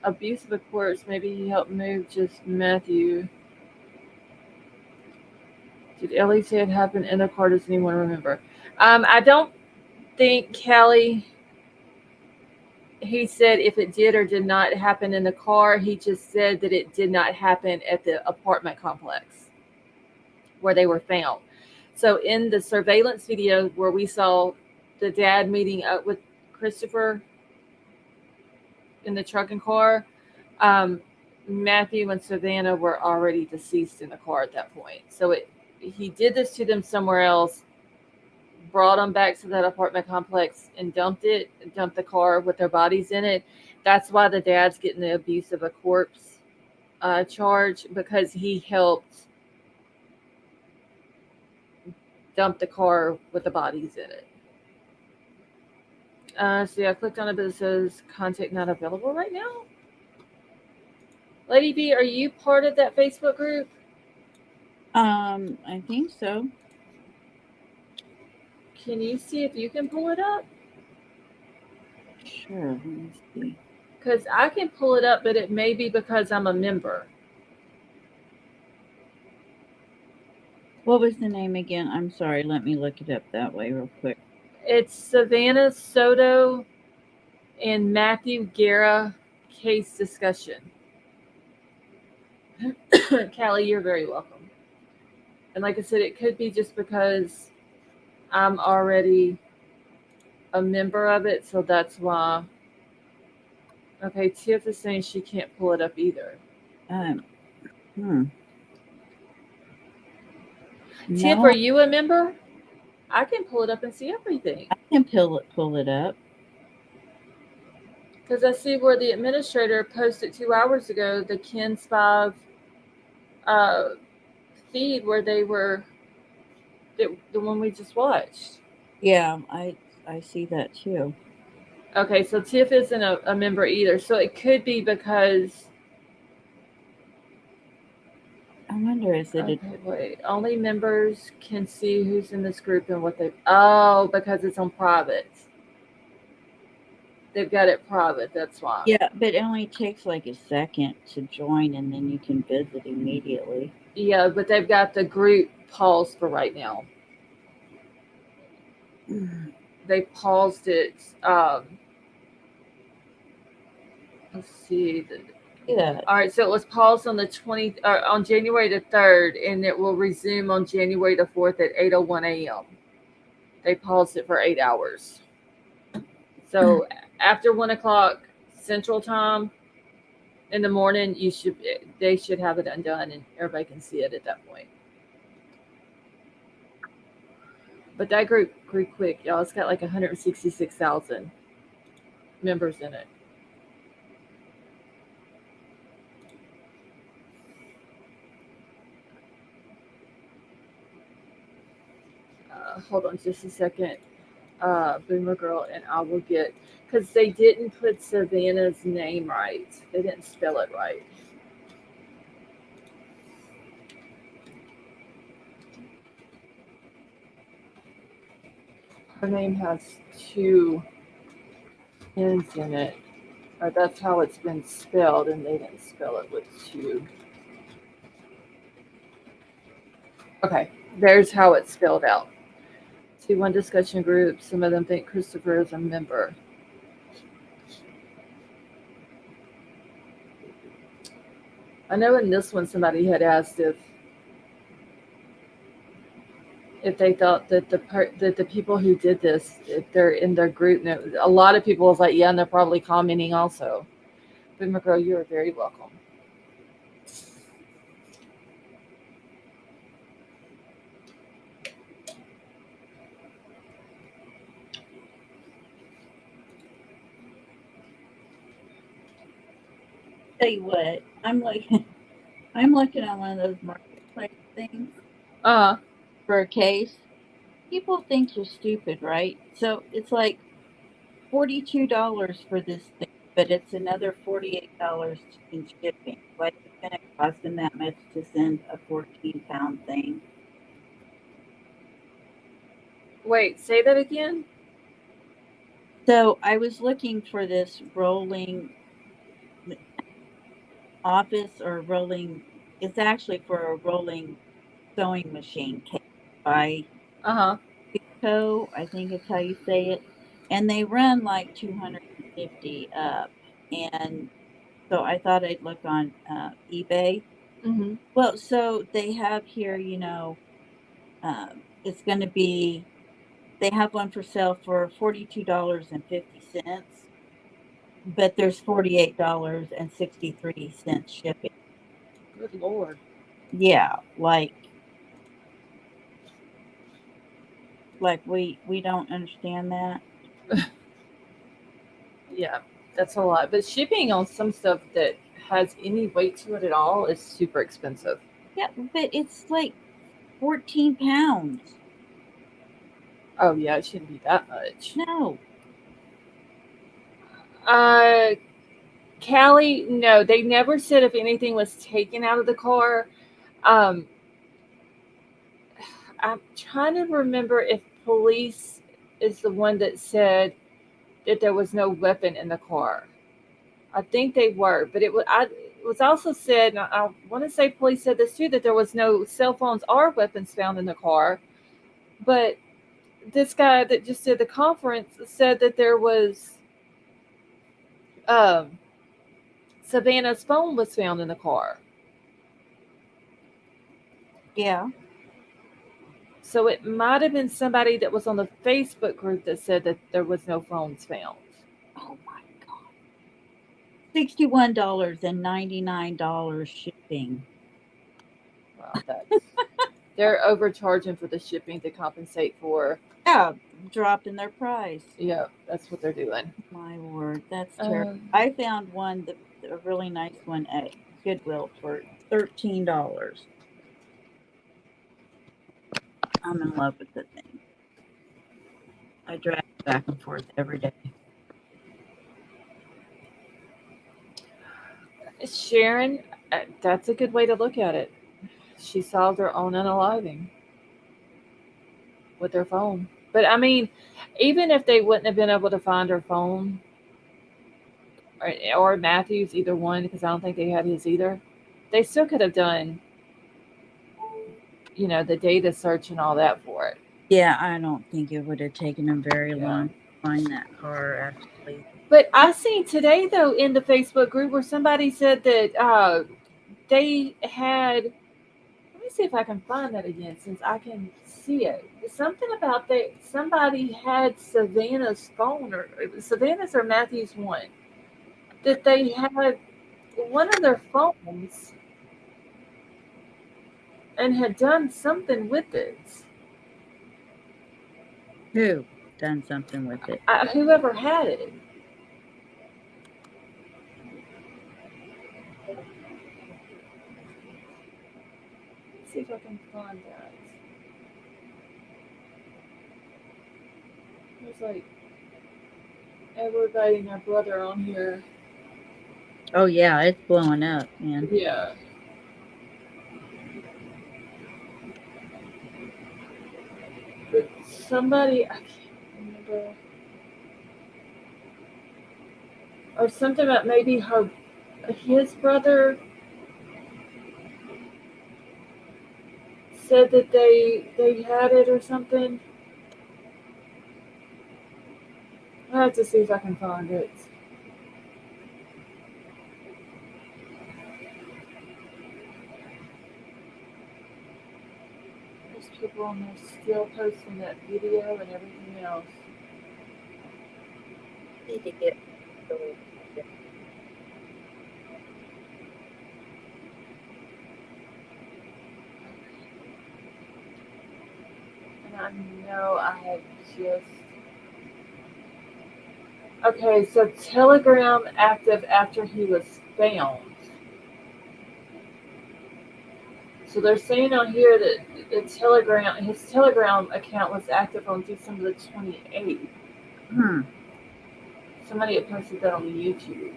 abuse of the courts. Maybe he helped move just Matthew. Did Ellie say it happened in the car? Does anyone remember? I don't think Kelly. He said if it did or did not happen in the car. He just said that it did not happen at the apartment complex where they were found. So in the surveillance video where we saw the dad meeting up with Christopher in the truck and car, Matthew and Savannah were already deceased in the car at that point. So he did this to them somewhere else, brought them back to that apartment complex and dumped the car with their bodies in it. That's why the dad's getting the abuse of a corpse charge, because he helped dump the car with the bodies in it. So yeah, I clicked on it, but it says contact not available right now. Lady B, are you part of that Facebook group? I think so. Can you see if you can pull it up? Sure, let me see. Because I can pull it up, but it may be because I'm a member. What was the name again? I'm sorry. Let me look it up that way real quick. It's Savannah, Soto, and Matthew Guerra case discussion. Callie, you're very welcome. And like I said, it could be just because I'm already a member of it, so that's why. Okay, Tiff is saying she can't pull it up either. Tiff, No, are you a member? I can pull it up and see everything. I can pull it up. Because I see where the administrator posted 2 hours ago the Ken's 5 feed where they were the one we just watched. Yeah, I see that too. Okay, so Tiff isn't a member either. So it could be because. I wonder, is it? Okay, wait. Only members can see who's in this group and what they. Oh, because it's on private. They've got it private. That's why. Yeah, but it only takes like a second to join, and then you can visit immediately. Yeah, but they've got the group paused for right now. They paused it. Let's see. Yeah. All right, so it was paused on on January the 3rd, and it will resume on January the 4th at 8:01 a.m. They paused it for 8 hours. So after 1 o'clock Central Time in the morning, they should have it undone, and everybody can see it at that point. But that group grew quick, y'all. It's got like 166,000 members in it. hold on just a second, Boomer Girl, and I will get, because they didn't put Savannah's name right. They didn't spell it right. Her name has two N's in it. Or that's how it's been spelled, and they didn't spell it with two. Okay, there's how it's spelled out. See, one discussion group, some of them think Christopher is a member. I know in this one somebody had asked if they thought that that the people who did this, if they're in their group, and a lot of people was like, yeah, and they're probably commenting also. Boomer Girl, you are very welcome. Tell you what, I'm looking at one of those marketplace things for a case. People think you're stupid, right? So it's like $42 for this thing, but it's another $48 in shipping. Like it's gonna cost them that much to send a 14-pound thing. Wait, say that again? So I was looking for this rolling office or rolling, it's actually for a rolling sewing machine case by Soto, I think is how you say it. And they run like 250 up. And so I thought I'd look on eBay. Mm-hmm. Well, so they have here, it's going to be, they have one for sale for $42.50, but there's $48.63 shipping. Good Lord. Yeah, like we don't understand that. Yeah, that's a lot. But shipping on some stuff that has any weight to it at all is super expensive. Yeah, but it's like 14 pounds. Oh yeah, it shouldn't be that much. No. Callie, no, they never said if anything was taken out of the car. I'm trying to remember if police is the one that said that there was no weapon in the car. I think they were, but it was also said, and I want to say police said this too, that there was no cell phones or weapons found in the car. But this guy that just did the conference said that there was Savannah's phone was found in the car. Yeah. So it might have been somebody that was on the Facebook group that said that there was no phones found. Oh my God. $61.99 shipping. Wow, that's they're overcharging for the shipping to compensate for. Yeah, dropping their price. Yeah, that's what they're doing. My word, that's terrible. I found one, a really nice one at Goodwill for $13. I'm in love with the thing. I drag it back and forth every day. Sharon, that's a good way to look at it. She solved her own unaliving with her phone. But I mean, even if they wouldn't have been able to find her phone, or Matthew's, either one, because I don't think they had his either, they still could have done, the data search and all that for it. Yeah, I don't think it would have taken them very long to find that car, actually. But I seen today, though, in the Facebook group where somebody said that they had. Let me see if I can find that again, since I can see it. Something about that. Somebody had Savannah's phone, or Savannah's or Matthew's one, that they had one of their phones and had done something with it. Who done something with it? Whoever had it. Let's see if I can find that. It's like everybody and their brother on here. Oh yeah, it's blowing up, man. Yeah. But somebody, I can't remember, or something about maybe his brother said that they had it or something. I have to see if I can find it. There's people on there still posting that video and everything else. Need to get And I know I had just. Okay, so Telegram active after he was found. So they're saying on here that his Telegram account was active on December the 28th. Somebody had posted that on YouTube.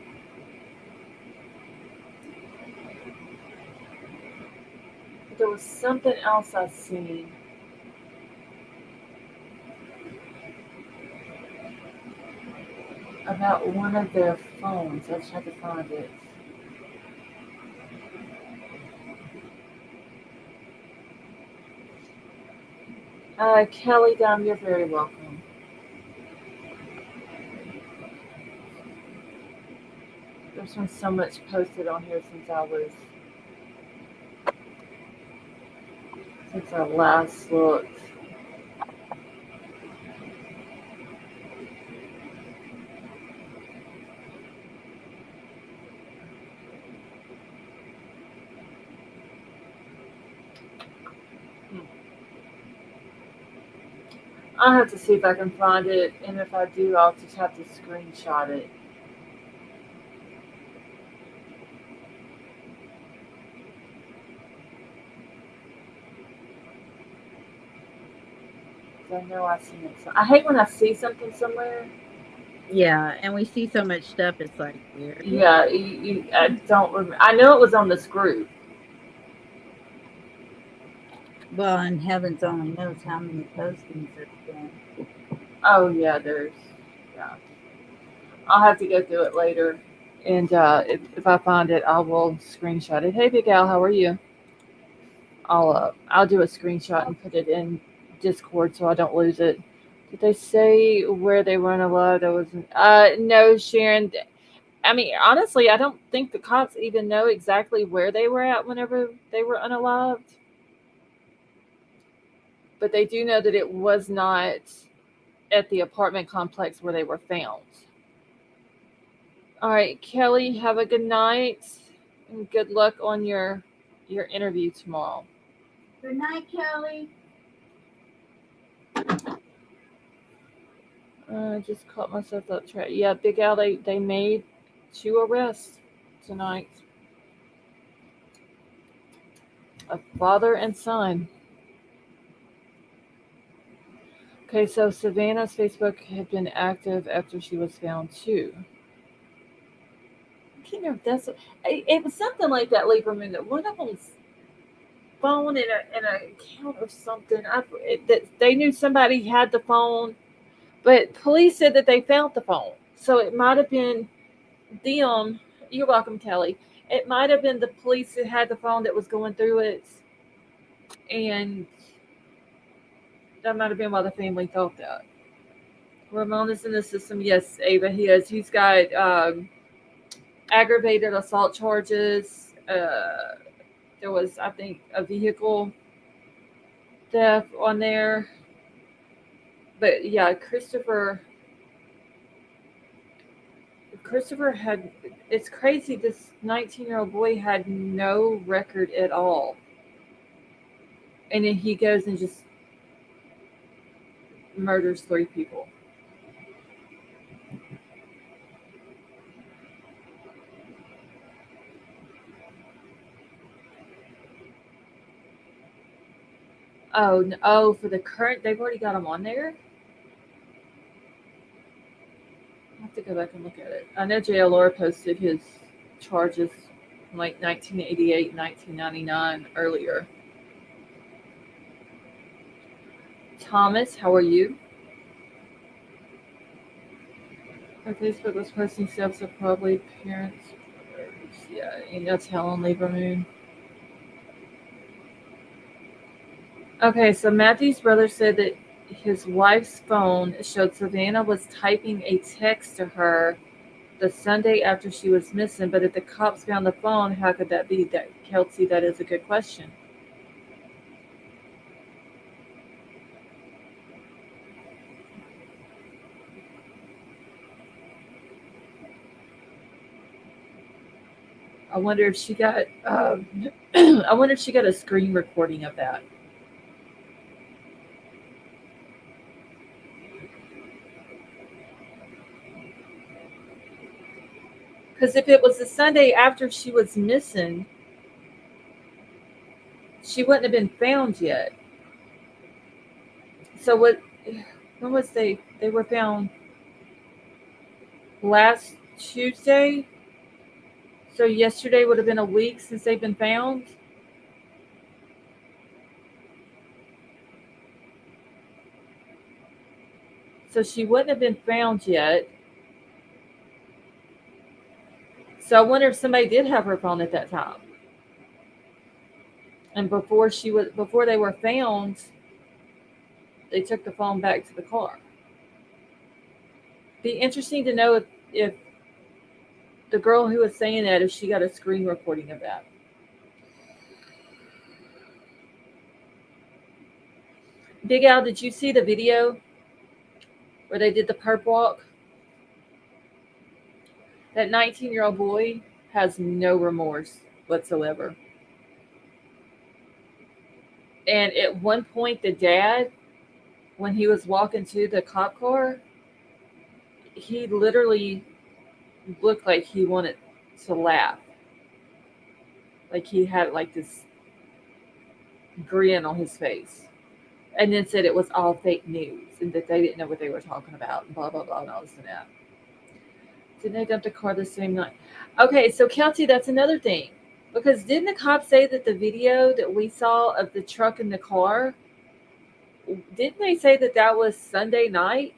But there was something else I seen. About one of their phones. I just had to find it. Kelly Dunn, you're very welcome. There's been so much posted on here since I last looked. I'll have to see if I can find it, and if I do, I'll just have to screenshot it. I know I've seen it. I hate when I see something somewhere. Yeah, and we see so much stuff. It's like weird. Yeah, I don't remember. I know it was on this group. Well, and heavens only knows how many postings there's been. Oh yeah, yeah. I'll have to go through it later, and if I find it, I will screenshot it. Hey, Big Al, how are you? I'll do a screenshot and put it in Discord so I don't lose it. Did they say where they were unalived? No, Sharon. I mean, honestly, I don't think the cops even know exactly where they were at whenever they were unalived. But they do know that it was not at the apartment complex where they were found. All right, Kelly, have a good night and good luck on your interview tomorrow. Good night, Kelly. I just caught myself up track. Yeah, Big Al, they made 2 arrests tonight. A father and son. Okay, so Savannah's Facebook had been active after she was found too. I can't remember if it was something like that, Lieberman, that one of them's phone in an account or something. That they knew somebody had the phone, but police said that they found the phone. So it might have been them. You're welcome, Kelly. It might have been the police that had the phone that was going through it, and that might have been why the family thought that. Ramon is in the system. Yes, Ava, he is. He's got aggravated assault charges. There was, I think, a vehicle theft on there. But yeah, Christopher had, it's crazy. This 19-year-old boy had no record at all. And then he goes and just murders 3 people. Oh, no, for the current, they've already got him on there? go back and look at it. I know JLR posted his charges from like 1988, 1999 earlier. Thomas, how are you? Our Facebook was posting steps of probably parents. Yeah, that's Helen Lieberman. Okay, so Matthew's brother said that his wife's phone showed Savannah was typing a text to her the Sunday after she was missing, but if the cops found the phone, how could that be? That Kelsey, that is a good question. I wonder if she got. I wonder if she got a screen recording of that. Because if it was the Sunday after she was missing, she wouldn't have been found yet. So what? When was they? They were found last Tuesday. So yesterday would have been a week since they've been found. So she wouldn't have been found yet. So I wonder if somebody did have her phone at that time. And before they were found, they took the phone back to the car. Be interesting to know if the girl who was saying that, if she got a screen recording of that. Big Al, did you see the video where they did the perp walk? That 19-year-old boy has no remorse whatsoever. And at one point, the dad, when he was walking to the cop car, he literally looked like he wanted to laugh. Like he had like this grin on his face. And then said it was all fake news and that they didn't know what they were talking about and blah, blah, blah, and all this and that. Didn't they dump the car the same night? Okay, so Kelsey, that's another thing. Because didn't the cops say that the video that we saw of the truck and the car, didn't they say that that was Sunday night?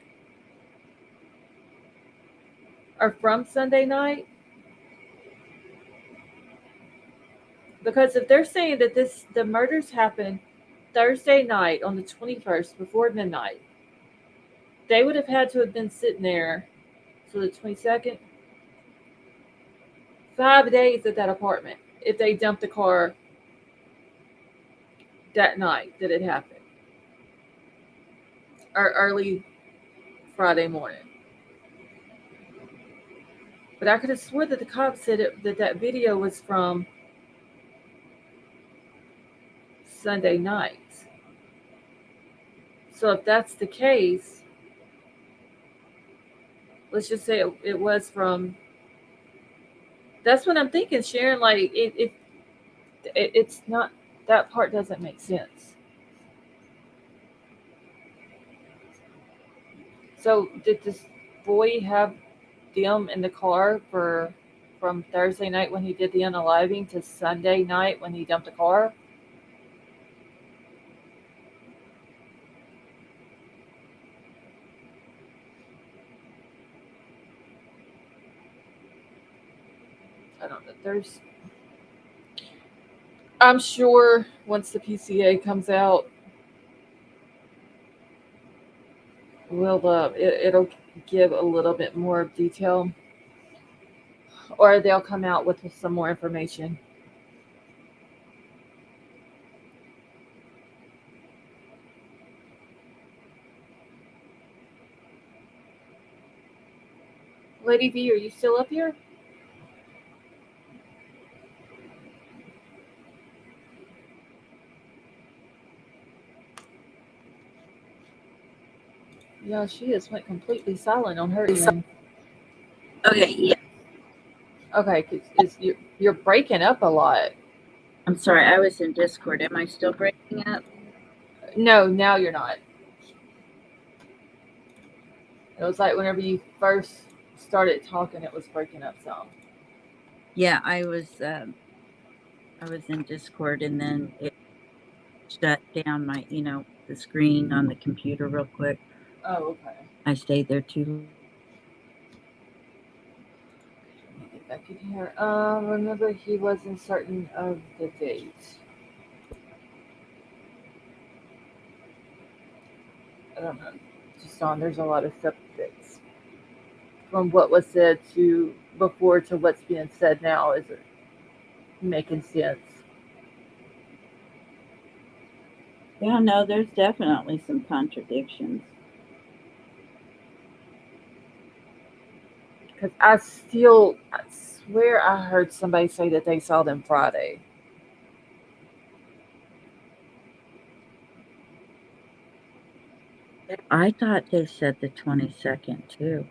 Or from Sunday night? Because if they're saying that the murders happened Thursday night on the 21st before midnight, they would have had to have been sitting there for the 22nd, 5 days at that apartment if they dumped the car that night that it happened, or early Friday morning. But I could have swore that the cops said that video was from Sunday night. So if that's the case, let's just say it was from. That's what I'm thinking, Sharon. Like it's not, that part doesn't make sense. So did this boy have them in the car from Thursday night when he did the unaliving to Sunday night when he dumped the car? I don't know. I'm sure once the PCA comes out, it'll give a little bit more detail, or they'll come out with some more information. Lady V, are you still up here? Yeah, she just went completely silent on her end. Okay, yeah. Okay, you're breaking up a lot. I'm sorry, I was in Discord. Am I still breaking up? No, now you're not. It was like whenever you first started talking, it was breaking up some. Yeah, I was in Discord, and then it shut down my, the screen on the computer real quick. Oh, okay. I stayed there too. Let me get back in here. Remember he wasn't certain of the date. I don't know. Just on, there's a lot of stuff that's from what was said to before to what's being said now. Is it making sense? Yeah, no, there's definitely some contradictions. Because I swear I heard somebody say that they saw them Friday. I thought they said the 22nd too.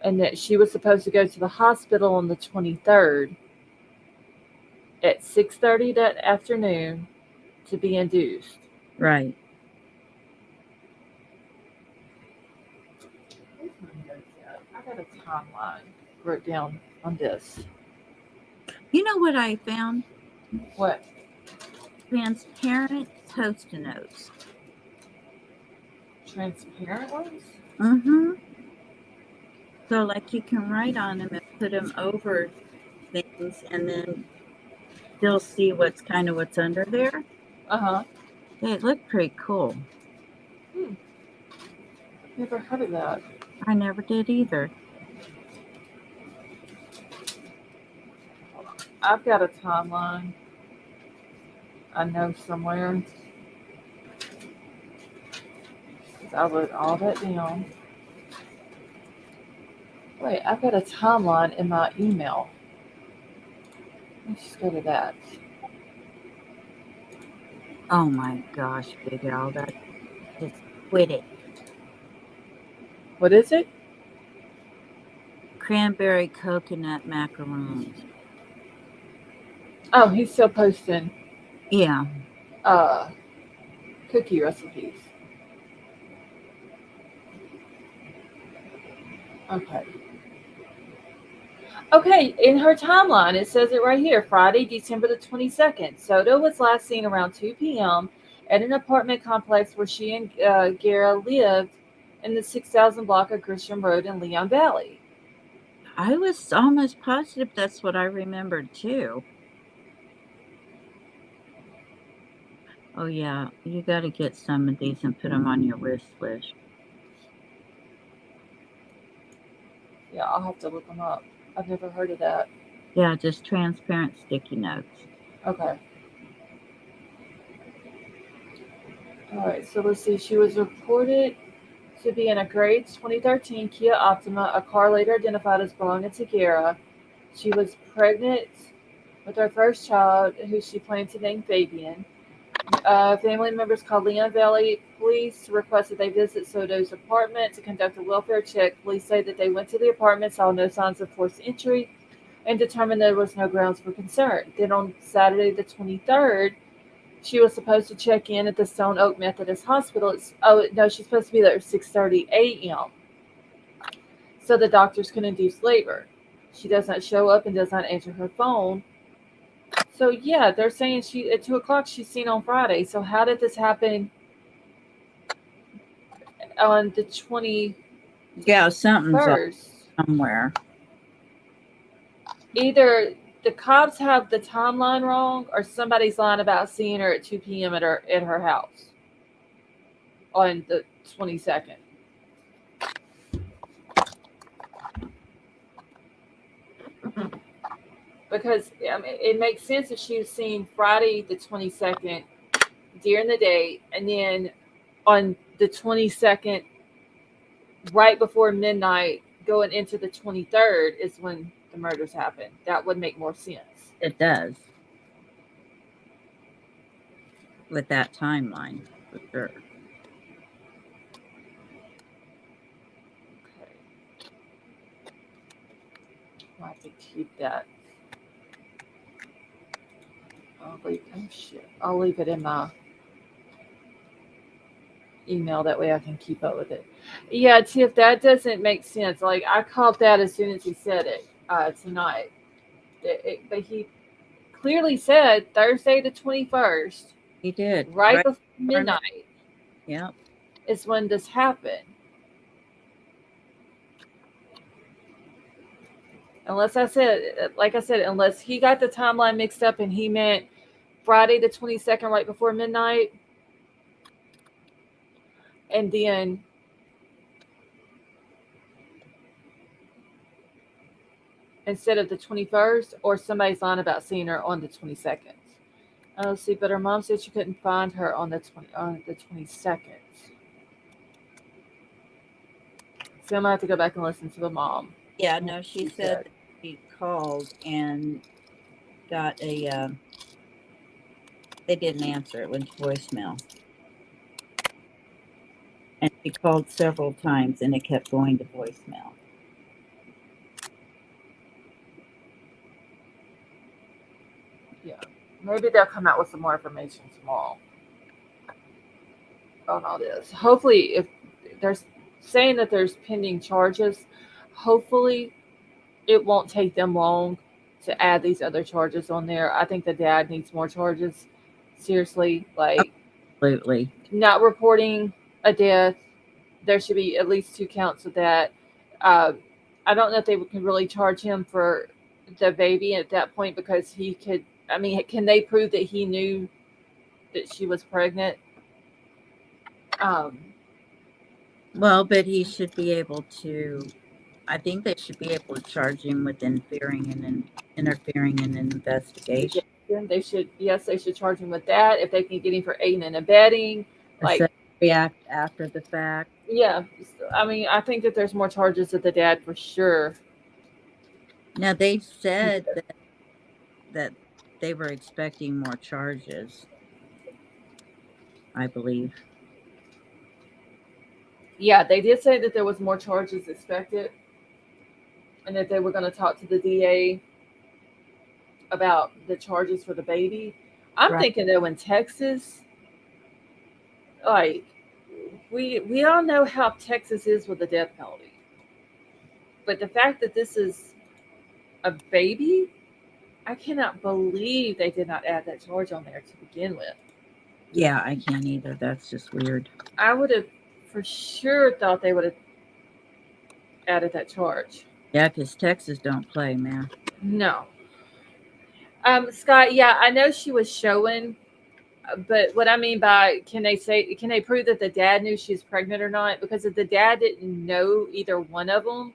And that she was supposed to go to the hospital on the 23rd at 6:30 that afternoon to be induced. Right. Where's my notes at? I got a timeline wrote down on this. You know what I found? What? Transparent Post-it notes. Transparent ones? Mm-hmm. So, like, you can write on them and put them over things, and then still see what's under there. Uh-huh. They look pretty cool. Never heard of that. I never did either. I've got a timeline. I know somewhere. I wrote all that down. Wait, I've got a timeline in my email. Let's just go to that. Oh my gosh, Big Al, that just quit it. What is it? Cranberry coconut macaroons. Oh, he's still posting Yeah. Cookie recipes. Okay. Okay, in her timeline, it says it right here. Friday, December the 22nd. Soto was last seen around 2 p.m. at an apartment complex where she and Gara lived in the 6,000 block of Grisham Road in Leon Valley. I was almost positive that's what I remembered too. Oh yeah, you got to get some of these and put them on your wish list. Yeah, I'll have to look them up. I've never heard of that. Yeah, just transparent sticky notes. Okay. All right, so let's see. She was reported to be in a gray 2013 Kia Optima, a car later identified as belonging to Gara. She was pregnant with her first child, who she planned to name Fabian. Family members called Leon Valley Police to request that they visit Soto's apartment to conduct a welfare check. Police say that they went to the apartment, saw no signs of forced entry, and determined there was no grounds for concern. Then on Saturday the 23rd, she was supposed to check in at the Stone Oak Methodist Hospital. She's supposed to be there at 6:30 a.m. so the doctors can induce labor. She does not show up and does not answer her phone. So yeah, they're saying she at 2:00 she's seen on Friday. So how did this happen on the 21st? Yeah, something's off somewhere. Either the cops have the timeline wrong, or somebody's lying about seeing her at 2 p.m. at her house on the 22nd. Because it makes sense if she was seen Friday the 22nd during the day, and then on the 22nd, right before midnight, going into the 23rd is when the murders happen. That would make more sense. It does. With that timeline, for sure. Okay. I'll have to keep that. I'll leave it in my email. That way I can keep up with it. Yeah, Tiff, that doesn't make sense. Like, I caught that as soon as he said it tonight. But he clearly said Thursday the 21st, He did. right before before midnight, Yep. is when this happened. Unless like I said, unless he got the timeline mixed up and he meant Friday the 22nd, right before midnight, and then instead of the 21st, or somebody's lying about seeing her on the 22nd. Oh, see, but her mom said she couldn't find her on the 22nd. So I'm gonna have to go back and listen to the mom. Yeah, no, she said that she called and got a, they didn't answer. It went to voicemail. And she called several times and it kept going to voicemail. Yeah, maybe they'll come out with some more information tomorrow on all this. Hopefully, if they're saying that there's pending charges, hopefully it won't take them long to add these other charges on there. I think the dad needs more charges. Seriously, like Absolutely. not reporting a death. There should be at least 2 counts of that. I don't know if they can really charge him for the baby at that point, because he could. I mean, can they prove that he knew that she was pregnant? Well, but he should be able to. I think they should be able to charge him with interfering in an investigation. They should. Yes, they should charge him with that. If they can get him for aiding and abetting, like react after the fact. Yeah, I mean, I think that there's more charges of the dad for sure. Now they said that they were expecting more charges, I believe. Yeah, they did say that there was more charges expected, and that they were going to talk to the DA about the charges for the baby. I'm thinking though, in Texas, like we all know how Texas is with the death penalty, but the fact that this is a baby, I cannot believe they did not add that charge on there to begin with. Yeah, I can't either. That's just weird. I would have for sure thought they would have added that charge. Yeah, because Texas don't play, man. No. Scott, yeah, I know she was showing, but what I mean by can they prove that the dad knew she was pregnant or not? Because if the dad didn't know either one of them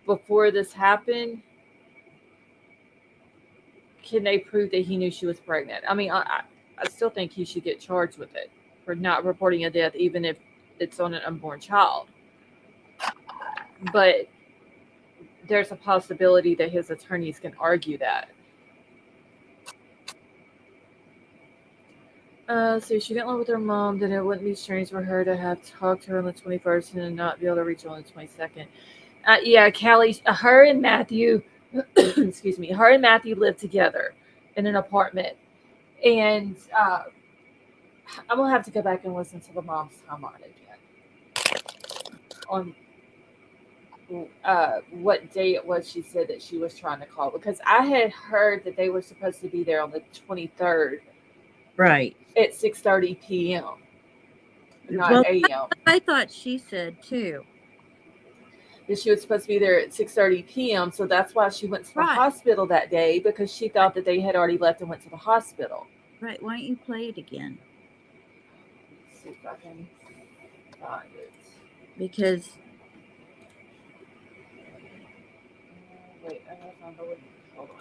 before this happened, can they prove that he knew she was pregnant? I mean, I still think he should get charged with it for not reporting a death, even if it's on an unborn child. But there's a possibility that his attorneys can argue that. So she didn't live with her mom, then it wouldn't be strange for her to have talked to her on the 21st and not be able to reach her on the 22nd. Yeah, Callie, her and Matthew, excuse me, her and Matthew lived together in an apartment. And I'm going to have to go back and listen to the mom's timeline again on what day it was she said that she was trying to call, because I had heard that they were supposed to be there on the 23rd. Right. At 6:30 p.m. Not a.m. I thought she said too. That she was supposed to be there at 6:30 p.m. So that's why she went to the hospital that day, because she thought that they had already left and went to the hospital. Right. Why don't you play it again? Let's see if I can find it. Because wait, I gotta find the link. Hold on.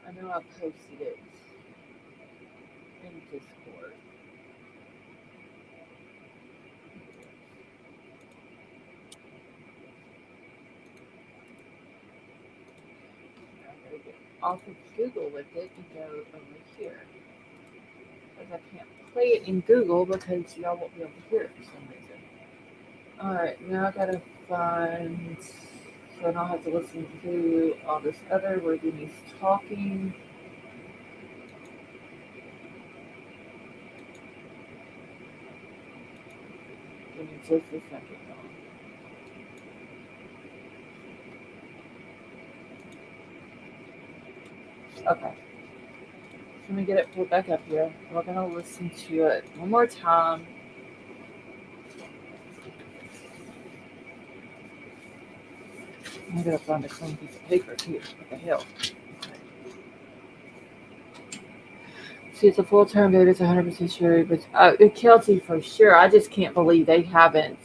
I know I posted it in Discord. I gotta get off of Google with it and go over here. Because I can't play it in Google because y'all won't be able to hear it for some reason. Alright, now I gotta find So I don't have to listen to all this other where Denny's talking. Give me just a second, y'all. Okay. Let me get it pulled back up here. We're going to listen to it one more time. I'm going to find a clean piece of paper too. What the hell? See, it's a full-term vote. It's 100% sure. But Kelsey, for sure. I just can't believe they haven't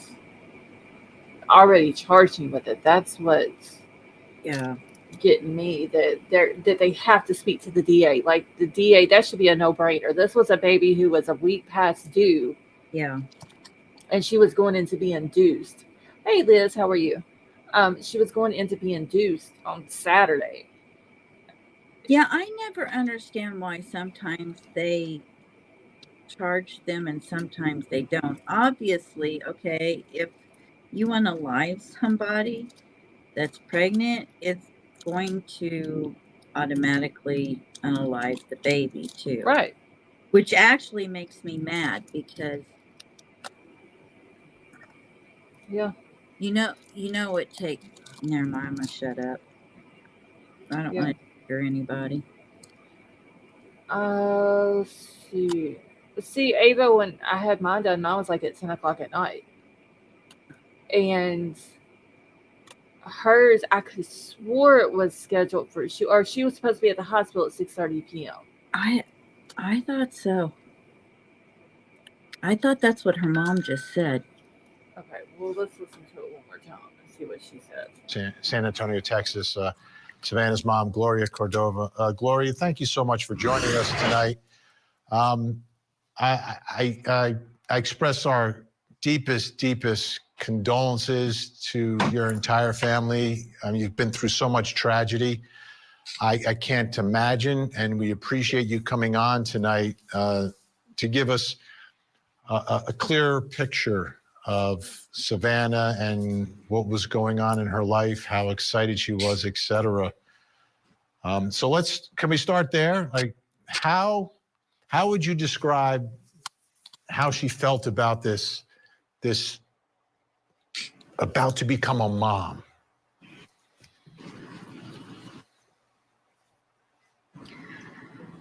already charged me with it. That's what's getting me. That they have to speak to the DA. Like the DA, that should be a no-brainer. This was a baby who was a week past due. Yeah. And she was going in to be induced. Hey, Liz, how are you? She was going in to be induced on Saturday. Yeah, I never understand why sometimes they charge them and sometimes they don't. Obviously, okay, if you unalive somebody that's pregnant, it's going to automatically unalive the baby too. Right. Which actually makes me mad because you know it takes never mind, I'm gonna shut up. I don't want to hear anybody. See, Ava, when I had mine done, mine was like at 10 o'clock at night. And hers, I could have swore it was scheduled for she was supposed to be at the hospital at 6:30 p.m. I thought so. I thought that's what her mom just said. Okay, well, let's listen to it one more time and see what she said. San Antonio, Texas. Savannah's mom, Gloria Cordova. Gloria, thank you so much for joining us tonight. I express our deepest condolences to your entire family. You've been through so much tragedy. I can't imagine, and we appreciate you coming on tonight to give us a clearer picture of Savannah and what was going on in her life, how excited she was, etc. So can we start there? Like, how would you describe how she felt about this about to become a mom?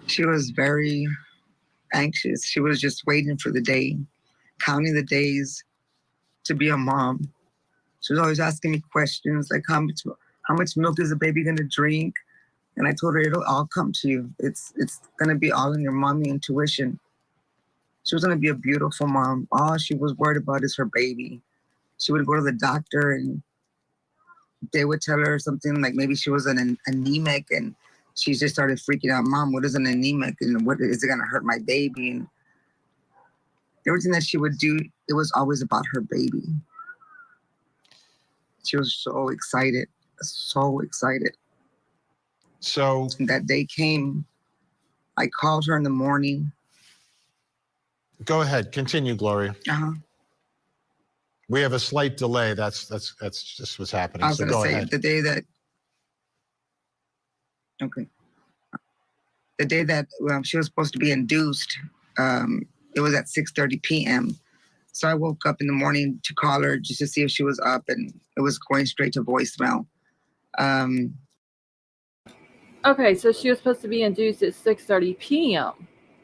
She was very anxious. She was just waiting for the day, counting the days to be a mom. She was always asking me questions like, how much milk is the baby gonna drink? And I told her, it'll all come to you. It's gonna be all in your mommy intuition. She was gonna be a beautiful mom. All she was worried about is her baby. She would go to the doctor and they would tell her something like maybe she was an anemic, and she just started freaking out. Mom, what is an anemic? And what is it gonna hurt my baby? And everything that she would do, it was always about her baby. She was so excited, so excited. So that day came. I called her in the morning. Go ahead, continue, Gloria. We have a slight delay. That's just what's happening. I was So going to go say ahead. the day that she was supposed to be induced, it was at 6:30 p.m. So I woke up in the morning to call her just to see if she was up, and it was going straight to voicemail. Okay, so she was supposed to be induced at 6:30 p.m.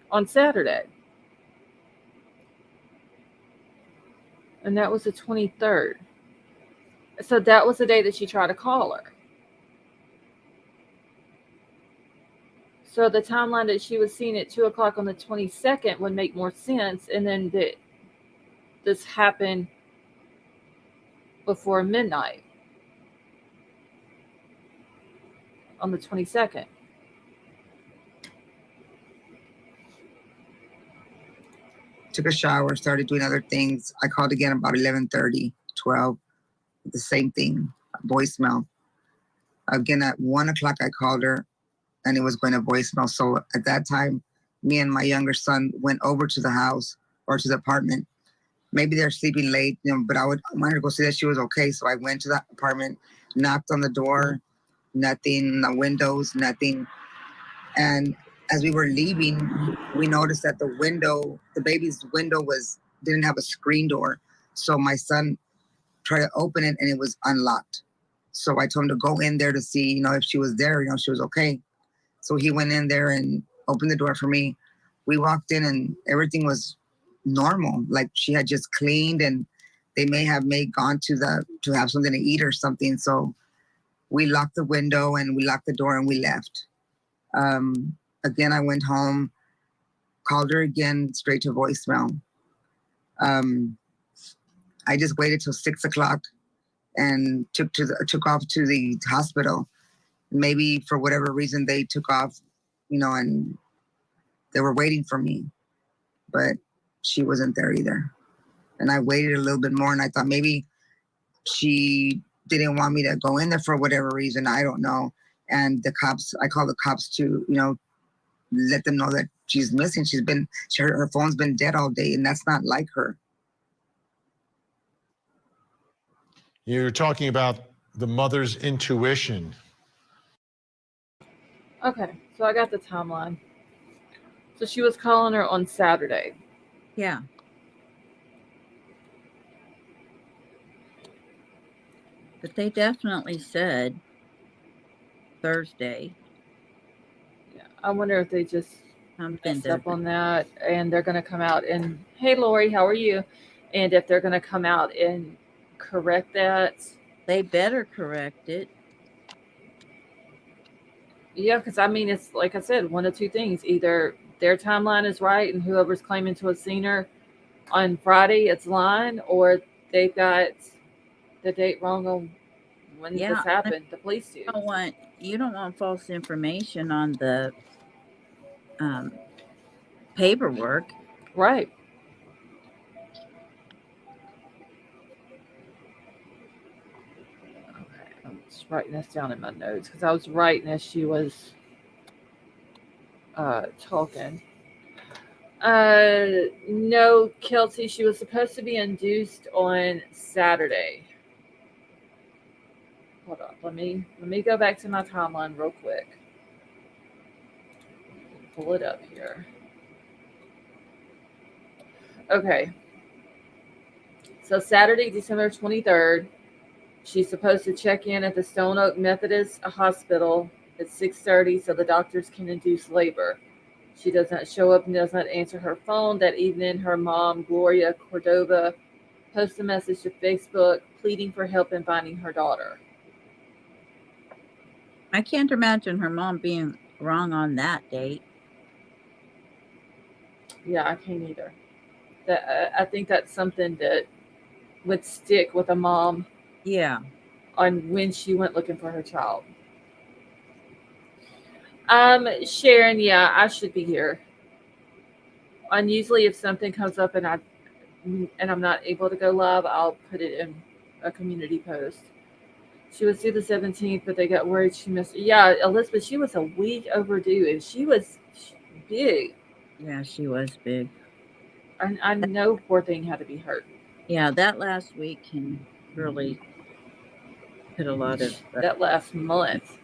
on Saturday. And that was the 23rd. So that was the day that she tried to call her. So the timeline that she was seen at 2 o'clock on the 22nd would make more sense. And then that this happened before midnight on the 22nd. Took a shower, started doing other things. I called again about 11:30, 12, the same thing, voicemail. Again, at 1 o'clock, I called her and it was going to voicemail. So at that time, me and my younger son went over to the house or to the apartment. maybe they're sleeping late, but I wanted to go see that she was okay. So I went to the apartment, knocked on the door, nothing, the windows, nothing. And as we were leaving, we noticed that the baby's window didn't have a screen door. So my son tried to open it and it was unlocked. So I told him to go in there to see, if she was there, she was okay. So he went in there and opened the door for me. We walked in and everything was normal. Like she had just cleaned and they may have gone to have something to eat or something. So we locked the window and we locked the door and we left. Again, I went home, called her again, straight to voicemail. I just waited till 6 o'clock and took off to the hospital. Maybe for whatever reason they took off, and they were waiting for me, but she wasn't there either. And I waited a little bit more and I thought maybe she didn't want me to go in there for whatever reason. I don't know. And I called the cops to, let them know that she's missing. Her phone's been dead all day and that's not like her. You're talking about the mother's intuition. Okay, so I got the timeline. So she was calling her on Saturday. Yeah. But they definitely said Thursday. Yeah, I wonder if they just Something messed up on that and they're going to come out and, hey, Lori, how are you? And if they're going to come out and correct that. They better correct it. Yeah, because I mean, it's like I said, one of two things. Either their timeline is right and whoever's claiming to have seen her on Friday, it's lying, or they've got the date wrong on when this happened. The police do. You don't want false information on the paperwork. Right. Okay, I'm just writing this down in my notes because I was writing as she was talking. No, Kelsey, she was supposed to be induced on Saturday. Hold on, let me go back to my timeline real quick. Pull it up here. Okay. So Saturday, December 23rd, she's supposed to check in at the Stone Oak Methodist Hospital at 6:30 so the doctors can induce labor. She doesn't show up and does not answer her phone. That evening, her mom, Gloria Cordova, posts a message to Facebook pleading for help in finding her daughter. I can't imagine her mom being wrong on that date. Yeah, I can't either. I think that's something that would stick with a mom. Yeah. On when she went looking for her child. Sharon, yeah, I should be here. And usually if something comes up and I'm not able to go live, I'll put it in a community post. She was due the 17th, but they got worried she missed. Yeah, Elizabeth, she was a week overdue, and she was big. Yeah, she was big. I know poor thing had to be hurt. Yeah, that last week can really put a lot of... that last month.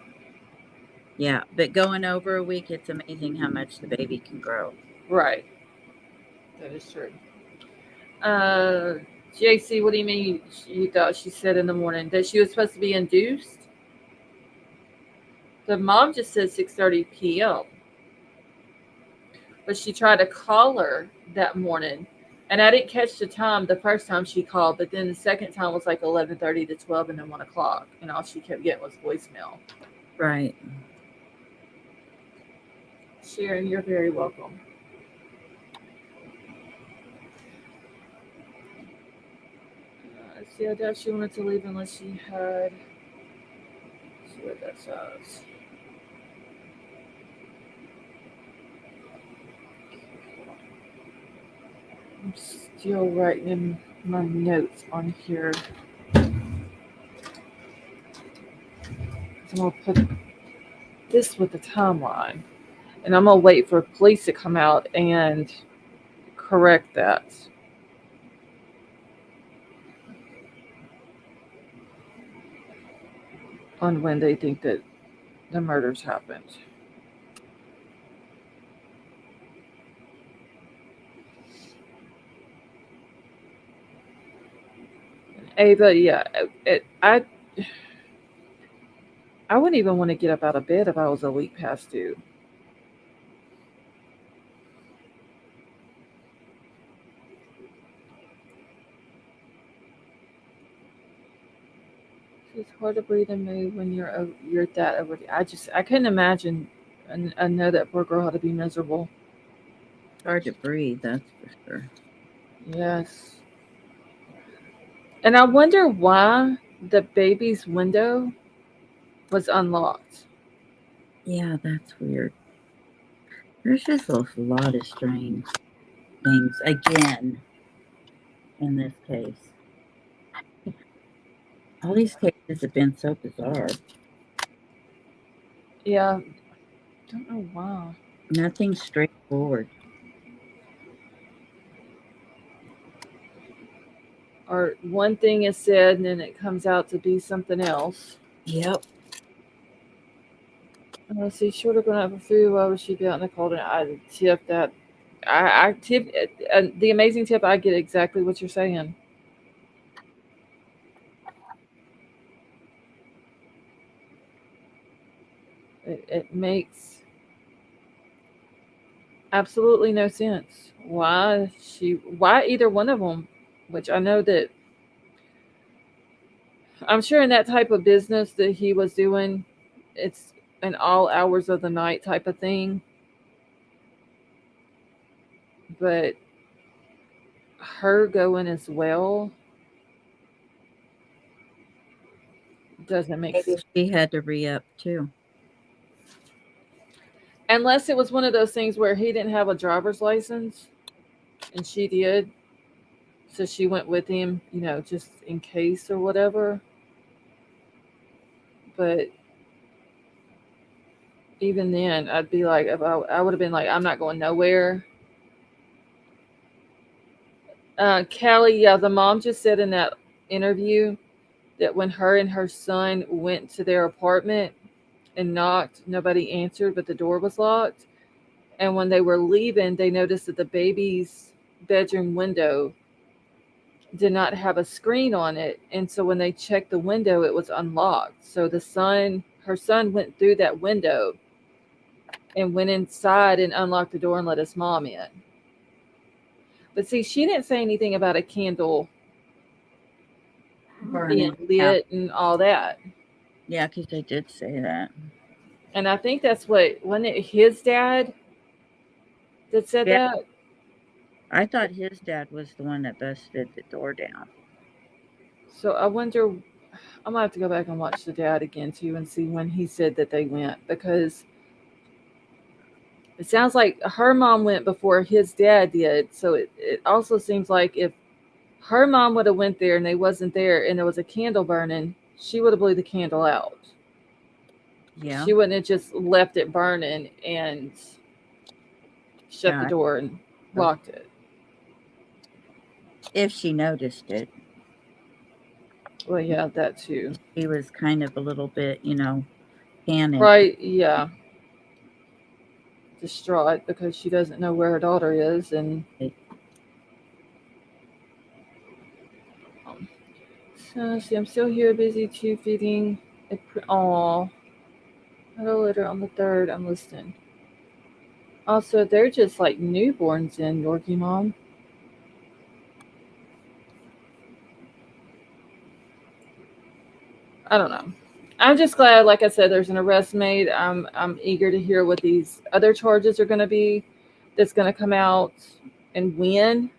Yeah, but going over a week, it's amazing how much the baby can grow. Right. That is true. JC, what do you mean you thought she said in the morning? That she was supposed to be induced? The mom just said 6:30 p.m. But she tried to call her that morning. And I didn't catch the time the first time she called, but then the second time was like 11:30 to 12 and then 1 o'clock. And all she kept getting was voicemail. Right. Sharon, you're very welcome. See, I doubt she wanted to leave unless she had. Let's see what that says. I'm still writing in my notes on here. I'm going to put this with the timeline. And I'm going to wait for police to come out and correct that. on when they think that the murders happened. Ava, yeah, I wouldn't even want to get up out of bed if I was a week past due. It's hard to breathe and move when you're that over. I couldn't imagine. And I know that poor girl had to be miserable. It's hard to breathe, that's for sure. Yes. And I wonder why the baby's window was unlocked. Yeah, that's weird. There's just a lot of strange things again in this case. All these cases have been so bizarre. Yeah, don't know why. Nothing straightforward. Or one thing is said and then it comes out to be something else. Yep. Let's see, short of going out for food, why would she be out in the cold? And I tip that. I tip the amazing tip. I get exactly what you're saying. It makes absolutely no sense. Why either one of them? Which I know that I'm sure in that type of business that he was doing, it's an all hours of the night type of thing. But her going as well doesn't make Maybe sense. she had to re-up too. Unless it was one of those things where he didn't have a driver's license and she did. So she went with him, just in case or whatever. But even then, I'd be like, if I would have been like, I'm not going nowhere. Callie, yeah, the mom just said in that interview that when her and her son went to their apartment and knocked, nobody answered, but the door was locked. And when they were leaving, they noticed that the baby's bedroom window did not have a screen on it. And so when they checked the window, it was unlocked. So her son went through that window and went inside and unlocked the door and let his mom in. But see, she didn't say anything about a candle being lit and all that. Yeah, because they did say that. And I think that's wasn't it his dad that said that? I thought his dad was the one that busted the door down. So I wonder, I might have to go back and watch the dad again too and see when he said that they went, because it sounds like her mom went before his dad did. So it also seems like if her mom would have went there and they wasn't there and there was a candle burning, she would have blew the candle out. Yeah. She wouldn't have just left it burning and shut the door and locked it. If she noticed it. Well, yeah, that too. He was kind of a little bit, panicked. Right, yeah. Distraught because she doesn't know where her daughter is. And so see, I'm still here, busy tube feeding. Aw, hello, later on the 3rd. I'm listening. Also, they're just like newborns in Yorkie Mom. I don't know. I'm just glad, like I said, there's an arrest made. I'm eager to hear what these other charges are going to be. That's going to come out and when.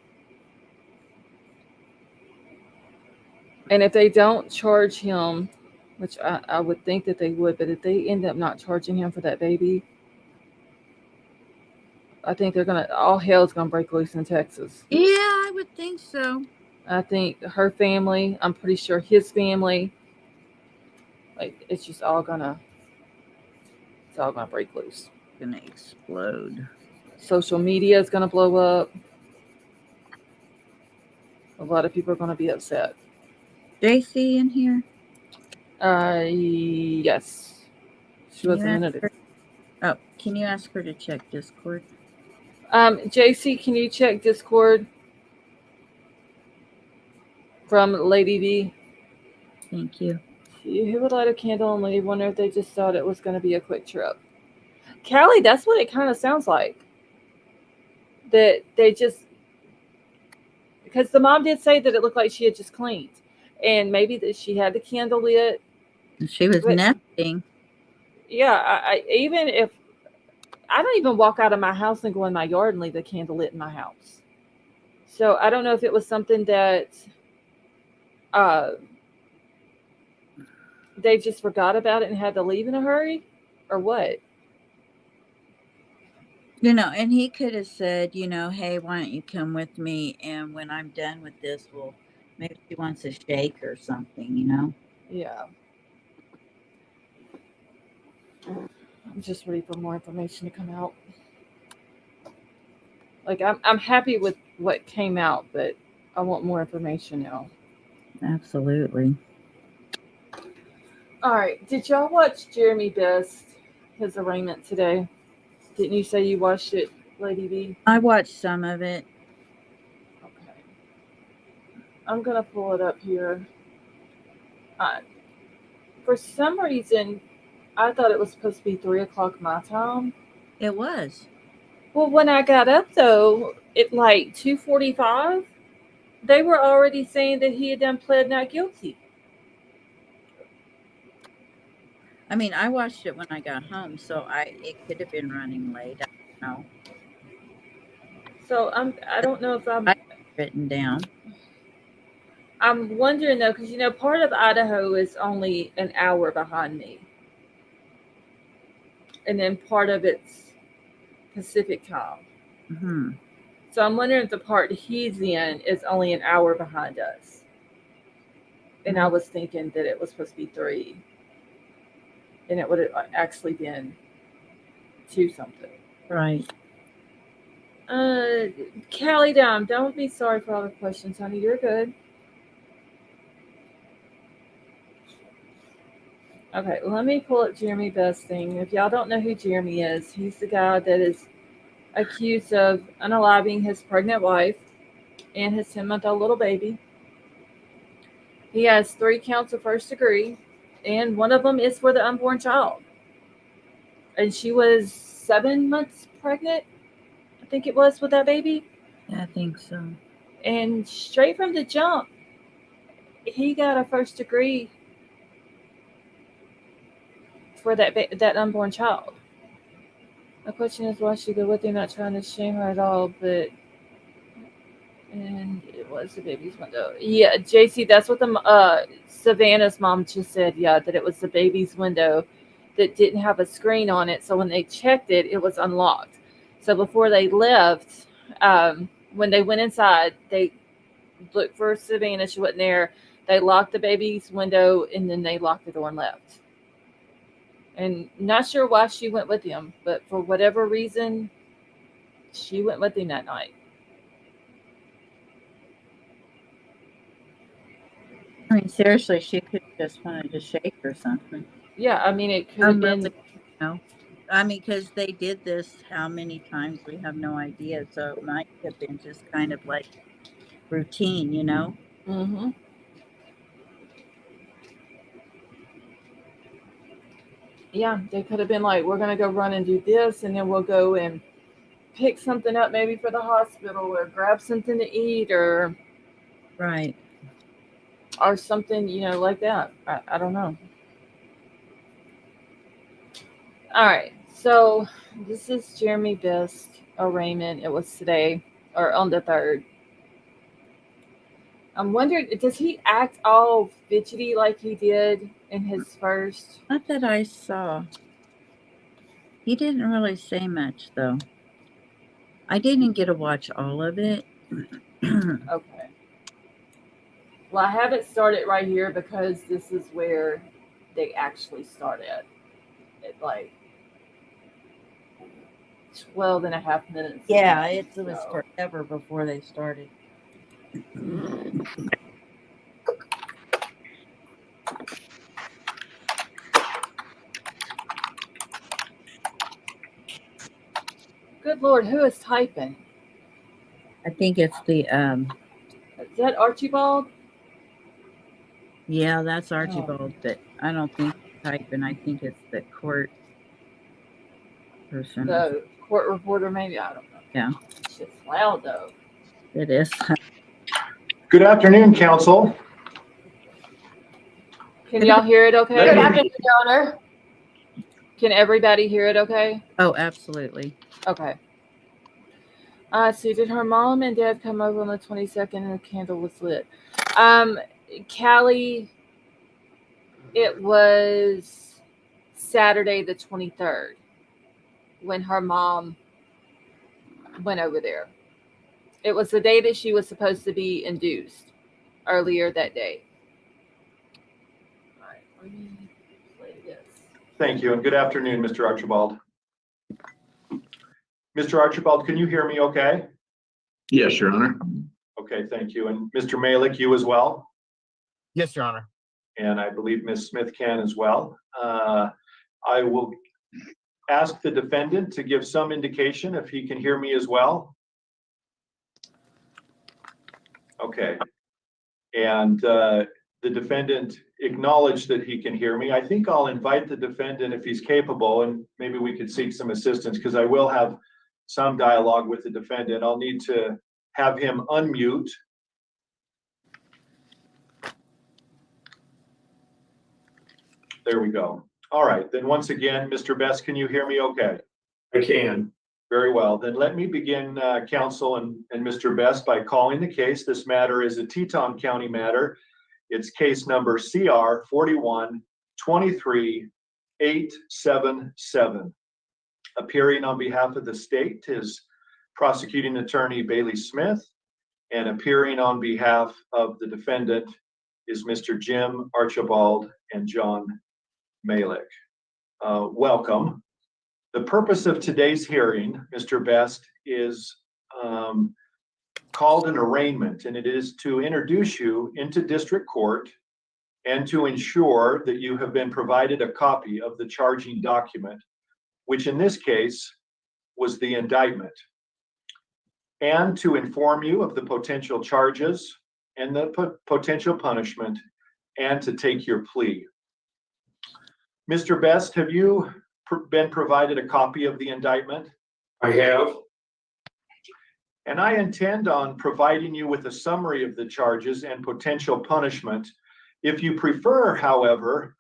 And if they don't charge him, which I would think that they would, but if they end up not charging him for that baby, I think all hell's gonna break loose in Texas. Yeah, I would think so. I think her family, I'm pretty sure his family, it's all gonna break loose. Gonna explode. Social media is gonna blow up. A lot of people are gonna be upset. JC in here? Yes. She Can was you a ask minute ago. her? Oh, can you ask her to check Discord? JC, can you check Discord from Lady D? Thank you. Who would light a candle and leave? Wonder if they just thought it was going to be a quick trip. Callie, that's what it kind of sounds like. That they just, because the mom did say that it looked like she had just cleaned, and maybe that she had the candle lit. She was But nesting. yeah, I even if I don't even walk out of my house and go in my yard and leave the candle lit in my house. So I don't know if it was something that uh, they just forgot about it and had to leave in a hurry, or what. And he could have said, hey, why don't you come with me? And when I'm done with this, maybe she wants a shake or something. Yeah. I'm just ready for more information to come out. Like I'm happy with what came out, but I want more information now. Absolutely. All right. Did y'all watch Jeremy Best, his arraignment today? Didn't you say you watched it, Lady B? I watched some of it. Okay. I'm gonna pull it up here. For some reason, I thought it was supposed to be 3 o'clock my time. It was. Well, when I got up though, at like 2:45, they were already saying that he had done pled not guilty. I mean, I watched it when I got home, so it could have been running late. I don't know. So I don't know if I written down. I'm wondering though, because part of Idaho is only an hour behind me, and then part of it's Pacific time. Mm-hmm. So I'm wondering if the part he's in is only an hour behind us. And I was thinking that it was supposed to be 3, and it would have actually been 2 something. Right. Callie, don't be sorry for all the questions, honey. You're good. Okay, let me pull up Jeremy Best thing. If y'all don't know who Jeremy is, he's the guy that is accused of unaliving his pregnant wife and his 10-month-old little baby. He has 3 counts of first degree, and one of them is for the unborn child. And she was 7 months pregnant, I think it was, with that baby. Yeah, I think so. And straight from the jump, he got a first degree for that unborn child. The question is, why she go with him? Not trying to shame her at all, but and it was the baby's window. Yeah, JC, that's what the Savannah's mom just said. Yeah, that it was the baby's window that didn't have a screen on it. So when they checked it, it was unlocked. So before they left, when they went inside, they looked for Savannah. She wasn't there. They locked the baby's window, and then they locked the door and left. And not sure why she went with him, but for whatever reason, she went with him that night. I mean, seriously, she could have just wanted to shake or something. Yeah, I mean, it could have been. Really, I mean, because they did this how many times, we have no idea. So it might have been just kind of like routine, Mm-hmm. Yeah, they could have been like, we're going to go run and do this, and then we'll go and pick something up maybe for the hospital or grab something to eat or right, or something, like that. I don't know. All right, so this is Jeremy Best arraignment. It was today or on the 3rd. I'm wondering, does he act all fidgety like he did in his first? Not that I saw. He didn't really say much, though. I didn't get to watch all of it. Okay. Well, I have it started right here because this is where they actually start at like 12 and a half minutes. Yeah, it was forever before they started. Good Lord, who is typing? I think it's the Is that Archibald? yeah, that's Archibald, but I don't think it's typing. I think it's the court person. The court reporter, maybe. I don't know. Yeah, It's just loud though. it is. Good afternoon, council. Can y'all hear it okay? Good afternoon, Your Honor. Can everybody hear it okay? Oh, absolutely. Okay. So did her mom and dad come over on the 22nd and the candle was lit? Callie, it was Saturday the 23rd when her mom went over there. It was the day that she was supposed to be induced earlier that day. All right, let me play this. Thank you, and good afternoon, Mr. Archibald. Mr. Archibald, can you hear me okay? Yes, Your Honor. Okay, thank you. And Mr. Malik, you as well? Yes, Your Honor. And I believe Ms. Smith can as well. I will ask the defendant to give some indication if he can hear me as well. Okay. And the defendant acknowledged that he can hear me. I think I'll invite the defendant if he's capable, and maybe we could seek some assistance because I will have some dialogue with the defendant. I'll need to have him unmute. There we go. All right, then once again, Mr. Best, can you hear me okay? I can. Very well. Then let me begin, counsel and Mr. Best, by calling the case. This matter is a Teton County matter. It's case number CR 41-23-877. Appearing on behalf of the state is prosecuting attorney Bailey Smith, and appearing on behalf of the defendant is Mr. Jim Archibald and John Malik. Welcome. The purpose of today's hearing, Mr. Best, is called an arraignment, and it is to introduce you into district court and to ensure that you have been provided a copy of the charging document, which in this case was the indictment, and to inform you of the potential charges and the potential punishment, and to take your plea. Mr. Best, have you been provided a copy of the indictment? I have. And I intend on providing you with a summary of the charges and potential punishment. If you prefer, however,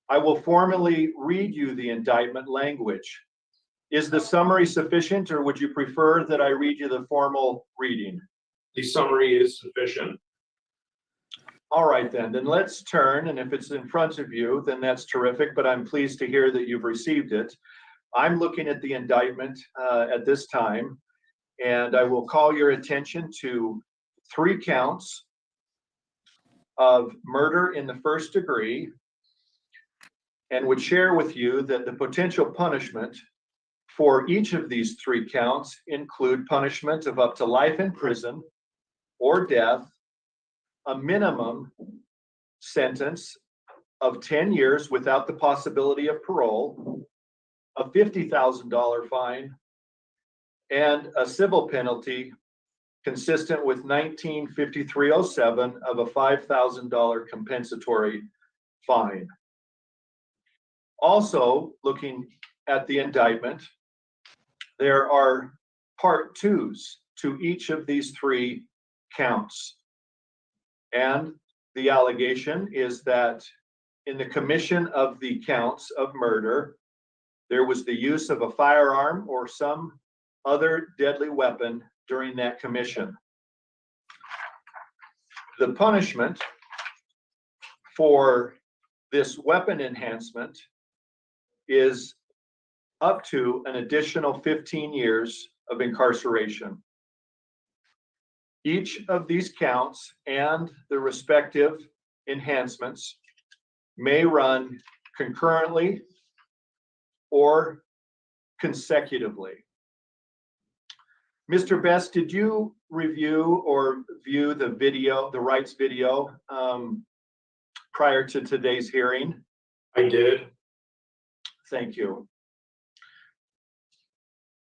I will formally read you the indictment language. Is the summary sufficient, or would you prefer that I read you the formal reading? The summary is sufficient. All right, then let's turn, and if it's in front of you, then that's terrific, but I'm pleased to hear that you've received it. I'm looking at the indictment at this time, and I will call your attention to 3 counts of murder in the first degree, and would share with you that the potential punishment for each of these 3 counts include punishment of up to life in prison or death, a minimum sentence of 10 years without the possibility of parole, a $50,000 fine, and a civil penalty consistent with 1953-07 of a $5,000 compensatory fine. Also, looking at the indictment, there are part 2s to each of these 3 counts. And the allegation is that in the commission of the counts of murder, there was the use of a firearm or some other deadly weapon during that commission. The punishment for this weapon enhancement is up to an additional 15 years of incarceration. Each of these counts and the respective enhancements may run concurrently or consecutively. Mr. Best, did you review or view the video, the rights video, prior to today's hearing? I did. Thank you.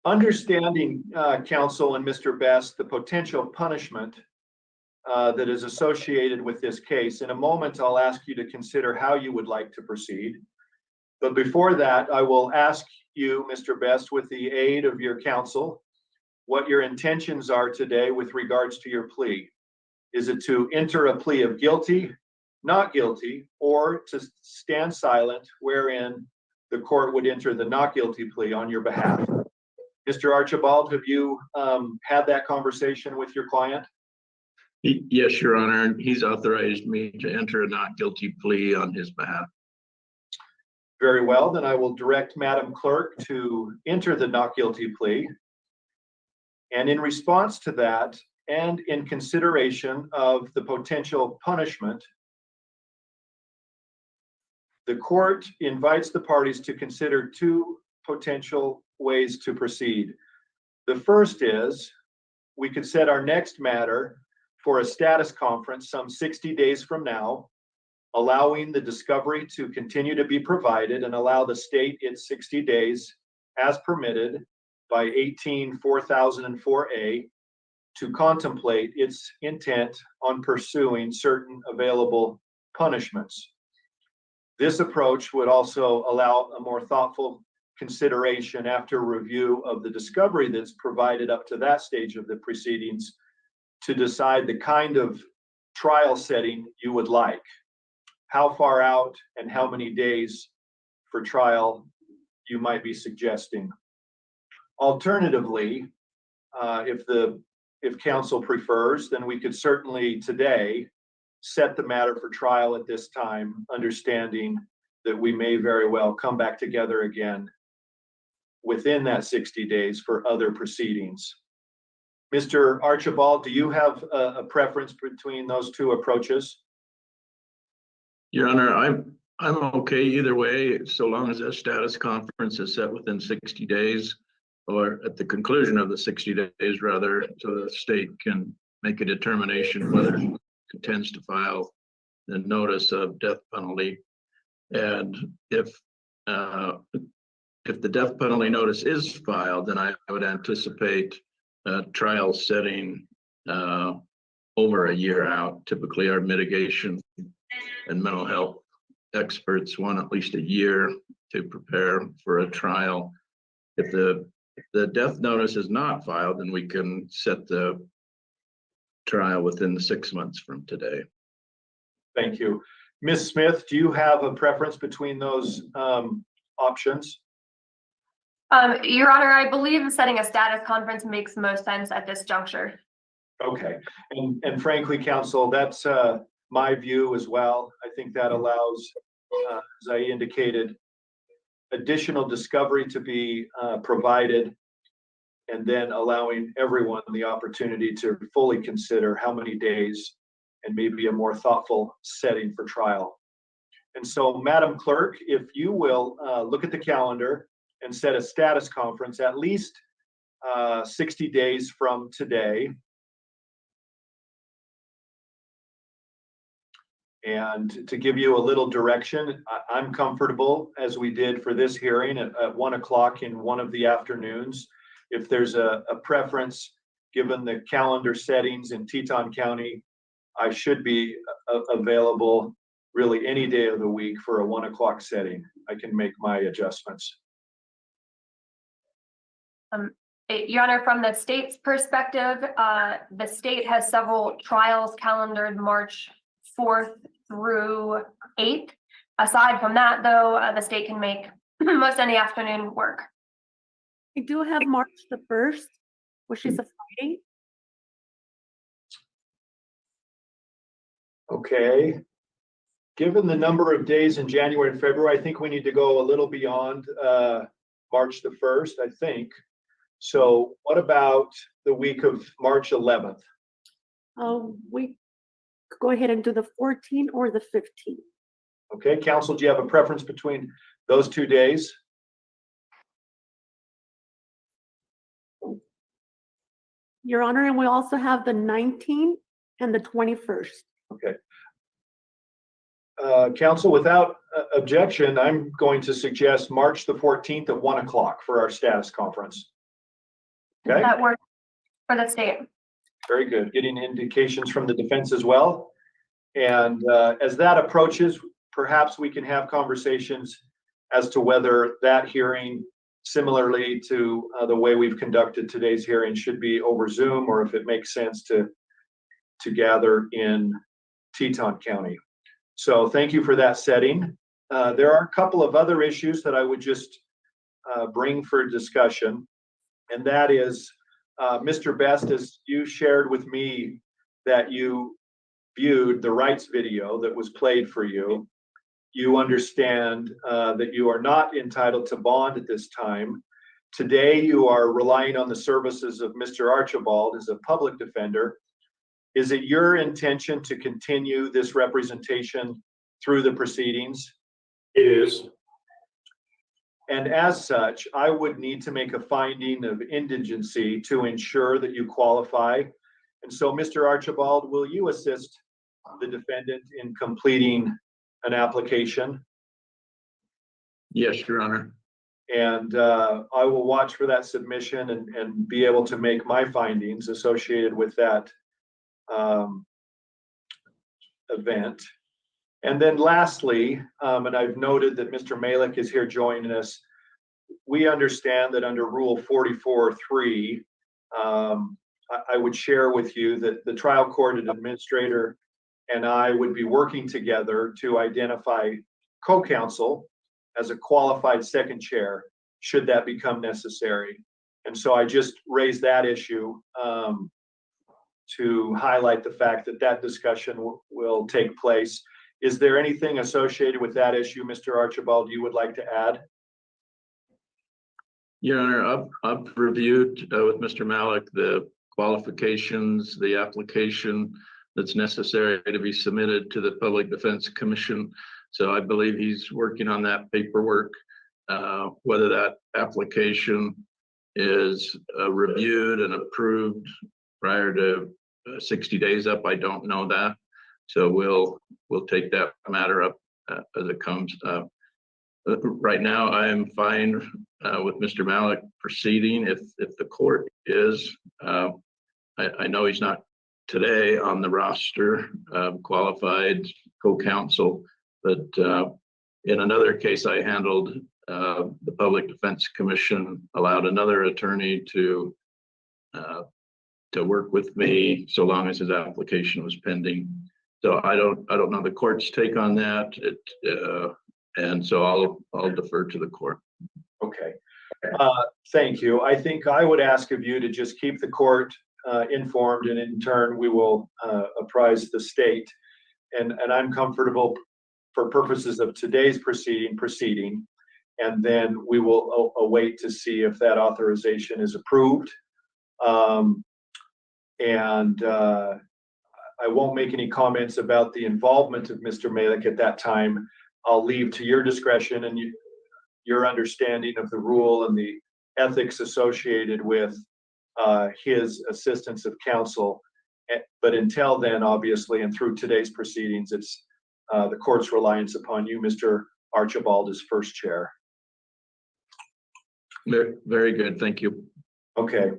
Understanding, counsel and Mr. Best, the potential punishment that is associated with this case, in a moment, I'll ask you to consider how you would like to proceed. But before that, I will ask you, Mr. Best, with the aid of your counsel, what your intentions are today with regards to your plea. Is it to enter a plea of guilty, not guilty, or to stand silent, wherein the court would enter the not guilty plea on your behalf? Mr. Archibald, have you had that conversation with your client? Yes, Your Honor. He's authorized me to enter a not guilty plea on his behalf. Very well, then I will direct Madam Clerk to enter the not guilty plea. And in response to that, and in consideration of the potential punishment, the court invites the parties to consider two potential ways to proceed. The first is we could set our next matter for a status conference some 60 days from now, allowing the discovery to continue to be provided and allow the state its 60 days as permitted by 18-4004A to contemplate its intent on pursuing certain available punishments. This approach would also allow a more thoughtful consideration after review of the discovery that's provided up to that stage of the proceedings to decide the kind of trial setting you would like. How far out and how many days for trial you might be suggesting. Alternatively, if counsel prefers, then we could certainly today set the matter for trial at this time, understanding that we may very well come back together again within that 60 days for other proceedings. Mr. Archibald, do you have a preference between those two approaches? Your Honor, I'm okay either way, so long as that status conference is set within 60 days, or at the conclusion of the 60 days, rather, so the state can make a determination whether it intends to file the notice of death penalty. And if the death penalty notice is filed, then I would anticipate a trial setting over a year out. Typically, our mitigation and mental health experts want at least a year to prepare for a trial. If the death notice is not filed, then we can set the trial within 6 months from today. Thank you. Ms. Smith, do you have a preference between those options? Your Honor, I believe setting a status conference makes most sense at this juncture. Okay, and frankly, counsel, that's my view as well. I think that allows, as I indicated, additional discovery to be provided, and then allowing everyone the opportunity to fully consider how many days and maybe a more thoughtful setting for trial. And so, Madam Clerk, if you will look at the calendar and set a status conference at least 60 days from today. And to give you a little direction, I'm comfortable, as we did for this hearing, at 1 o'clock in one of the afternoons. If there's a preference, given the calendar settings in Teton County, I should be available really any day of the week for a 1 o'clock setting. I can make my adjustments. Your Honor, from the state's perspective, the state has several trials calendared March 4th through 8th. Aside from that, though, the state can make most any afternoon work. I do have March the 1st, which is a Friday. Okay. Given the number of days in January and February, I think we need to go a little beyond March the 1st, I think. So what about the week of March 11th? We could go ahead and do the 14th or the 15th. Okay, counsel, do you have a preference between those 2 days? Your Honor, and we also have the 19th and the 21st. Okay. Counsel, without objection, I'm going to suggest March the 14th at 1 o'clock for our status conference. Okay, That works for the state. very good. Getting indications from the defense as well. And as that approaches, perhaps we can have conversations as to whether that hearing, similarly to the way we've conducted today's hearing, should be over Zoom, or if it makes sense to gather in Teton County. So thank you for that setting. There are a couple of other issues that I would just bring for discussion, and that is, Mr. Best, as you shared with me that you viewed the rights video that was played for you, you understand that you are not entitled to bond at this time. Today, you are relying on the services of Mr. Archibald as a public defender. Is it your intention to continue this representation through the proceedings? It is. And as such, I would need to make a finding of indigency to ensure that you qualify. And so, Mr. Archibald, will you assist the defendant in completing an application? Yes, Your Honor. And I will watch for that submission and be able to make my findings associated with that event. And then lastly, and I've noted that Mr. Malik is here joining us, we understand that under Rule 44.3, I would share with you that the trial court administrator and I would be working together to identify co-counsel as a qualified second chair, should that become necessary. And so I just raised that issue to highlight the fact that that discussion will take place. Is there anything associated with that issue, Mr. Archibald, you would like to add? Your Honor, I've reviewed with Mr. Malik the qualifications, the application that's necessary to be submitted to the Public Defense Commission. So I believe he's working on that paperwork. Whether that application is reviewed and approved prior to 60 days up, I don't know that. So we'll take that matter up as it comes. Right now, I am fine with Mr. Malik proceeding. If the court is, I know he's not today on the roster, qualified co-counsel, but in another case I handled, the Public Defense Commission allowed another attorney to work with me so long as his application was pending. So I don't know the court's take on that. And so I'll defer to the court. Okay. Thank you. I think I would ask of you to just keep the court informed, and in turn we will apprise the state. And I'm comfortable for purposes of today's proceeding, and then we will await to see if that authorization is approved. I won't make any comments about the involvement of Mr. Malik at that time. I'll leave to your discretion and your understanding of the rule and the ethics associated with his assistance of counsel. But until then, obviously, and through today's proceedings, it's the court's reliance upon you, Mr. Archibald, as first chair. Very, very good. Thank you. Okay.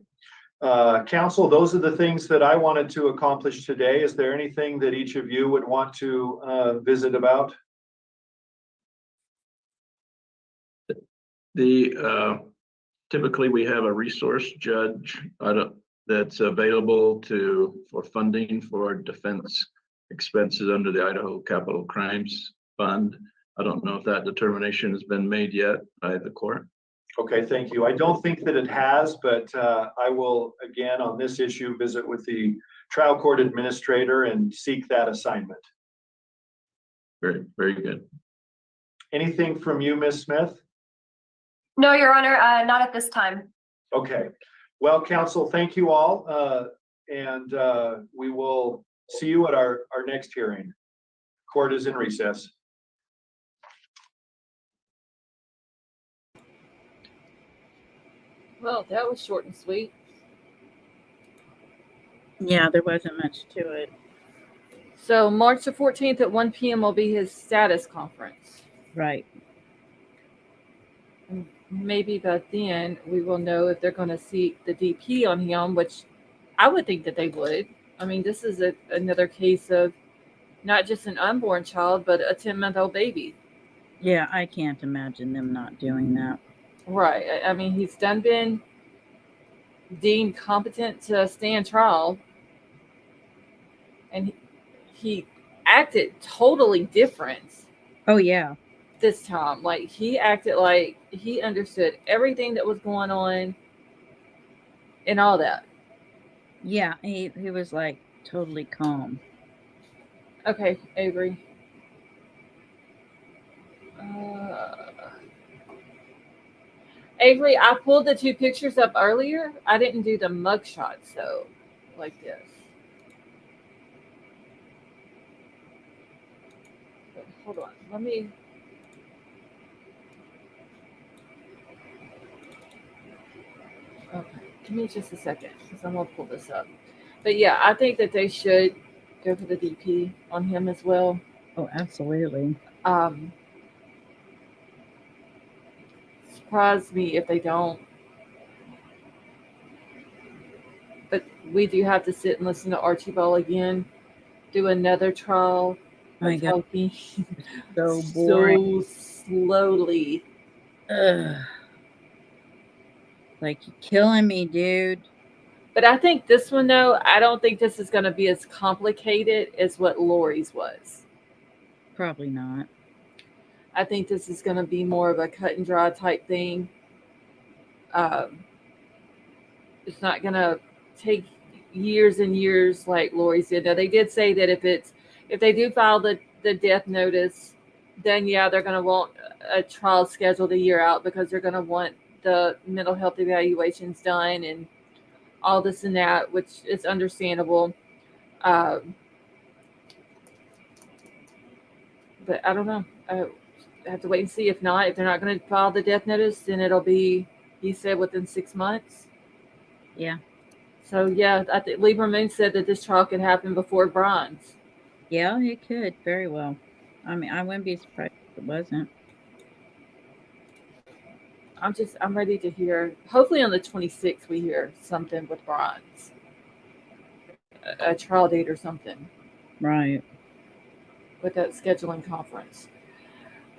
Counsel, those are the things that I wanted to accomplish today. Is there anything that each of you would want to visit about? Typically we have a resource judge that's available for funding for defense expenses under the Idaho Capital Crimes Fund. I don't know if that determination has been made yet by the court. Okay, thank you. I don't think that it has, but I will, again, on this issue, visit with the trial court administrator and seek that assignment. Very, very good. Anything from you, Ms. Smith? No, Your Honor, not at this time. Okay. Well, counsel, thank you all. And we will see you at our next hearing. Court is in recess. Well, that was short and sweet. Yeah, there wasn't much to it. So March the 14th at 1 p.m. will be his status conference. Right. And maybe by then we will know if they're going to seek the DP on him, which I would think that they would. I mean, this is another case of not just an unborn child, but a 10-month-old baby. Yeah, I can't imagine them not doing that. Right. I mean, he's been deemed competent to stand trial, and he acted totally different Oh, yeah. this time. Like, he acted like he understood everything that was going on and all that. Yeah, he was like totally calm. Okay, Avery. Uh, Avery, I pulled the two pictures up earlier. I didn't do the mug shots, though, like this. But hold on. Let me. Okay, give me just a second because I'm going to pull this up. But yeah, I think that they should go for the DP on him as well. Oh, absolutely. Surprise me if they don't. But we do have to sit and listen to Archie Ball again, do another trial My of God. talking So boring. so slowly. Ugh. Like, you're killing me, dude. But I think this one, though, I don't think this is going to be as complicated as what Lori's was. Probably not. I think this is going to be more of a cut and dry type thing. It's not going to take years and years like Lori's did. Now, they did say that if they do file the death notice, then yeah, they're going to want a trial scheduled a year out because they're going to want the mental health evaluations done and all this and that, which is understandable. But I don't know. I have to wait and see. If not, if they're not going to file the death notice, then it'll be, he said, within 6 months. Yeah. So yeah, I think Libra Moon said that this trial could happen before Brian's. Yeah, it could very well. I mean, I wouldn't be surprised if it wasn't. I'm ready to hear. Hopefully on the 26th we hear something with Brian's, a trial date or something. Right. With that scheduling conference.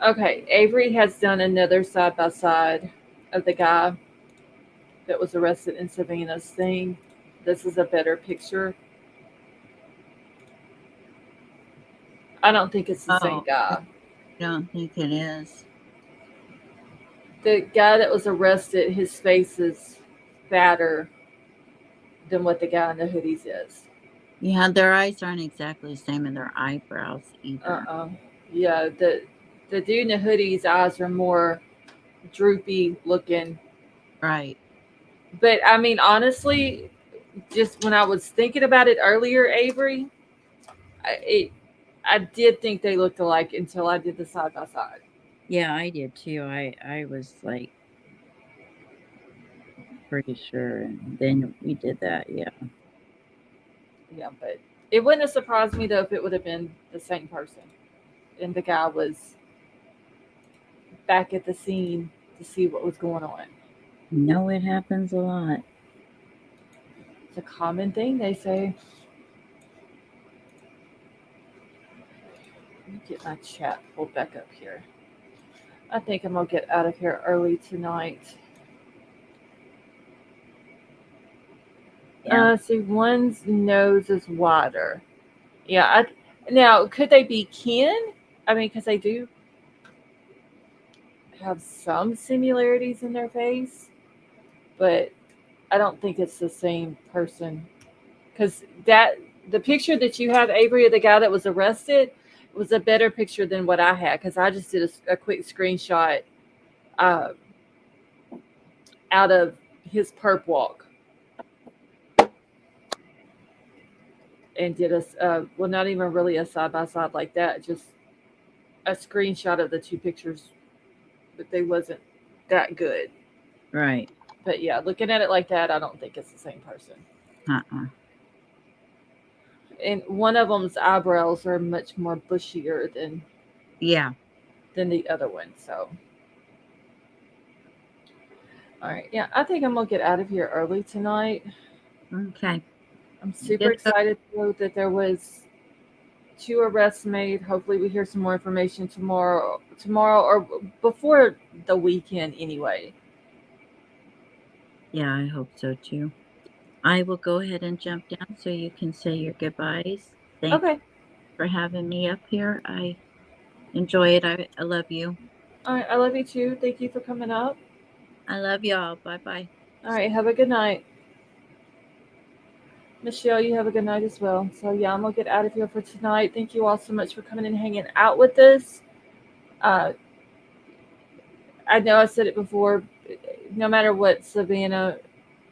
Okay, Avery has done another side by side of the guy that was arrested in Savannah's thing. This is a better picture. I don't think it's the same guy. I don't think it is. The guy that was arrested, his face is fatter than what the guy in the hoodies is. Yeah, their eyes aren't exactly the same, and their eyebrows either. Yeah, the dude in the hoodie's eyes are more droopy looking. Right. But I mean, honestly, just when I was thinking about it earlier, Avery, I did think they looked alike until I did the side by side. Yeah, I did too. I was like pretty sure, and then we did that. Yeah. Yeah, but it wouldn't have surprised me though if it would have been the same person, and the guy was back at the scene to see what was going on. No, it happens a lot. It's a common thing, they say. Let me get my chat pulled back up here. I think I'm going to get out of here early tonight. Yeah. See, one's nose is wider. Yeah. Now, could they be kin? I mean, because they do have some similarities in their face, but I don't think it's the same person. Because the picture that you have, Avery, of the guy that was arrested, was a better picture than what I had, because I just did a quick screenshot out of his perp walk and did well, not even really a side by side like that, just a screenshot of the two pictures, but they wasn't that good. Right. But yeah, looking at it like that, I don't think it's the same person. And one of them's eyebrows are much more bushier than the other one. So All right. Yeah, I think I'm gonna get out of here early tonight. Okay. I'm super Good. excited to know that there was 2 arrests made. Hopefully, we hear some more information tomorrow or before the weekend, anyway. Yeah, I hope so too. I will go ahead and jump down so you can say your goodbyes. Thank Okay. you for having me up here. I enjoy it. I love you. All right. I love you too. Thank you for coming up. I love y'all. Bye bye. All right. Have a good night. Michelle, you have a good night as well. So, yeah, I'm going to get out of here for tonight. Thank you all so much for coming and hanging out with us. I know I said it before. No matter what Savannah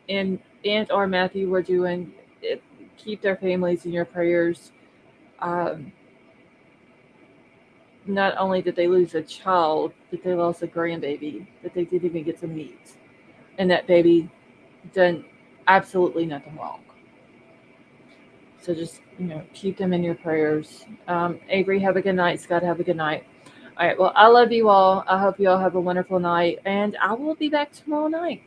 and or Matthew were doing, keep their families in your prayers. Not only did they lose a child, but they lost a grandbaby that they didn't even get to meet. And that baby done absolutely nothing wrong. So just, keep them in your prayers. Avery, have a good night. Scott, have a good night. All right. Well, I love you all. I hope you all have a wonderful night. And I will be back tomorrow night.